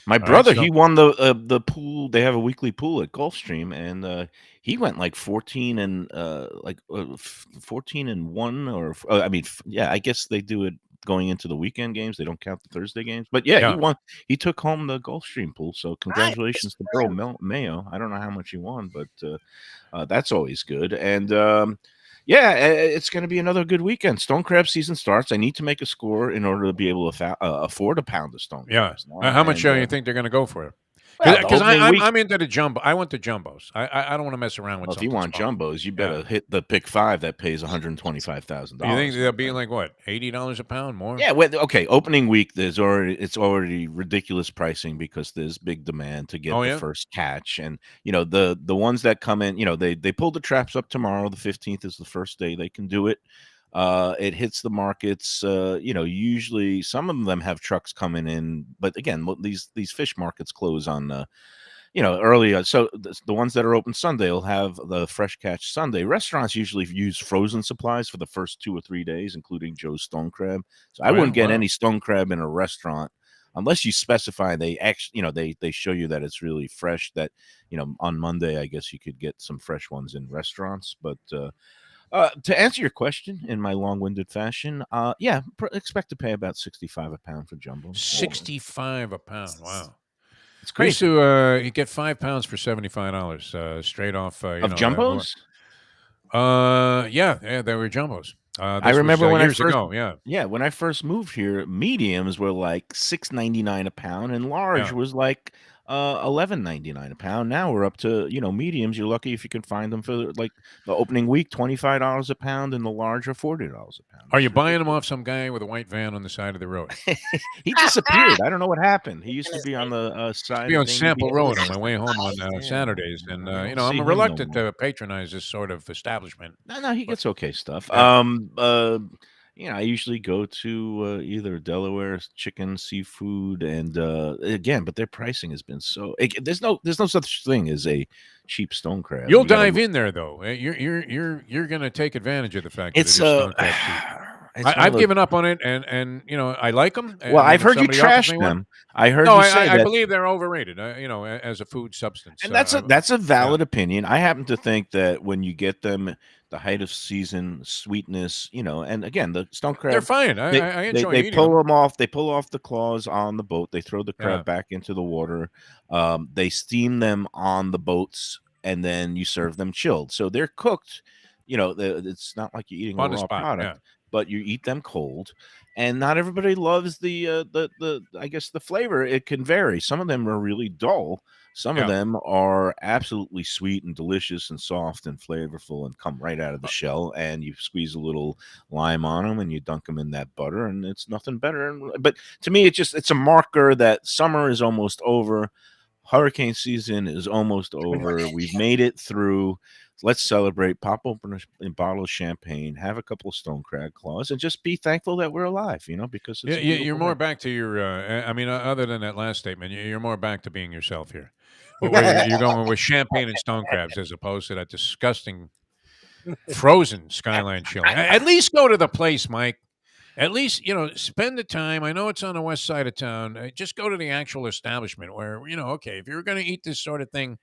My brother, he won the pool. They have a weekly pool at Gulfstream, and he went like 14 and 1, or I guess they do it going into the weekend games. They don't count the Thursday games, but he won. He took home the Gulfstream pool, so congratulations to Bro Mayo. I don't know how much he won, but that's always good. And it's going to be another good weekend. Stone crab season starts. I need to make a score in order to be able to afford a pound of stone crabs. How much you think they're going to go for it? Because I'm into the jumbo. I want the jumbos. I don't want to mess around with. Well, if you want jumbos, you better hit the pick 5 that pays $125,000. You think they'll be like what, $80 a pound more? Yeah. Okay. Opening week, it's already ridiculous pricing because there's big demand to get the first catch, and the ones that come in, they pull the traps up tomorrow. The 15th is the first day they can do it. It hits the markets. Usually some of them have trucks coming in, but again, these fish markets close on, early. So the ones that are open Sunday will have the fresh catch Sunday. Restaurants usually use frozen supplies for the first 2 or 3 days, including Joe's Stone Crab. So I wouldn't get any stone crab in a restaurant unless you specify they actually, they show you that it's really fresh. That on Monday, I guess you could get some fresh ones in restaurants, but. To answer your question in my long-winded fashion, expect to pay about $65 a pound for jumbo. $65 a pound. Wow, it's crazy. You get 5 pounds for $75 straight off. Of jumbos? They were jumbos. I remember when years I first, ago. Yeah. when I first moved here, mediums were like $6.99 a pound, and large was like $11.99 a pound. Now we're up to mediums. You're lucky if you can find them for like the opening week, $25 a pound, and the large are $40 a pound. Are you buying them off some guy with a white van on the side of the road? He disappeared. I don't know what happened. He used to be on the side. Be on of Amy Sample Beach. Road on my way home on Saturdays, and I'm reluctant to patronize this sort of establishment. No, he gets okay stuff. Yeah. I usually go to either Delaware Chicken, Seafood, and again, but their pricing has been so. There's no such thing as a cheap stone crab. You'll dive in there though. You're going to take advantage of the fact that it's stone crab cheap. I've given up on it, and I like them. Well, I've heard you trash them. I heard you say I that. believe they're overrated. As a food substance, and that's a valid opinion. I happen to think that when you get them, the height of season, sweetness, and again, the stone crab, they're fine. I enjoy they eating pull them off. They pull off the claws on the boat. They throw the crab back into the water. They steam them on the boats, and then you serve them chilled. So they're cooked. It's not like you're eating a raw product, but you eat them cold. And not everybody loves the I guess the flavor. It can vary. Some of them are really dull. Some of them are absolutely sweet and delicious and soft and flavorful and come right out of the shell. And you squeeze a little lime on them and you dunk them in that butter, and it's nothing better. But to me, it's a marker that summer is almost over. Hurricane season is almost over. We've made it through. Let's celebrate, pop open a bottle of champagne, have a couple of stone crab claws, and just be thankful that we're alive, because it's you're more back to your, other than that last statement, you're more back to being yourself here. You're going with champagne and stone crabs as opposed to that disgusting frozen Skyline chili. At least go to the place, Mike. At least, spend the time. I know it's on the west side of town. Just go to the actual establishment where, okay, if you're going to eat this sort of thing,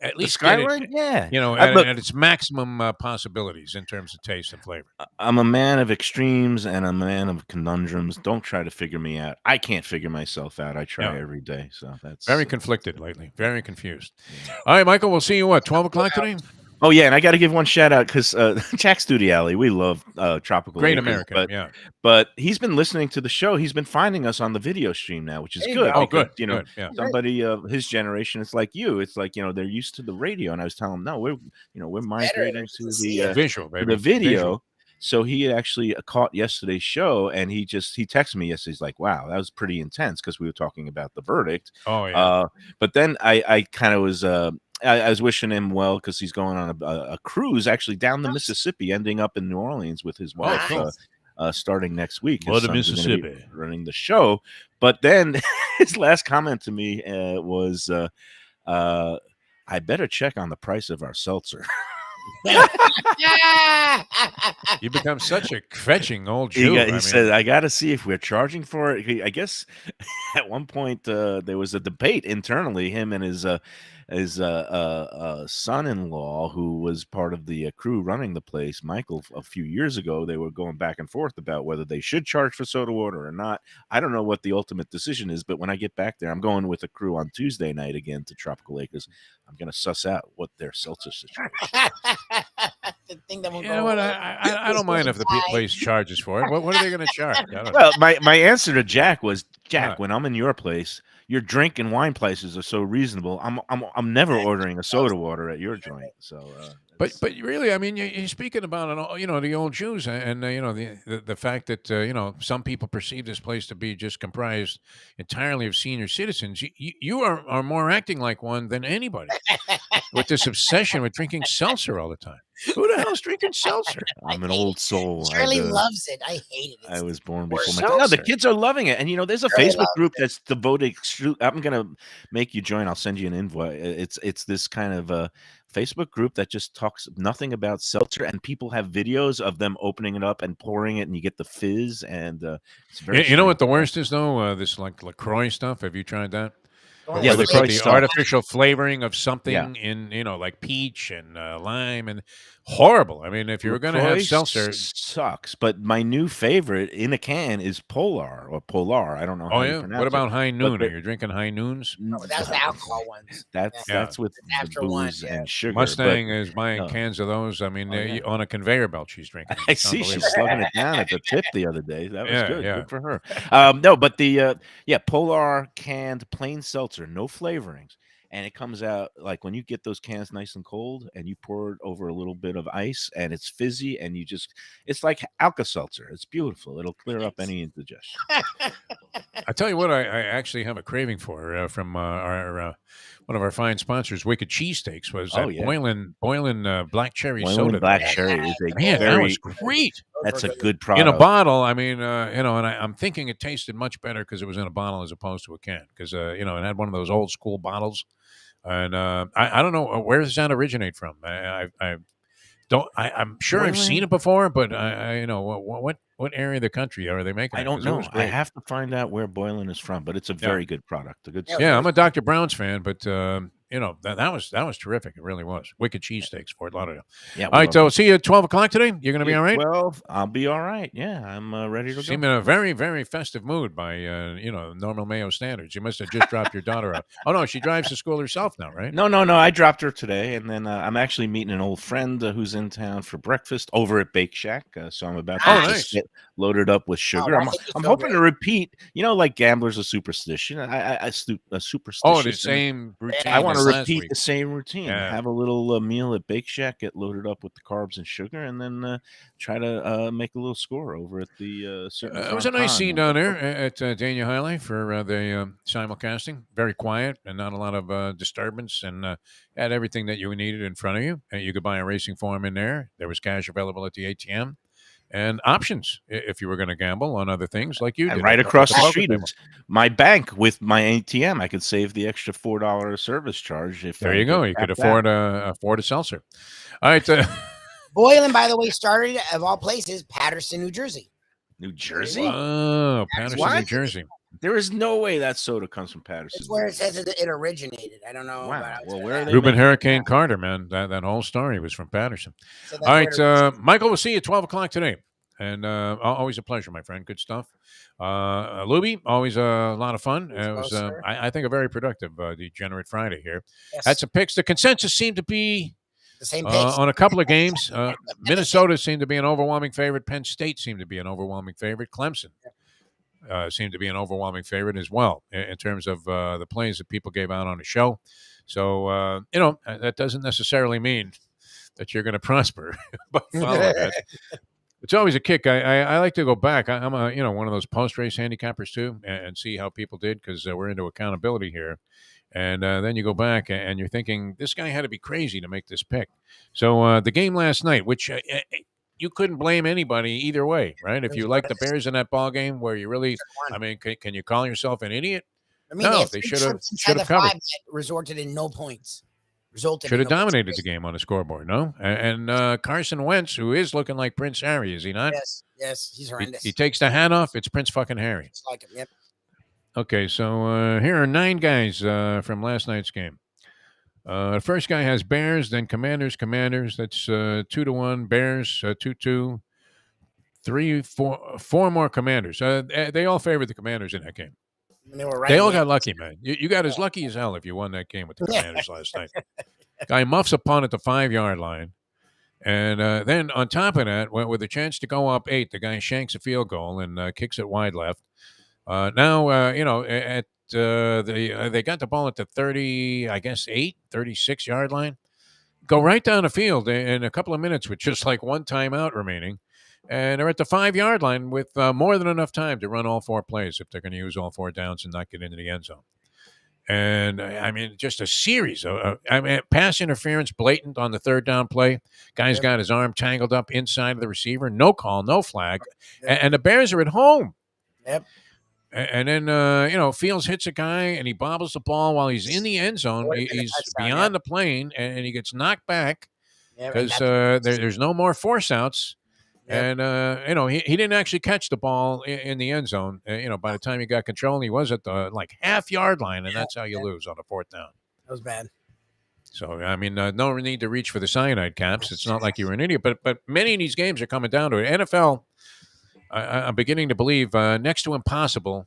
at least get it, at its maximum possibilities in terms of taste and flavor. I'm a man of extremes and a man of conundrums. Don't try to figure me out. I can't figure myself out. I try every day. So that's very conflicted lately. Very confused. All right, Michael, we'll see you 12 o'clock today? Oh, yeah, and I got to give one shout-out because Jack Studiali, we love Tropical Great Acres, American, but he's been listening to the show. He's been finding us on the video stream now, which is good. Oh, good. Somebody of his generation, it's like you. It's like, they're used to the radio, and I was telling him, no, we're migrating to the visual, baby. the video. Visual. So he actually caught yesterday's show, and he texted me yesterday. He's like, wow, that was pretty intense because we were talking about the verdict. Oh, yeah. But then I kind of was... I was wishing him well because he's going on a cruise actually down the Mississippi, ending up in New Orleans with his wife starting next week. Well, the Mississippi running the show. But then his last comment to me was, I better check on the price of our seltzer. You become such a fetching old Jew. He said, I got to see if we're charging for it. I guess at one point there was a debate internally, him and his son-in-law, who was part of the crew running the place, Michael, a few years ago. They were going back and forth about whether they should charge for soda water or not. I don't know what the ultimate decision is, but when I get back there, I'm going with a crew on Tuesday night again to Tropical Acres. I'm going to suss out what their seltzer situation is. You know what? I don't mind if the place charges for it. What are they going to charge? Well, my answer to Jack was, Jack, when I'm in your place, your drink and wine prices are so reasonable. I'm never ordering a soda water at your joint. So, but really, I mean, you're speaking about the old Jews, and the fact that some people perceive this place to be just comprised entirely of senior citizens. You are more acting like one than anybody with this obsession with drinking seltzer all the time. Who the hell's drinking seltzer? I'm an old soul. Charlie loves it. I hate it. I was born before my time. No, the kids are loving it. And, there's a Facebook group that's devoted. I'm going to make you join. I'll send you an invite. It's this kind of Facebook group that just talks nothing about seltzer. And people have videos of them opening it up and pouring it. And you get the fizz. And it's very You know what the worst is, though? This like LaCroix stuff. Have you tried that? Yeah, they LaCroix put the sucks. artificial flavoring of something in, like peach and lime, and horrible. I mean, if you were going to have LaCroix seltzer, sucks, but my new favorite in a can is Polar or Polar. I don't know how you yeah. pronounce What it. about High But Noon? Are they're- you drinking High Noons? Oh, that's the alcohol ones. That's with The the after one, booze yeah. and sugar. Mustang but, is buying no. cans of those. I mean, Oh, yeah. on a conveyor belt, she's drinking them. I It's see she's unbelievable. slugging it down at the tip the other day. That was Yeah, good. yeah. Good for her. No, but the Polar canned plain seltzer, no flavorings. And it comes out like when you get those cans nice and cold and you pour it over a little bit of ice and it's fizzy and it's like Alka-Seltzer. It's beautiful. It'll clear up any indigestion. I tell you what, I actually have a craving for from our one of our fine sponsors, Wicked Cheesesteaks, was that boiling black cherry Boiling soda. black they had. cherry is a Man, that very was great. That's a good In product. a bottle, I mean, and I'm thinking it tasted much better because it was in a bottle as opposed to a can. Because it had one of those old school bottles, and I don't know where does that originate from. I'm sure I've seen it before, but what area of the country are they making? I it? don't 'Cause it know. was I great. have to find out where Boylan is from, but it's a very good product. A good. Yeah, I'm a Dr. Brown's fan, but that was terrific. It really was. Wicked Cheesesteaks, Fort Lauderdale. Yeah. All right, so we'll see you at 12 o'clock today. You're going to be all right? 12. I'll be all right. Yeah, I'm ready to Seem go. in a very, very festive mood by normal Mayo standards. You must have just dropped your daughter off. Oh no, she drives to school herself now, right? No. I dropped her today, and then I'm actually meeting an old friend who's in town for breakfast over at Bake Shack. So I'm about to just get loaded up with sugar. I'm hoping to repeat. Like gamblers, a superstition. A superstition. Oh, the same routine. I want to as last repeat week. the same routine. Yeah. Have a little meal at Bake Shack, get loaded up with the carbs and sugar, and then try to make a little score over at the. It was a nice scene down there at Dania Highlight for the simulcasting. Very quiet and not a lot of disturbance, and had everything that you needed in front of you. You could buy a racing form in there. There was cash available at the ATM. And options if you were going to gamble on other things like you did. And right across the poker street table. is my bank with my ATM. I could save the extra $4 service charge. If There I you go. You could afford a seltzer. All right. Boylan, by the way, started of all places, Patterson, New Jersey. New Jersey? Oh, Patterson, New Jersey. There is no way that soda comes from Patterson. That's where it says it originated. I don't know. Wow. Well, where are they? Ruben Hurricane Carter, man. That whole story was from Patterson. All right, Michael, we'll see you at 12 o'clock today. And always a pleasure, my friend. Good stuff. Lubie, always a lot of fun. It was, I think, a very productive Degenerate Friday here. Yes. Had some picks. The consensus seemed to be the same picks. on a couple of games. Minnesota seemed to be an overwhelming favorite. Penn State seemed to be an overwhelming favorite. Clemson seemed to be an overwhelming favorite as well in terms of the plays that people gave out on the show. So, that doesn't necessarily mean that you're going to prosper by following that. It's always a kick. I like to go back. I'm one of those post-race handicappers too, and see how people did because we're into accountability here. And then you go back and you're thinking this guy had to be crazy to make this pick. So the game last night, which you couldn't blame anybody either way, right? If you like the Bears in that ball game, where you really, I mean, can you call yourself an idiot? I mean, No, they should have covered. That resulted in no points. Should have dominated the game on the scoreboard, no? And Carson Wentz, who is looking like Prince Harry, is he not? Yes, he's horrendous. He takes the hat off. It's Prince fucking Harry. It's like him, yep. Okay, so here are 9 guys from last night's game. The first guy has Bears, then Commanders. That's 2-1. Bears 2-2. 3, 4 more Commanders. They all favored the Commanders in that game. They were right. They all got lucky, man. You got as lucky as hell if you won that game with the Commanders last night. Guy muffs a punt at the 5-yard line. And then on top of that, with a chance to go up 8, the guy shanks a field goal and kicks it wide left. Now, they got the ball at the 36-yard line. Go right down the field in a couple of minutes with just like one timeout remaining. And they're at the 5-yard line with more than enough time to run all 4 plays if they're going to use all 4 downs and not get into the end zone. And, I mean, just a series of pass interference, blatant on the 3rd down play. Guy's got his arm tangled up inside of the receiver. No call, no flag. And the Bears are at home. Yep. And then, Fields hits a guy and he bobbles the ball while he's in the end zone. He's beyond the plane and he gets knocked back because there's no more force outs. And, he didn't actually catch the ball in the end zone. By the time he got control, he was at the half-yard line, and that's how you lose on a fourth down. That was bad. So, I mean, no need to reach for the cyanide caps. It's not like you were an idiot. But many of these games are coming down to it. NFL, I'm beginning to believe, next to impossible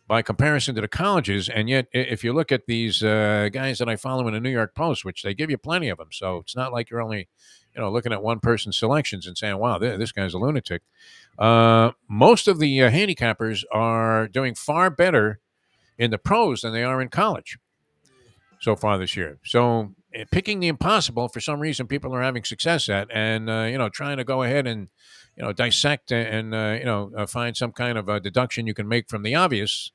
by comparison to the colleges. And yet, if you look at these guys that I follow in the New York Post, which they give you plenty of them, so it's not like you're only looking at one person's selections and saying, wow, this guy's a lunatic. Most of the handicappers are doing far better in the pros than they are in college so far this year. So picking the impossible, for some reason, people are having success at, and, trying to go ahead and, dissect and, find some kind of a deduction you can make from the obvious,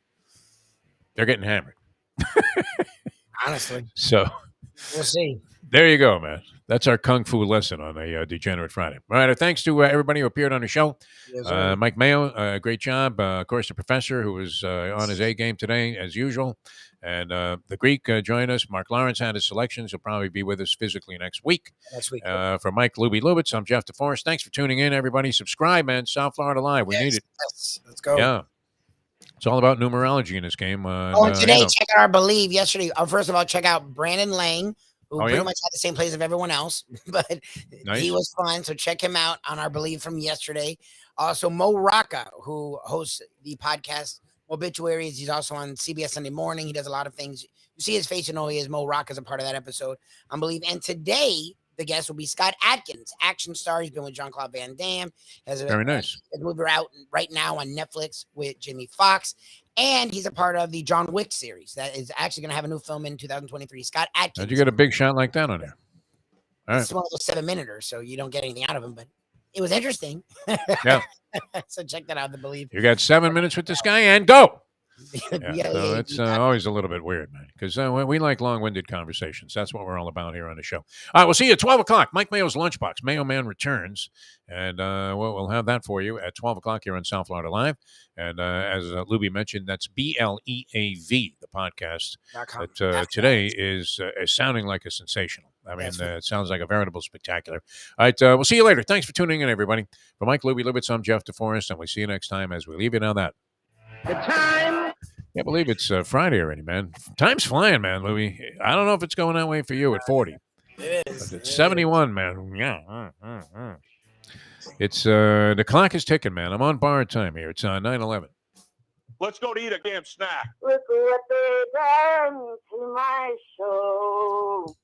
they're getting hammered. Honestly. So we'll see. There you go, man. That's our Kung Fu lesson on a Degenerate Friday. All right. Thanks to everybody who appeared on the show. Yes, Mike Mayo, great job. Of course, the professor who was on his A game today, as usual. And the Greek joined us. Mark Lawrence had his selections. He'll probably be with us physically next week. For Mike Lubie Lubitz, I'm Jeff DeForest. Thanks for tuning in, everybody. Subscribe, man. South Florida Live. We need it. Yes. Let's go. Yeah. It's all about numerology in this game. And today, check out our Believe. Yesterday, first of all, check out Brandon Lang, who pretty much had the same place of everyone else, but he was fun. So check him out on our Believe from yesterday. Also, Mo Rocca, who hosts the podcast Obituaries. He's also on CBS Sunday Morning. He does a lot of things. You see his face, you know he is. Mo Rocca is a part of that episode, I believe. And today, the guest will be Scott Adkins, action star. He's been with Jean-Claude Van Damme. Very nice. A movie out right now on Netflix with Jimmy Fox. And he's a part of the John Wick series that is actually going to have a new film in 2023. Scott Adkins. How'd you get a big shot like that on there? All It's one of those 7-minuters, so you don't get anything out of him, but it was interesting. Yeah. So check that out, The Believe. You got 7 minutes with this guy and go. Yeah, so it's always a little bit weird, man, because we like long-winded conversations. That's what we're all about here on the show. All right, we'll see you at 12 o'clock. Mike Mayo's Lunchbox. Mayo Man returns, and we'll have that for you at 12 o'clock here on South Florida Live. And as Lubie mentioned, that's BLEAV, the podcast that today is sounding like a sensational. I mean, it sounds like a veritable spectacular. All right, we'll see you later. Thanks for tuning in, everybody. For Mike Lubie Lubitz, I'm Jeff DeForest, and we'll see you next time as we leave you on that. The time. Can't believe it's Friday already, man. Time's flying, man, Louie. I don't know if it's going that way for you at 40. It is. But it's 71, man. Yeah. It's the clock is ticking, man. I'm on borrowed time here. It's 9:11. Let's go to eat a damn snack. Look what they done to my soul.